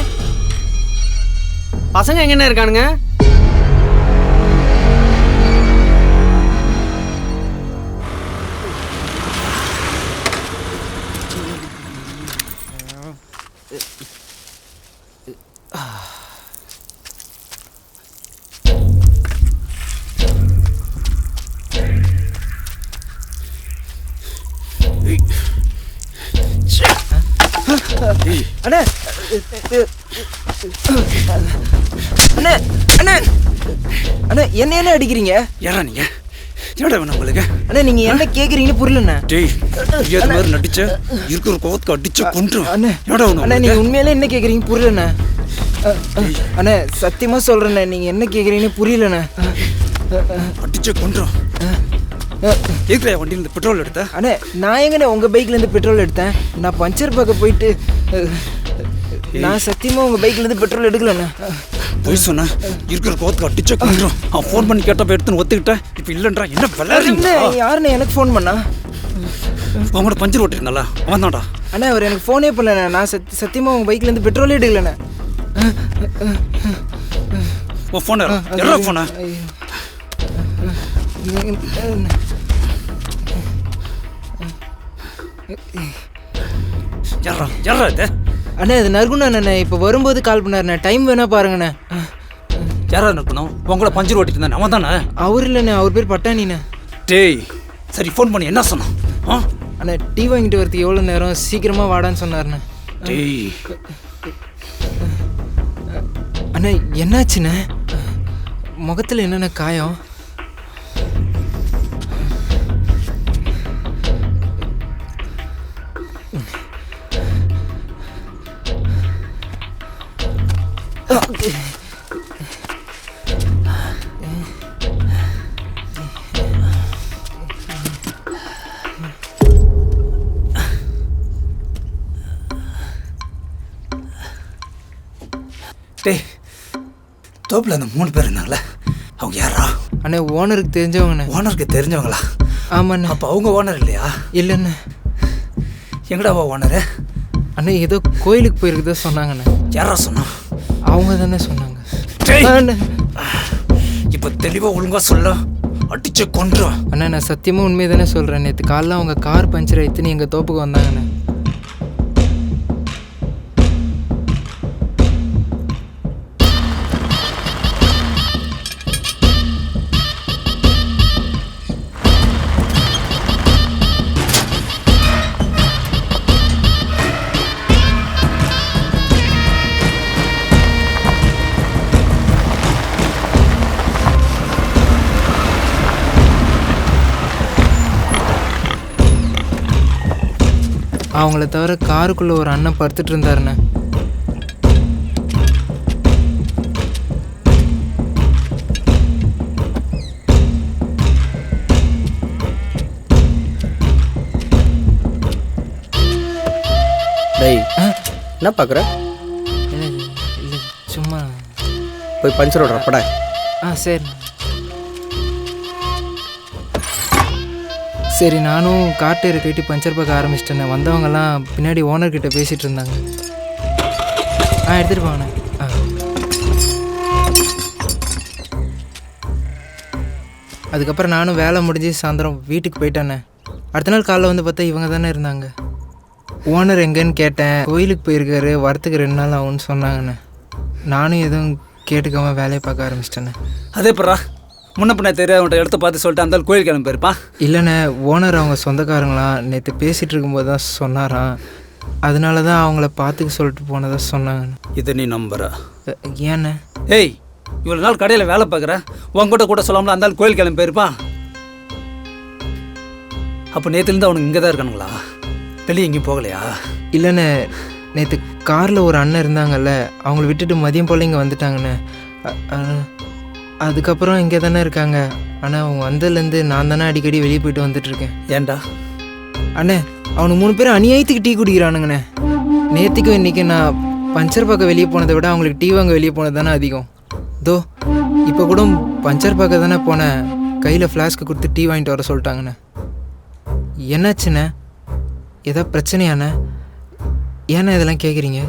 பசங்க எங்கண்ணே இருக்கானுங்க? அண்ணே அண்ணே அண்ணே அண்ணே என்ன என்ன அடிக்கிறீங்க? யாரா நீங்க? என்னடா வேணும் உங்களுக்கு? அண்ணே நீங்க என்ன கேக்குறீங்கன்னு புரியலண்ணே. டேய் தெரியாத மாதிரி நடிச்ச இருக்கிற கோவத்துக்கு அடிச்சு கொன்று. அண்ணே என்னடா வேணும்? அண்ணே நீங்க உண்மையிலே என்ன கேக்குறீங்க புரியலண்ணே. அண்ணே சத்தியமா சொல்றேண்ணே, நீங்க என்ன கேக்குறீங்கன்னு புரியலண்ணே. அடிச்சு கொன்றும். ஏற்கனவே வண்டியிலேருந்து பெட்ரோல் எடுத்தேன். அண்ணே நான் எங்கண்ணே உங்க பைக்லேருந்து பெட்ரோல் எடுத்தேன்? நான் பஞ்சர் பார்க்க போயிட்டு நான் சத்தியமா உங்க பைக்லேருந்து பெட்ரோல் எடுக்கலண்ணே. போய் சொன்னேன், இருக்கிற கோவத்துக்கு அடிச்சு கொன்றும். அவன் ஃபோன் பண்ணி கேட்டப்ப எடுத்துன்னு ஒத்துக்கிட்டேன். இப்போ இல்லைன்றா. என்ன விளையாடுறீங்க? யாருண்ணே எனக்கு ஃபோன் பண்ணா? அவங்களோட பஞ்சர் ஓட்டிருந்தால அவன் தான்டா. அண்ணா அவர் எனக்கு ஃபோனே பண்ணலண்ணே. நான் சத்தியமா உங்க பைக்லேருந்து பெட்ரோலே எடுக்கலண்ணே. உன் ஃபோன் யாரா ஃபோனை? யாரா இது? அண்ணா இது நறுகுண்ணா அண்ணே. இப்போ வரும்போது கால் பண்ணாருண்ணே. டைம் வேணா பாருங்கண்ணே. யாரா இருக்கணும்? உங்கள பஞ்சர் ஓட்டிட்டு இருந்தா அவன் தானே? அவர் இல்லைண்ணே, அவர் பேர் பட்டாணிண்ணே. டேய் சரி ஃபோன் பண்ணி என்ன சொன்னான்? அண்ணா டீ வாங்கிட்டு வரதுக்கு எவ்வளோ நேரம், சீக்கிரமா வாடான்னு சொன்னார்ண்ணே. டேய் அண்ணா என்னாச்சுண்ணே? முகத்தில் என்னென்ன காயம்? டேய் தோப்பில் அந்த 3 பேர் இருந்தாங்களே, அவங்க யாரா? அண்ணே ஓனருக்கு தெரிஞ்சவங்கண்ணே. ஓனருக்கு தெரிஞ்சவங்களா? ஆமாண்ணே. அப்போ அவங்க ஓனர் இல்லையா? இல்லைண்ணே. எங்கடாவா ஓனரு? அண்ணே ஏதோ கோயிலுக்கு போயிருக்குதோ சொன்னாங்கண்ணே. யாரா சொன்னா? அவங்க தானே சொன்னாங்க. இப்போ தெளிவாக ஒழுங்காக சொல்ல, அடிச்சு கொன்றான். அண்ணா நான் சத்தியமாக உண்மையை தானே சொல்கிறேன். நேற்று காலைல அவங்க கார் பஞ்சர் ஆயிடுத்துன்னு எங்கள் தோப்புக்கு வந்தாங்கண்ணே. அவங்கள தவிர காருக்குள்ளே ஒரு அண்ணன் படுத்துட்டு இருந்தாருண்ணே. டேய் என்ன பார்க்குற? இல்லை இல்லை சும்மா போய் பஞ்சர் ஓடுறப்படா. சரி சரி நானும் காட்டேரை கட்டி பஞ்சர் பார்க்க ஆரம்பிச்சிட்டேண்ணே. வந்தவங்கலாம் பின்னாடி ஓனர்கிட்ட பேசிகிட்டு இருந்தாங்க. எடுத்துகிட்டு போங்கண்ணே. அதுக்கப்புறம் நானும் வேலை முடிஞ்சு சாயந்தரம் வீட்டுக்கு போயிட்டேண்ணே. அடுத்த நாள் காலைல வந்து பார்த்தா இவங்க தானே இருந்தாங்க. ஓனர் எங்கேன்னு கேட்டேன். கோயிலுக்கு போயிருக்காரு, வரத்துக்கு 2 நாள் ஆகும்னு சொன்னாங்கண்ணே. நானும் எதுவும் கேட்டுக்காமல் வேலையை பார்க்க ஆரம்பிச்சிட்டேண்ணே. அதே பரா முன்ன பின்ன தெரியாத இடத்த பார்த்து சொல்லிட்டு அந்த கோயில் கிளம்பி போயிருப்பான். இல்லைண்ணே, ஓனர் அவங்க சொந்தக்காரங்களாம் நேற்று பேசிகிட்டு இருக்கும்போது தான் சொன்னாராம். அதனால தான் அவங்கள பார்த்துக்க சொல்லிட்டு போனதாக சொன்னாங்கண்ணே. இதை நீ நம்புற? ஏண்ணே? ஏய், இவ்வளோ நாள் கடையில் வேலை பார்க்குற, உங்ககிட்ட கூட சொல்லாமல அந்த கோயில் கிளம்பி போயிருப்பான். அப்போ நேற்றுலேருந்து அவனுக்கு இங்கே தான் இருக்கானுங்களா? வெளியே எங்கேயும் போகலையா? இல்லைண்ணே, நேற்று காரில் ஒரு அண்ணன் இருந்தாங்கல்ல, அவங்கள விட்டுட்டு மதியம் போல் இங்கே வந்துட்டாங்கண்ணே. அதுக்கப்புறம் இங்கே தானே இருக்காங்க. ஆனால் அவங்க வந்ததுலேருந்து நான் தானே அடிக்கடி வெளியே போயிட்டு வந்துட்டுருக்கேன். ஏன்டா? அண்ணே, அவனுக்கு 3 பேர் அநியாயத்துக்கு டீ குடிக்கிறானுங்கண்ணே. நேற்றுக்கும் இன்றைக்கி நான் பஞ்சர் பார்க்க வெளியே போனதை விட அவங்களுக்கு டீ வாங்க வெளியே போனது தானே அதிகம். தோ இப்போ கூட பஞ்சர் பார்க்க தானே போனேன், கையில் ஃப்ளாஸ்க்கு கொடுத்து டீ வாங்கிட்டு வர சொல்லிட்டாங்கண்ணே. என்னாச்சுண்ணே? ஏதோ பிரச்சனையாண்ணே? ஏண்ணே இதெல்லாம் கேட்குறீங்க?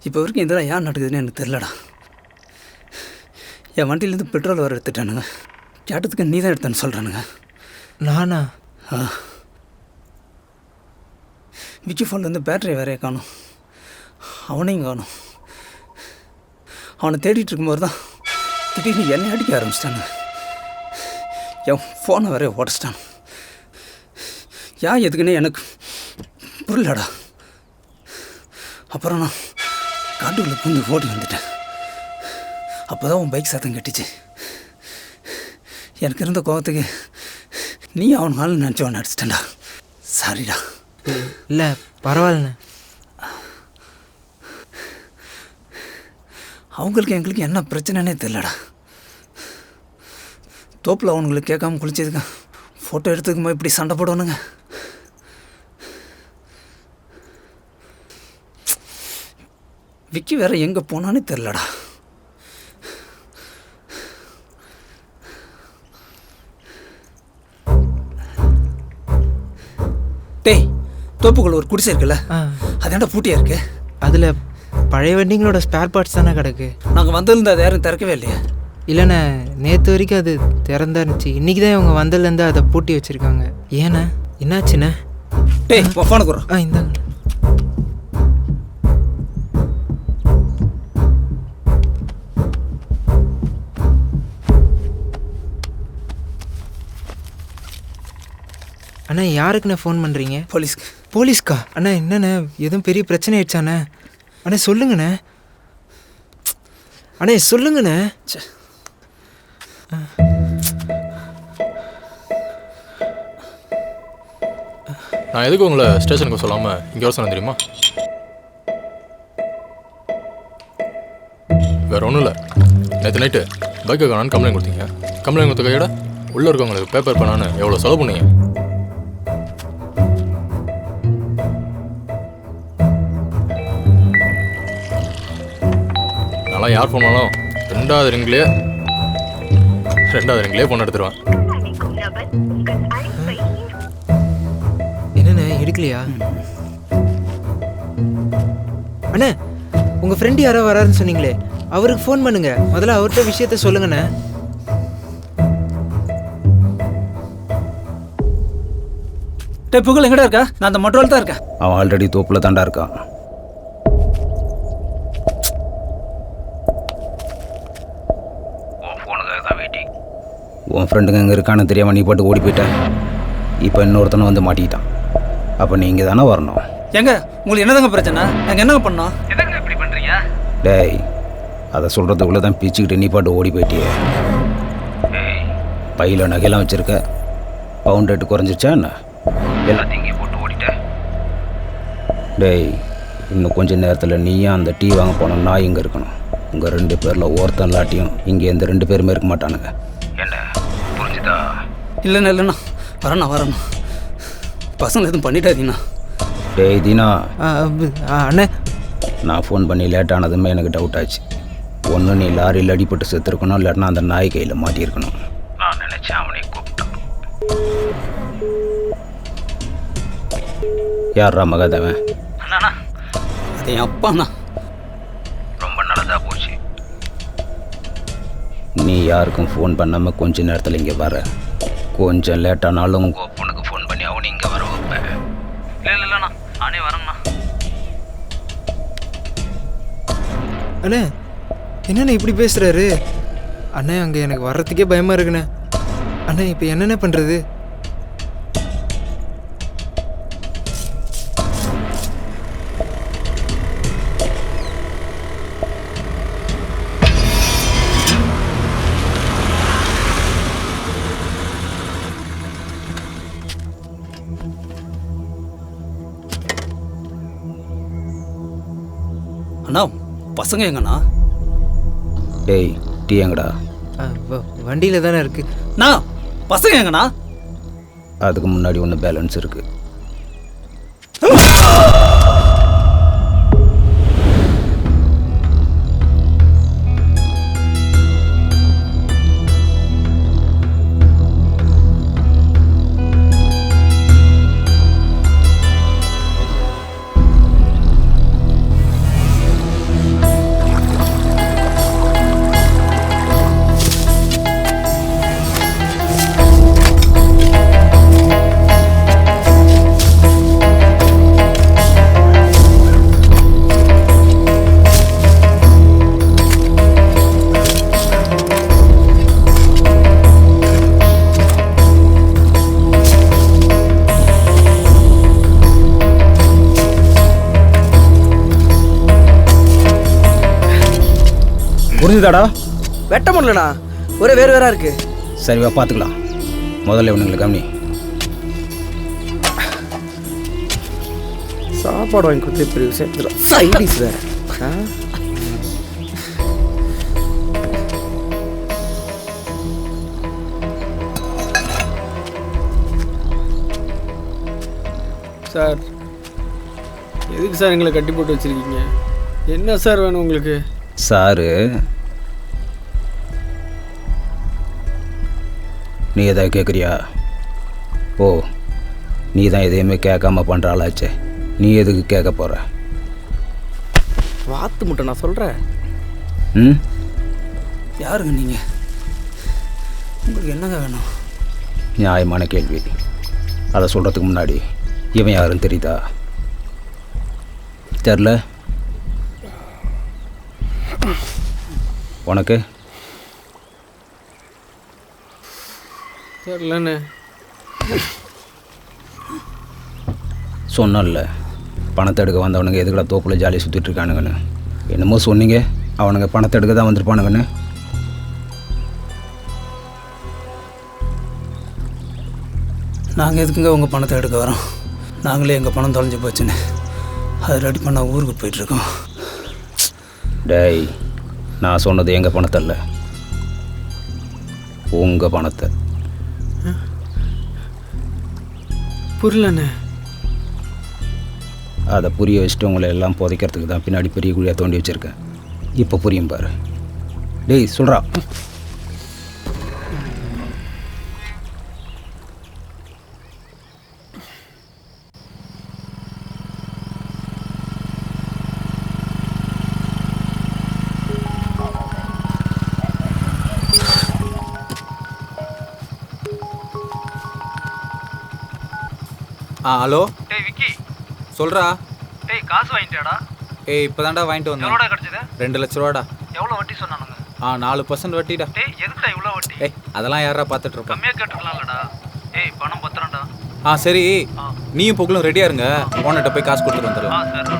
இப்போ வரைக்கும் இதெல்லாம் ஏன் நடக்குதுன்னு எனக்கு தெரிலடா. என் வண்டியிலேருந்து பெட்ரோல் வர எடுத்துட்டானுங்க. கேட்டதுக்கு நீ தான் எடுத்தேன்னு சொல்கிறானுங்க. நானா? விக்கி ஃபோன்லேருந்து பேட்டரி வேறையே காணும், அவனையும் காணும். அவனை தேடிட்டு இருக்கும்போது தான் திடீர்னு என்னை அடிக்க ஆரம்பிச்சிட்டானுங்க. என் ஃபோனை வேறைய உடச்சிட்டானு. ஏன் எதுக்குன்னே எனக்கு புரியலடா. அப்புறம் நான் காட்டுக்குள்ளே புந்து ஓடி வந்துட்டேன். அப்போ தான் உன் பைக் சத்தம் கட்டிச்சு. எனக்கு இருந்த கோபத்துக்கு நீ அவன் ஆள் நினச்சவன் அடிச்சிட்டேன்டா. சாரிடா. இல்லை பரவாயில்லண்ணே. அவங்களுக்கு எங்களுக்கு என்ன பிரச்சனைனே தெரிலடா. தோப்பில் அவனுங்களுக்கு கேட்காம குளிச்சதுக்கு ஃபோட்டோ எடுத்துக்கும்போது இப்படி சண்டை போடணுங்க. விக்கி வேற எங்கே போனானே தெரிலடா. டேய், தோப்புக்குள்ள ஒரு குடிசை இருக்குல்ல, அதாண்டா பூட்டியா இருக்கு. அதில் பழைய வண்டிங்களோட ஸ்பேர் பார்ட்ஸ் தானே கிடக்கு. நாங்கள் வந்ததுலேருந்து அதை யாரும் திறக்கவே இல்லையா? இல்லைண்ணே, நேற்று வரைக்கும் அது திறந்தா இருந்துச்சு. இன்றைக்கி தான் இவங்க வந்ததுலேருந்து அதை பூட்டி வச்சுருக்காங்க. ஏண்ணே என்னாச்சுண்ணே? டேய் ஃபோனை கொடுறோம். இந்தாங்க. அண்ணா யாருக்குண்ணே ஃபோன் பண்ணுறீங்க? போலீஸ்க்கு. போலீஸ்க்கா? அண்ணா என்னண்ணே, எதுவும் பெரிய பிரச்சனை ஆயிடுச்சாண்ணே? அண்ணே சொல்லுங்கண்ணே. அண்ணே சொல்லுங்கண்ணே. நான் எதுக்கு உங்களை ஸ்டேஷனுக்கு சொல்லாமல் இங்கே வர சொன்னேன் தெரியுமா? வேறு ஒன்றும் இல்லை, நேற்று நைட்டு பைக்கை காணான்னு கம்ப்ளைண்ட் கொடுத்தீங்க. கம்ப்ளைண்ட் கொடுத்த கையோட உள்ளே இருக்கவங்களுக்கு பேப்பர் பண்ணான்னு எவ்வளோ செலவு பண்ணீங்க? நான்லாம் யார் போனாலும் ரெண்டாவது ரிங்லேயே பொண்ணு எடுத்துருவேன். என்னண்ணே எடுக்கலையா? அண்ணே உங்கள் ஃப்ரெண்டு யாரோ வராருன்னு சொன்னீங்களே, அவருக்கு ஃபோன் பண்ணுங்க. முதல்ல அவர்கிட்ட விஷயத்த சொல்லுங்கண்ணே. டே புகழ் எங்கடா இருக்கா? நான் அந்த மட்ரோல் தான் இருக்கேன். அவன் ஆல்ரெடி தோப்பில் தாண்டா இருக்கான். உன் ஃப்ரெண்டுங்க எங்கே இருக்கான்னு தெரியாமல் நீ பாட்டு ஓடி போயிட்ட. இப்போ இன்னொருத்தனை வந்து மாட்டிக்கிட்டான். அப்போ நீ இங்கே தானே வரணும். எங்க உங்களுக்கு என்னதாங்க பிரச்சனை? நாங்கள் என்னங்க பண்ணோம்? எதுங்க இப்படி பண்ணுறீங்க? டேய், அதை சொல்கிறதுக்குள்ளே தான் பிச்சுக்கிட்டு நீ பாட்டு ஓடி போயிட்டியே. பையில் நகையெல்லாம் வச்சுருக்க, பவுண்ட் ரேட்டு குறைஞ்சிருச்சா என்ன? எல்லாத்தையும் இங்கே போட்டு ஓடிட்டேன். டேய், இன்னும் கொஞ்சம் நேரத்தில் நீயும் அந்த டீ வாங்க போனோம் நான் இங்கே இருக்கணும். உங்கள் 2 பேரில் ஒருத்தன் இல்லாட்டியும் இங்கே இந்த 2 பேருமே இருக்க மாட்டானுங்க. என்ன புரிஞ்சுதா? இல்லைண்ணா வரேண்ணா. பசங்களை எதுவும் பண்ணிட்டாதீங்கண்ணா. டேய் தீனா. அண்ணே நான் ஃபோன் பண்ணி லேட் ஆனதுமே எனக்கு டவுட் ஆச்சு. ஒன்று நீ லாரியில் அடிபட்டு செத்துருக்கணும், இல்லாட்டினா அந்த நாய் கையில் மாட்டியிருக்கணும். நான் நினச்சேன் அவனை கூப்பிட்டான். யாரா மகாதவன்? அண்ணா அது என் அப்பாண்ணா. ரொம்ப நல்லதாக போச்சு. நீ யாருக்கும் ஃபோன் பண்ணாமல் கொஞ்ச நேரத்தில் இங்கே வர. கொஞ்சம் லேட்டானாலும் உங்கள் அப்பனுக்கு ஃபோன் பண்ணி அவனை இங்கே வர வைப்பேன். இல்லைண்ணா நானே வரேண்ணா. அண்ணே என்னண்ணே இப்படி பேசுகிறாரு? அண்ணே அங்கே எனக்கு வர்றதுக்கே பயமாக இருக்குண்ணே. அண்ணே இப்போ என்னென்ன பண்ணுறது? அண்ணா பசங்க எங்கண்ணா? டேய் டீ எங்கடா? வண்டியில் தானே இருக்கு. நான் பசங்க எங்கண்ணா? அதுக்கு முன்னாடி ஒன்று பேலன்ஸ் இருக்கு. புரிஞ்சுதாடா? வெட்ட முடியலண்ணா, ஒரே வேறு இருக்கு. சரிவா பார்த்துக்கலாம். முதல்ல இவனுங்களை கவனி. சாப்பாடு வாங்கி கொடுத்து பெரிய விஷயம். சைடிஸ் வேறு. சார் எதுக்கு சார் எங்களை கட்டி போட்டு வச்சுருக்கீங்க? என்ன சார் வேணும் உங்களுக்கு? சாரு நீ எதாவது கேட்குறியா? ஓ, நீ தான் எதையுமே கேட்காம பண்ணுற ஆளாச்சே, நீ எதுக்கு கேட்க போகிற? வாத்து முட்டை நான் சொல்கிறேன். ம், யாருங்க நீங்கள்? உங்களுக்கு என்னங்க வேணும்? நியாயமான கேள்வி. அதை சொல்கிறதுக்கு முன்னாடி இவன் யாருன்னு தெரியுதா? தெரில உனக்கு? தெரியலண்ணே. சொன்னல பணத்தை எடுக்க வந்தவனுங்க எதுக்கடா தோப்பில் ஜாலியாக சுற்றிட்டு இருக்கானுங்கன்னு. என்னமோ சொன்னீங்க, அவனுங்க பணத்தை எடுக்க தான் வந்திருப்பானுங்கன்னு. நாங்கள் எதுக்குங்க உங்கள் பணத்தை எடுக்க வரோம்? நாங்களே எங்கள் பணம் தொலைஞ்சு போச்சுன்னு அதை ரெடி பண்ண ஊருக்கு போயிட்டுருக்கோம். டேய், நான் சொன்னது எங்கள் பணத்தை இல்லை, உங்கள் பணத்தை. புரியலண்ணே. அதை புரிய வச்சுட்டு உங்களை எல்லாம் புதைக்கிறதுக்கு தான் பின்னாடி பெரிய குழியாக தோண்டி வச்சுருக்கேன். இப்போ புரியும் பாரு. டேய் சொல்கிறா. ஹலோ. டேய் விக்கி. சொல்கிறா. டேய் காசு வாங்கிட்டியாடா? இப்போ தான்டா வாங்கிட்டு வந்தேன். எவ்வளோடா கிடச்சிது? 2 லட்ச ரூபாடா. எவ்வளோ வட்டி சொன்னானுங்க? 4% வட்டிடா. டேய் எதுக்குடா இவ்வளோ வட்டி? அதெல்லாம் யாரா பார்த்துட்டு இருப்பா. கம்மியாக கேட்டுக்கலாம்லடா. ஏய் பணம் பத்திரம்டா. சரி, நீயும் புகழும் ரெடியாக இருங்க. ஓனர்கிட்ட போய் காசு கொடுத்துட்டு வந்துடலாம். சரி.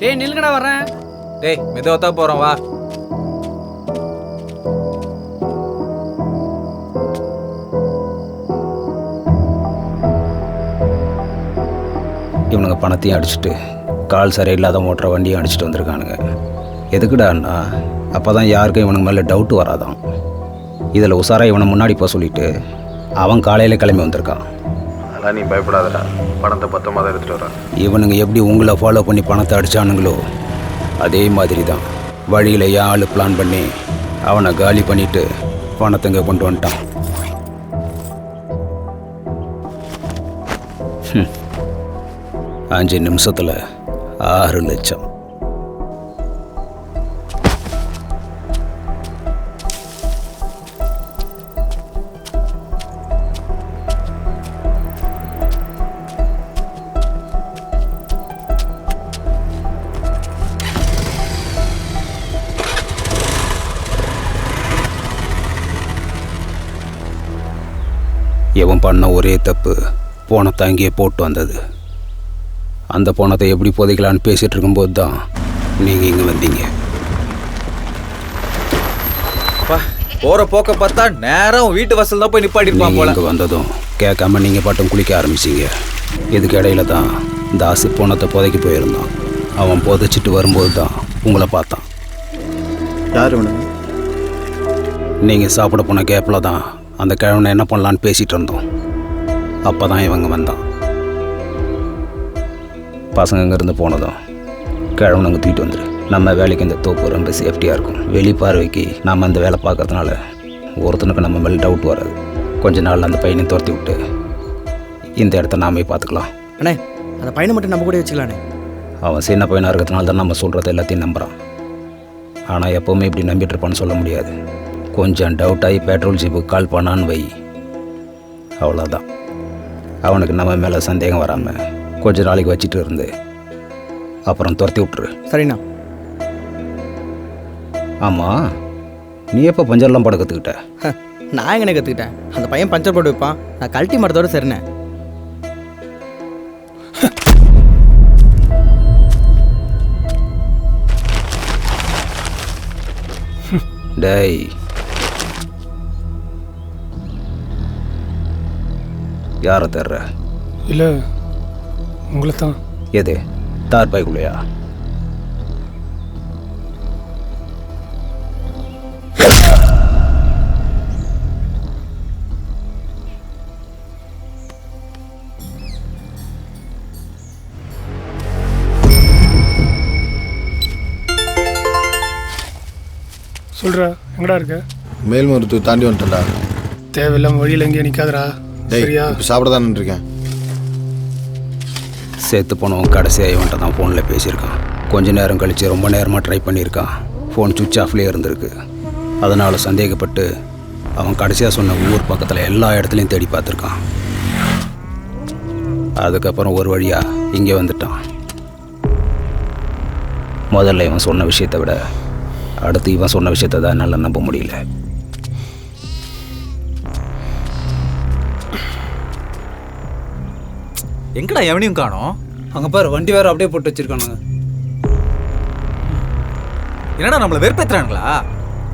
டேய் நில்லுங்கடா வரேன். டேய் மெதுவாக தான் போகிறோம் வா. இவனுங்க பணத்தையும் அடிச்சுட்டு கால் சரியில்லாத மோட்டரை வண்டியும் அடிச்சுட்டு வந்திருக்கானுங்க. எதுக்குடான்னா அப்போ தான் யாருக்கும் இவனுக்கு மேலே டவுட்டு வராதான். இதில் உசாராக இவனை முன்னாடி போக சொல்லிவிட்டு அவன் காலையில் கிளம்பி வந்திருக்கான். அதெல்லாம் நீ பயப்படாதடா, பணத்தை பத்திரமா தான் எடுத்துகிட்டு வரான். இவனுங்க எப்படி உங்களை ஃபாலோ பண்ணி பணத்தை அடித்தானுங்களோ அதே மாதிரி தான் வழியில் ஏன் ஆள் பிளான் பண்ணி அவனை காலி பண்ணிவிட்டு பணத்தை இங்கே கொண்டு வந்துட்டான். 5 நிமிஷத்தில் 6 லட்சம். இவன் பண்ண ஒரே தப்பு போனத்தை அங்கேயே போட்டு வந்தது. அந்த போனத்தை எப்படி புதைக்கலான்னு பேசிகிட்டு இருக்கும்போது தான் நீங்கள் இங்கே வந்தீங்க. போகிற போக்க பார்த்தா நேரம் வீட்டு வாசல் தான் போய் நிப்பாட்டிருப்பான் போல. இங்கே வந்ததும் கேட்காம நீங்கள் பாட்டும் குளிக்க ஆரம்பிச்சிங்க. இதுக்கு இடையில தான் தாசு போனத்தை புதைக்க போயிருந்தான். அவன் புதைச்சிட்டு வரும்போது தான் உங்களை பார்த்தான். யார்? நீங்கள் சாப்பிட போன கேப்பில் தான் அந்த கிழவனை என்ன பண்ணலான்னு பேசிகிட்டு இருந்தோம். அப்போ தான் இவங்க வந்தான். பசங்க இங்கேருந்து போனதும் கிழவனுங்க தூக்கிட்டு வந்துடு. நம்ம வேலைக்கு இந்த தோப்பு ரொம்ப சேஃப்டியாக இருக்கும். வெளி பார்வைக்கு நாம் அந்த வேலை பார்க்கறதுனால ஒருத்தனுக்கு நம்ம மேலே டவுட் வராது. கொஞ்ச நாள் அந்த பையனை துரத்தி விட்டு இந்த இடத்த நாமே பார்த்துக்கலாம். அண்ணே அந்த பையனை மட்டும் நம்ம கூட வச்சுக்கலாண்ணே. அவன் சின்ன பையனாக இருக்கிறதுனால தான் நம்ம சொல்கிறது எல்லாத்தையும் நம்புகிறான். ஆனால் எப்போவுமே இப்படி நம்பிட்டு இருப்பான்னு சொல்ல முடியாது. கொஞ்சம் டவுட் ஆகி பெட்ரோல் ஜீப்புக்கு கால் பண்ணான்னு வை, அவ்வளோதான். அவனுக்கு நம்ம மேலே சந்தேகம் வராமல் கொஞ்ச நாளைக்கு வச்சுட்டு இருந்து அப்புறம் துரத்தி விட்டுரு. சரிண்ணா. ஆமாம், நீ எப்போ பஞ்சர்லாம் போட கற்றுக்கிட்ட? நான் எங்கே கற்றுக்கிட்டேன்? அந்த பையன் பஞ்சர் போட்டு வைப்பான், நான் கழட்டி மரத்தோடு சரிண்ணே. டேய், யாரை தர்ற? இல்லை உங்களை தான். எது தார் பைக்குள்ளையா? சொல்கிறா, எங்கடா இருக்க? மேல்மருத்துவ தாண்டி வந்துட்டா. தேவையில்லாம வழியில் எங்கேயும் நிற்காதரா. சரியா? இப்போ சாப்பிட தான் இருக்கேன். சேர்த்து போனவன் கடைசியாக இவன்ட்ட தான் ஃபோனில் பேசியிருக்கான். கொஞ்ச நேரம் கழித்து ரொம்ப நேரமாக ட்ரை பண்ணியிருக்கான். ஃபோன் சுவிட்ச் ஆஃப்லேயே இருந்திருக்கு. அதனால் சந்தேகப்பட்டு அவன் கடைசியாக சொன்ன ஊர் பக்கத்தில் எல்லா இடத்துலையும் தேடி பார்த்துருக்கான். அதுக்கப்புறம் ஒரு வழியாக இங்கே வந்துட்டான். முதல்ல இவன் சொன்ன விஷயத்தை விட அடுத்து இவன் சொன்ன விஷயத்தை தான் என்னால் நம்ப முடியல. எங்கடா எவனையும் காணோம்? அங்கே பாரு, வண்டி வேறு அப்படியே போட்டு வச்சிருக்கானுங்க. என்னடா நம்மளை வெறுப்பேற்றுறானுங்களா?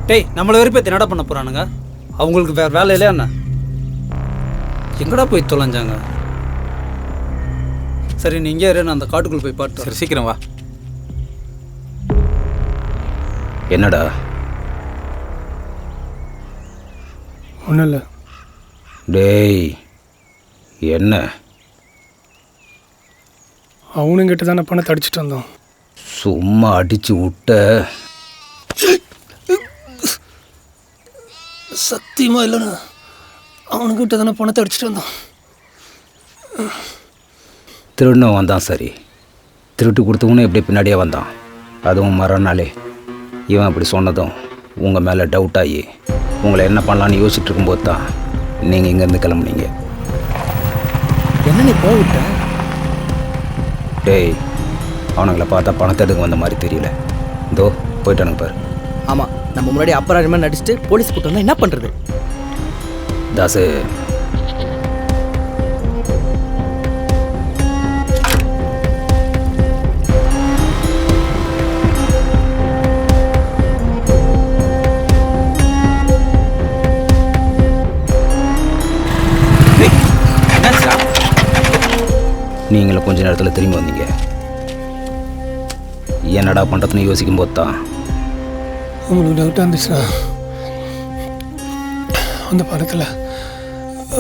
டேய், நம்மளை வெறுப்பேற்று என்னடா பண்ண போகிறானுங்க? அவங்களுக்கு வேறு வேலை இல்லையா என்ன? எங்கடா போய் தொலைஞ்சாங்க? சரி, நீ இங்கே நான் அந்த காட்டுக்குள்ளே போய் பார்த்து. சரி, சீக்கிரம் வா. என்னடா? ஒன்றும் இல்லை. டேய், என்ன? அவனுங்கிட்ட தானே பணத்தை அடிச்சுட்டு வந்தோம். சும்மா அடிச்சு விட்ட. சத்தியமா இல்லைண்ணா, அவனுக்கிட்ட தானே பணத்தை அடிச்சுட்டு வந்தான். திருடினவன் வந்தான் சரி, திருட்டு கொடுத்தவனும் எப்படி பின்னாடியே வந்தான். அதுவும் மறுநாளே இவன் அப்படி சொன்னதும் உங்கள் மேலே டவுட் ஆகி உங்களை என்ன பண்ணலான்னு யோசிச்சுட்டு இருக்கும்போது தான் நீங்கள் இங்கேருந்து கிளம்புனீங்க. என்ன நீ போய்விட்ட? டேய், அவனுங்களை பார்த்தா பணத்தை எடுக்க வந்த மாதிரி தெரியல. இதோ போயிட்டானுங்க பாரு. ஆமாம், நம்ம முன்னாடி அப்புறம் நடிச்சுட்டு போலீஸ் கூட்டம் வந்தால் என்ன பண்ணுறது? தாசு, நீங்களும் கொஞ்ச நேரத்தில் திரும்பி வந்தீங்க. என்னடா பண்ணுறதுன்னு யோசிக்கும் போது தான் உங்களுக்கு டவுட்டாக இருந்துச்சுன்னா அந்த படத்தில்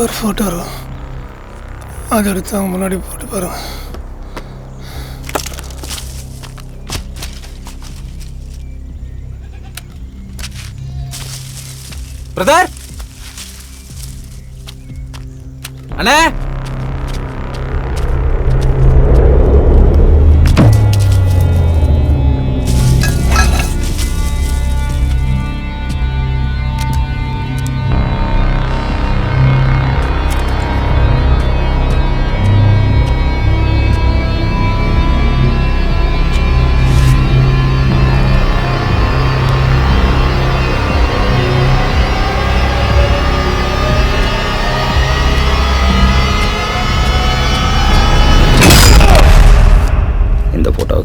ஒரு ஃபோட்டோ வரும், அதை எடுத்து அவங்க முன்னாடி போட்டு பாருங்க. பிரதர் அண்ணே,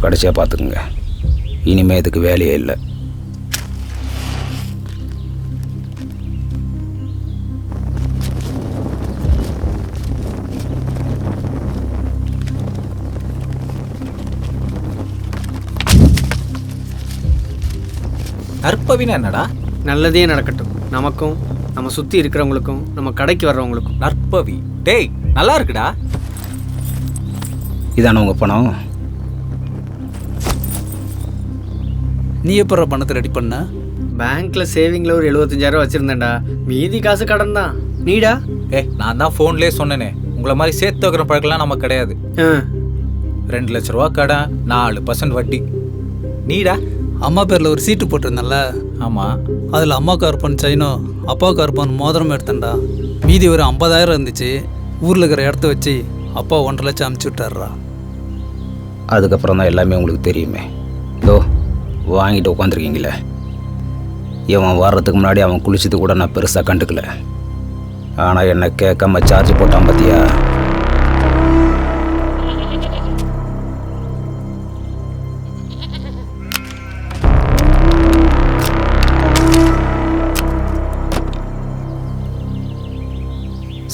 கடைசியாக பார்த்துக்குங்க. இனிமேல் இதுக்கு வேலையே இல்லை. நற்பவினா என்னடா? நல்லதே நடக்கட்டும், நமக்கும் நம்ம சுற்றி இருக்கிறவங்களுக்கும் நம்ம கடைக்கு வர்றவங்களுக்கும். நற்பவி, டேய் நல்லா இருக்குடா. இதான உங்கள் பணம்? நீ எப்போ பணத்தை ரெடி பண்ண? பேங்க்ல சேவிங்ல ஒரு 75,000 வச்சிருந்தேன்டா, மீதி காசு கடன் தான். நீடா? நான் தான் ஃபோன்லேயே சொன்னேனே, உங்களை மாதிரி சேர்த்து வைக்கிற பழக்கம்லாம் நமக்கு கிடையாது. 2 லட்ச ரூபா கடன், 4% வட்டி. நீடா? அம்மா பேரில் ஒரு சீட்டு போட்டிருந்தேன்ல. ஆமாம், அதில் அம்மாவுக்கு அர்ப்பன் செயினும் அப்பாவுக்கு அர்ப்பன் மோதிரம் எடுத்தேன்டா. மீதி ஒரு 50,000 இருந்துச்சு. ஊரில் இருக்கிற இடத்த வச்சு அப்பா 1.5 லட்சம் அமுச்சு விட்டார்றா. அதுக்கப்புறம் தான் எல்லாமே உங்களுக்கு தெரியுமே. இதோ வாங்கிட்டு உட்காந்துருக்கீங்களே, இவன் வர்றதுக்கு முன்னாடி அவன் குளிச்சது கூட நான் பெருசாக கண்டுக்கல. ஆனால் என்னை கேட்காம சார்ஜ் போட்டான் பார்த்தியா?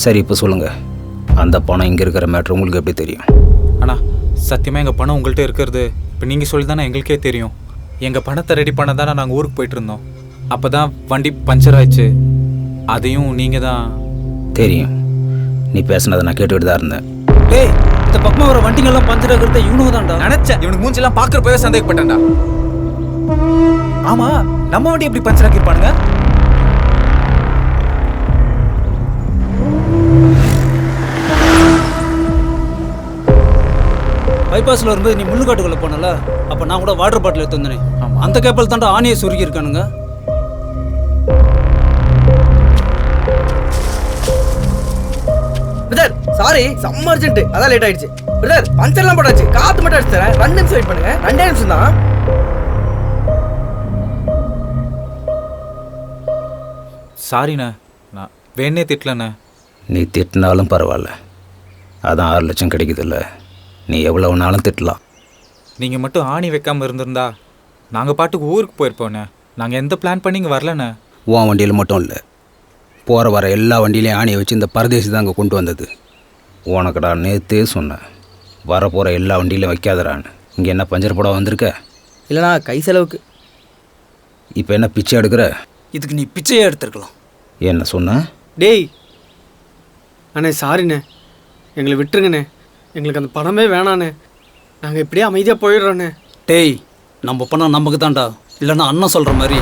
சரி, இப்போ சொல்லுங்கள், அந்த பணம் இங்கே இருக்கிற மேட்ரு உங்களுக்கு எப்படி தெரியும்? அண்ணா சத்தியமாக எங்கள் பணம் உங்கள்கிட்ட இருக்கிறது இப்போ நீங்கள் சொல்லி தானே எங்களுக்கே தெரியும். எங்கள் பணத்தை ரெடி பண்ண தானே நாங்கள் ஊருக்கு போயிட்டு இருந்தோம். அப்போ தான் வண்டி பஞ்சர் ஆயிடுச்சு. அதையும் நீங்கள் தான். தெரியும், நீ பேசுனதை நான் கேட்டுக்கிட்டு தான் இருந்தேன். டேய், இந்த பக்கமாக வர வண்டிங்கெல்லாம் பஞ்சர் ஆகிறத இவனுக்கு தான்டா நினச்சேன். இவனுக்கு மூஞ்செல்லாம் பார்க்குறப்பவே சந்தேகப்பட்டேன்டா. ஆமாம், நம்ம வண்டி எப்படி பஞ்சர் ஆக்கியிருப்பானுங்க? பைபாஸில் வரும்போது நீ முள்ளுக்காட்டுக்குள்ளே போனல, அப்போ நான் கூட வாட்டர் பாட்டில் எடுத்து வந்தேனே, அந்த கேப்பல் தாண்டா ஆணியை சுருக்கி இருக்கானுங்க. பிரதர் சாரி, செம்ம அர்ஜென்ட், அதான் லேட் ஆயிடுச்சு. பிரதர் பஞ்சர்லாம் போட்டாச்சு, காத்து மட்டும் அடிச்சு தரேன். 2 நிமிஷம் வெயிட் பண்ணுங்க. 2 நிமிஷம் தான். சாரிண்ணே, நான் வேணே திட்டலண்ணே. நீ திட்டினாலும் பரவாயில்ல, அதான் 6 லட்சம் கிடைக்குதுல்ல. நீ எவ்வளவுனாலும் திட்டலாம். நீங்கள் மட்டும் ஆணி வைக்காமல் இருந்திருந்தா நாங்கள் பாட்டுக்கு ஊருக்கு போயிருப்போண்ணே. நாங்கள் எந்த பிளான் பண்ணி இங்கே வரலண்ணே. உன் வண்டியில் மட்டும் இல்லை, போகிற வர எல்லா வண்டியிலையும் ஆணியை வச்சு இந்த பரதேசி தான் அங்கே கொண்டு வந்தது. உனக்குடா நேற்றே சொன்னேன், வரப்போகிற எல்லா வண்டியிலையும் வைக்காதடான்னு. இங்கே என்ன பஞ்சர் போட வந்திருக்க? இல்லைண்ணா, கை செலவுக்கு. இப்போ என்ன பிச்சை எடுக்கிற? இதுக்கு நீ பிச்சையே எடுத்துருக்கலாம். என்ன சொன்ன? டேய் அண்ணே, சாரிண்ணே, எங்களை விட்டுருங்கண்ணே. எங்களுக்கு அந்த பணமே வேணாண்ணே, நாங்கள் இப்படியே அமைதியாக போயிடுறோண்ணே. டேய், நம்ம பணம் நமக்கு தான்டா. இல்லைன்னா அண்ணன் சொல்கிற மாதிரி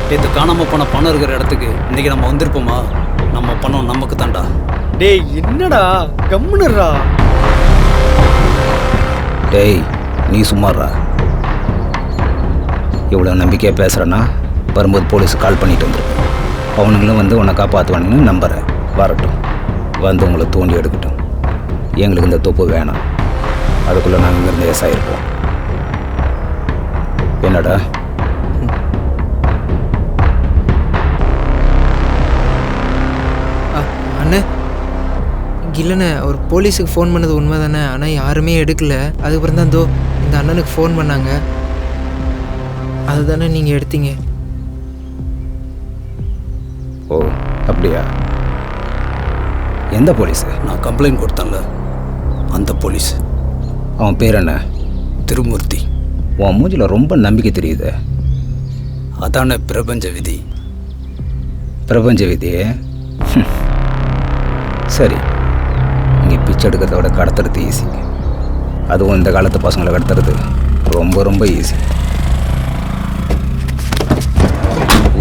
நேற்று காணாமல் போன பணம் இருக்கிற இடத்துக்கு இன்றைக்கி நம்ம வந்திருப்போமா? நம்ம பணம் நமக்கு தான்டா. டேய் என்னடா கம்முனுறா. டேய் நீ சும்மாறா. இவ்வளோ நம்பிக்கையாக பேசுகிறேன்னா வரும்போது போலீஸ் கால் பண்ணிட்டு வந்துருக்கேன். அவனுங்களும் வந்து உன்னை காப்பாற்றுவானுங்கன்னு நம்புகிறேன். வரட்டும், வந்து உங்களை தோண்டி எடுக்கட்டும். எங்களுக்கு இந்த தொப்பு வேணாம். அதுக்குள்ளே நாங்கள் இங்கேருந்து ஏசாயிருப்போம். என்னடா? அண்ணே இல்லைண்ணே, அவர் போலீஸுக்கு ஃபோன் பண்ணது உண்மை தானே, ஆனால் யாருமே எடுக்கல. அதுக்கப்புறம் தான் இந்த அண்ணனுக்கு ஃபோன் பண்ணாங்க, அதுதானே நீங்கள் எடுத்தீங்க. ஓ அப்படியா? எந்த போலீஸு? நான் கம்ப்ளைண்ட் கொடுத்தேன்ல அந்த போலீஸ். அவன் பேர் என்ன? திருமூர்த்தி. உன் மூஞ்சில் ரொம்ப நம்பிக்கை தெரியுது. அதானே பிரபஞ்ச விதி. பிரபஞ்ச விதியே? சரி, இங்கே பிச்சை எடுக்கிறத விட கடத்துறது ஈஸி. அதுவும் இந்த காலத்து பசங்களை கடத்துறது ரொம்ப ரொம்ப ஈஸி.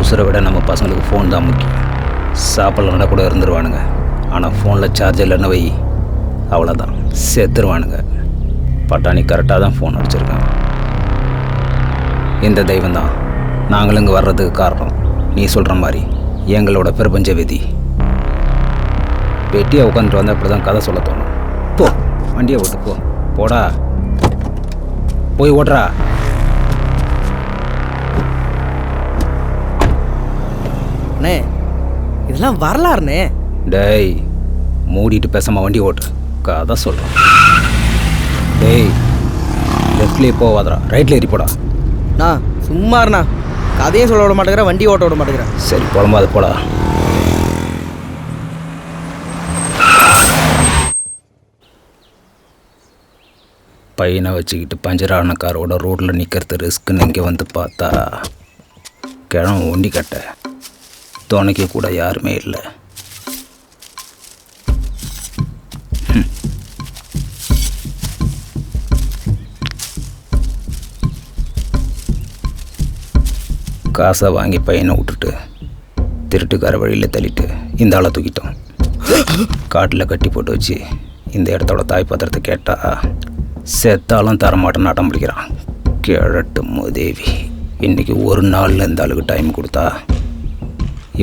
உசுரை விட நம்ம பசங்களுக்கு ஃபோன் தான் முக்கியம். சாப்பிட்லன்னா கூட இருந்துருவானுங்க, ஆனால் ஃபோனில் சார்ஜ் இல்லைன்னு வை, அவ்வளோதான், செத்துருவானுங்க. பட்டாணி கரெக்டாக தான் ஃபோன் அடிச்சிருக்கான். இந்த தெய்வம் தான் நாங்களும் இங்கே வர்றதுக்கு காரணம். நீ சொல்கிற மாதிரி எங்களோட பிரபஞ்ச விதி. வெட்டியாக உட்காந்துட்டு வந்தால் அப்படி தான் கதை சொல்ல தோணும். போ, வண்டியை ஓட்டு போ. போடா, போய் ஓட்டுறா. அண்ணே இதெல்லாம் வரலாறுண்ணே. டேய் மூடிட்டு பேசாமல் வண்டி ஓட்டு, கதை சொல்கிறேன். டேய் லெஃப்ட்லேயே போவாதரா, ரைட்டில் ஏறி போடா. நான் சும்மா இருண்ணா, கதையும் சொல்ல விட மாட்டேங்கிறேன், வண்டி ஓட்ட விட மாட்டேங்கிறேன். சரி புலம்பாது போடா. பையனை வச்சுக்கிட்டு பஞ்சரான காரோட ரோட்டில் நிற்கிறது ரிஸ்க்குன்னு இங்கே வந்து பார்த்தா கிழமை ஒண்டி கட்ட துணைக்க கூட யாருமே இல்லை. காசை வாங்கி பையனை விட்டுட்டு திருட்டுக்கார வழியில் தள்ளிட்டு இந்த ஆளை தூக்கிட்டோம். காட்டில் கட்டி போட்டு வச்சு இந்த இடத்தோட தாய் பத்திரத்தை கேட்டால் செத்தாலும் தரமாட்டேன்னு அடம் பிடிக்கிறான். கிழட்டு மூதேவி. இன்றைக்கி ஒரு நாளில் இந்த ஆளுக்கு டைம் கொடுத்தா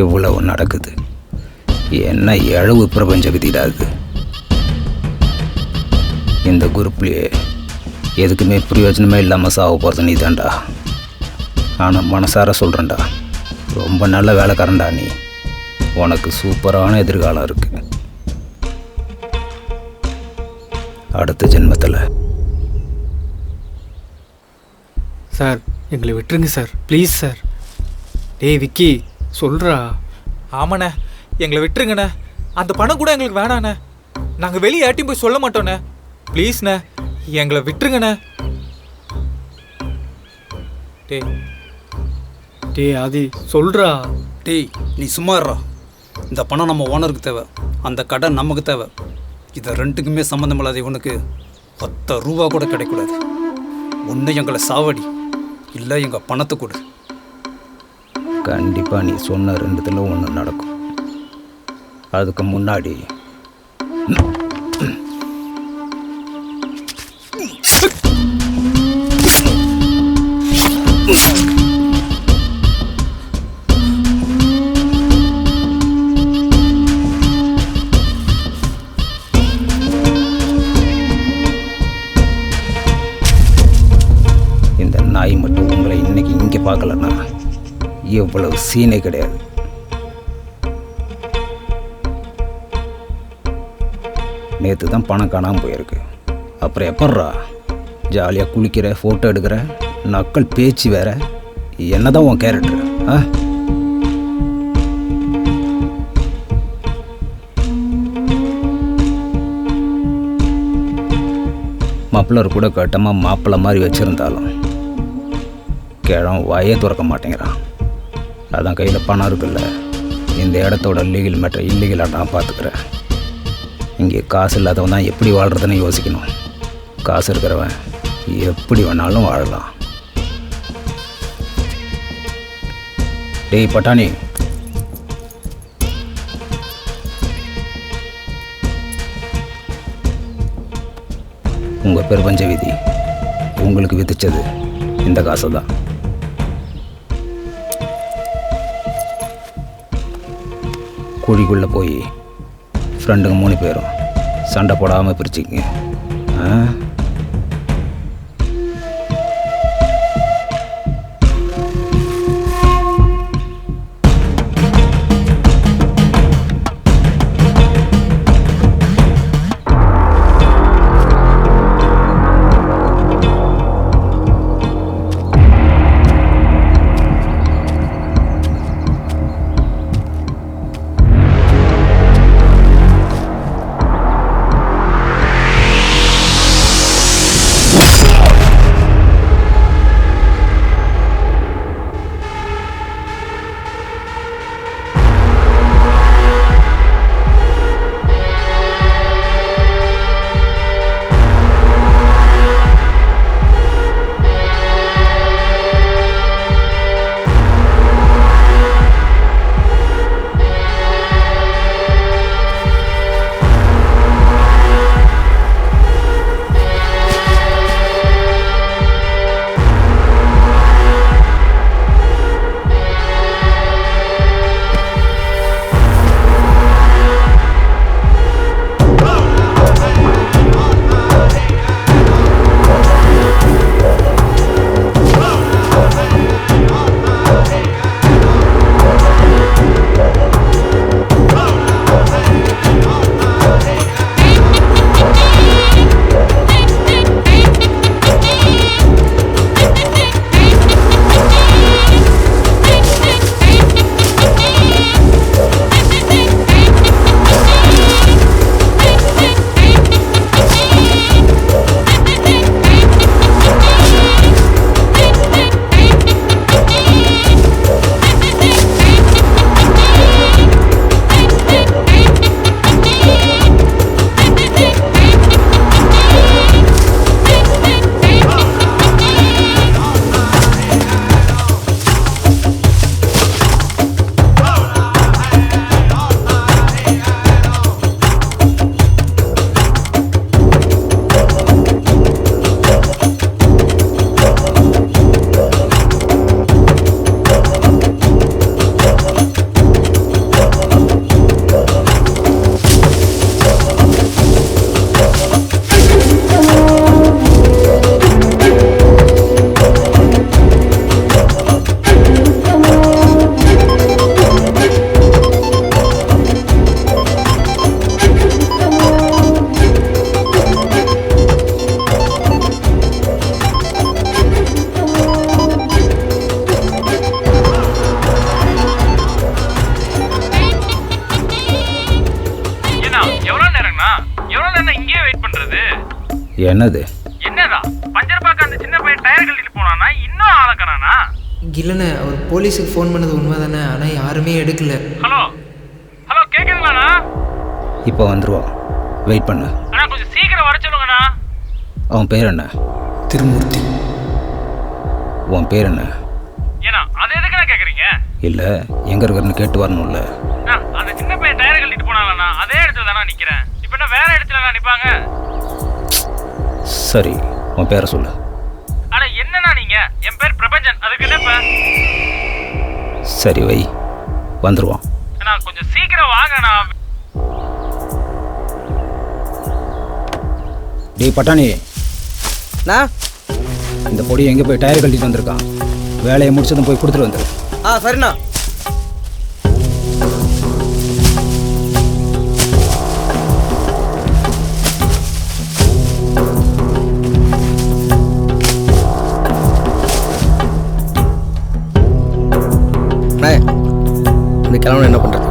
இவ்வளவு நடக்குது. என்ன இழவு பிரபஞ்ச விதிடாது. இந்த குரூப்லேயே எதுக்குமே பிரயோஜனமே இல்லாமல் சாக போகிறது நீ தான்டா. ஆனால் மனசார சொல்கிறேன்டா, ரொம்ப நல்ல வேலைக்காரன்டா நீ. உனக்கு சூப்பரான எதிர்காலம் இருக்குது. அடுத்த ஜென்மத்தில். சார் எங்களை விட்டுருங்க சார், ப்ளீஸ் சார். டேய் விக்கி சொல்கிறா. ஆமாண்ணே, எங்களை விட்டுருங்கண்ணே. அந்த பணம் கூட எங்களுக்கு வேணாண்ணே. நாங்கள் வெளியே யார்ட்டையும் போய் சொல்ல மாட்டோண்ணே. ப்ளீஸ்ண்ணே, எங்களை விட்டுருங்கண்ணே. டேய் டேய் ஆதி சொல்கிறா. டேய் நீ சும்மாறா. இந்த பணம் நம்ம ஓனருக்கு தேவை, அந்த கடன் நமக்கு தேவை. இதை ரெண்டுக்குமே சம்மந்தம் இல்லாத இவனுக்கு 10 ரூபா கூட கிடைக்கூடாது. ஒன்று எங்களை சாவடி, இல்லை எங்கள் பணத்தை கொடு. கண்டிப்பாக நீ சொன்ன ரெண்டுத்தில் ஒன்று நடக்கும். அதுக்கு முன்னாடி இந்த நாய் மட்டும் உங்களை இன்னைக்கு இங்கே பார்க்கலன்னா இவ்வளவு சீனே கிடையாது. நேற்று தான் பணம் காணாமல் போயிருக்கு. அப்புறம் எப்பட்றா ஜாலியாக குளிக்கிற, ஃபோட்டோ எடுக்கிற, நக்கல் பேச்சு வேற. என்னதான் உன் கேரக்டர்? ஆ மப்ளர் கூட கட்டமாக மாப்பிள்ளை மாதிரி வச்சுருந்தாலும் கிழம் வாயே திறக்க மாட்டேங்கிறான். அதான் கையில் பணம் இருக்குல்ல, இந்த இடத்தோட லீகல் மேட்டர் இல்லீகலாக நான் பார்த்துக்கிறேன். இங்கே காசு இல்லாதவன் தான் எப்படி வாழ்கிறதுன்னு யோசிக்கணும். காசு இருக்கிறவன் எப்படி வேணாலும் வாழலாம். டேய் பட்டாணி, உங்கள் பிரபஞ்ச விதி உங்களுக்கு விதிச்சது இந்த காசை தான். குழிக்குள்ளே போய் ஃப்ரெண்டுங்க 3 பேரும் சண்டை போடாமல் பிரிச்சுக்கிங்க. ஆ என்னது? என்னதா பஞ்சர் பார்க்க அந்த சின்ன பையன் டயர் கழட்டிட்டு போனானா இன்னும் ஆளக்கணானா? இல்லைண்ணே, அவர் போலீஸுக்கு ஃபோன் பண்ணது உண்மை தானே, ஆனால் யாருமே எடுக்கல. ஹலோ ஹலோ கேட்குதுங்களாண்ணா? இப்போ வந்துருவான், வெயிட் பண்ணு. அண்ணா கொஞ்சம் சீக்கிரம் வர சொல்லுங்கண்ணா. அவன் பேர் என்ன? திருமூர்த்தி. உன் பேர் என்ன? ஏன்னா அது எதுக்குண்ணா கேட்குறீங்க? இல்லை, எங்கே இருக்கிறன்னு கேட்டு வரணும்ல. அந்த சின்ன பையன் டயர் கழட்டிட்டு போனாங்கண்ணா, அதே இடத்துல தானே நிற்கிறேன். இப்போ என்ன வேற இடத்துல நிற்பாங்க? சரி, உன் பேரை சொல்லு. அட என்னண்ணா நீங்க? என் பேர் பிரபஞ்சன். அதுக்கு என்ன? சரி வை, வந்துருவான். அண்ணா கொஞ்சம் சீக்கிரம் வாங்கண்ணா. டேய் பட்டாணி, இந்த பொடி எங்கே போய் டயர் கழட்டிட்டு வந்திருக்கான். வேலையை முடிச்சதும் போய் கொடுத்துட்டு வந்துரு. சரிண்ணா. இந்த கிழமை என்ன பண்ணுறது?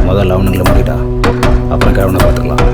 முதல்ல அவனுங்களை முடிட்டா, அப்புறம் கிழவனை பார்த்துக்கலாம்.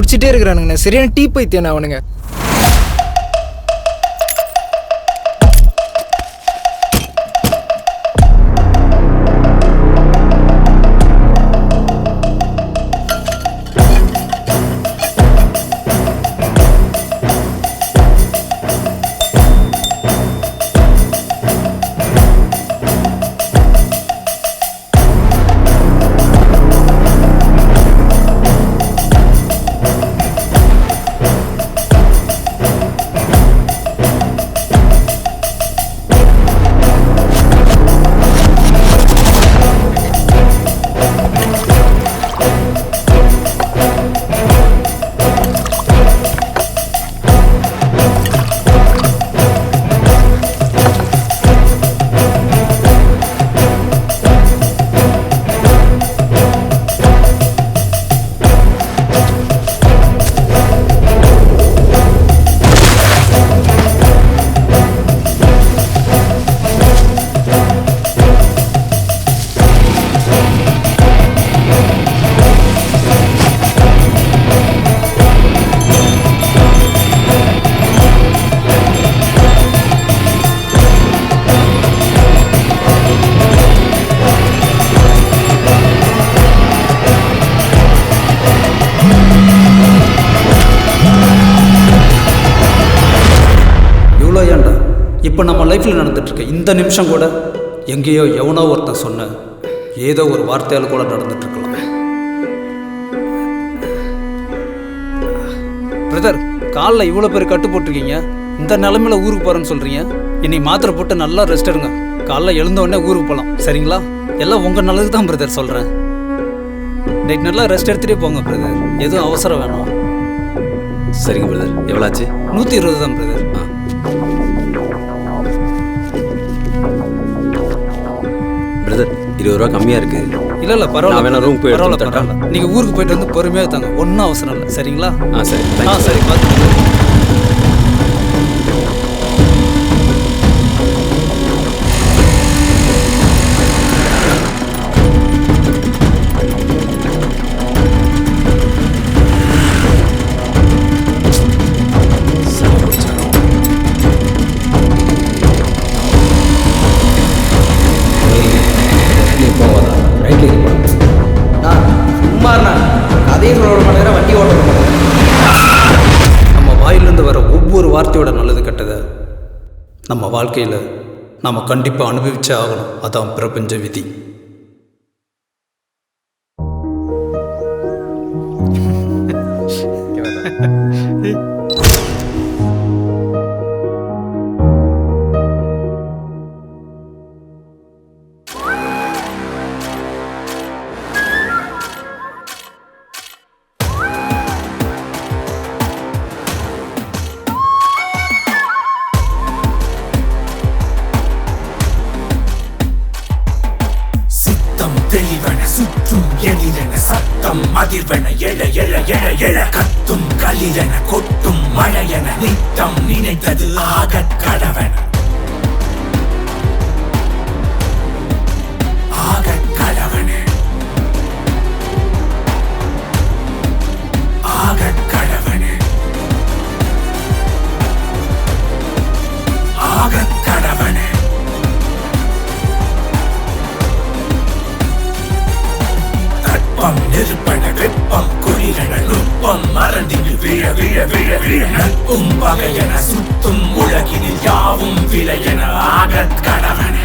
குடிச்சிட்டே இருக்கிறானுங்கண்ணே. சரியான டீ பைத்தியானே அவனுங்க. இப்போ நம்ம லைஃப்பில் நடந்துட்டுருக்க இந்த நிமிஷம் கூட எங்கேயோ எவனோ ஒருத்தன் சொன்ன ஏதோ ஒரு வார்த்தையால் கூட நடந்துட்டுருக்கலாம். பிரதர், காலில் இவ்வளோ பேர் கட்டு போட்டிருக்கீங்க, இந்த நிலமையில ஊருக்கு போகிறேன்னு சொல்கிறீங்க. இனி மாத்திரை போட்டு நல்லா ரெஸ்ட் எடுங்க. காலைல எழுந்தோடனே ஊருக்கு போகலாம், சரிங்களா? எல்லாம் உங்கள் நல்லதுக்கு தான் பிரதர் சொல்கிறேன். நைட் நல்லா ரெஸ்ட் எடுத்துகிட்டே போங்க பிரதர், எதுவும் அவசரம் வேணாம். சரிங்க பிரதர். எவ்வளோ ஆச்சு? 120 தான் பிரதர். பிரதர், 20 ரூபா கம்மியாக இருக்குது. இல்லை பரவாயில்ல, வேணா ரூம் போய் பரவாயில்ல. நீங்கள் ஊருக்கு போயிட்டு வந்து பொறுமையாக தாங்க, ஒன்றும் அவசரம் இல்லை, சரிங்களா? சரி. சரி, பார்த்து. நம்ம வாயிலிருந்து வர ஒவ்வொரு வார்த்தையோட நல்லது கெட்டதை நம்ம வாழ்க்கையில் நம்ம கண்டிப்பாக அனுபவிச்சே ஆகணும். அதான் பிரபஞ்ச விதி. தெளிவன சுற்றும் எழிலென சத்தம் அதிர்வென எழ எழ எழ எழ கத்தும் களிரென கொட்டும் மழையென நித்தம் நினைத்தது ஆகக் கடவன ஆகக் கடவன ஆகக் கடவன ஆகக் கடவன நெருப்பன வெப்பம் குளிரென நுட்பம் மறந்தில் விழ விழ விழ விழ நட்பும் பகையென சுத்தும் உலகினில் யாவும் விளையென ஆகக் கடவன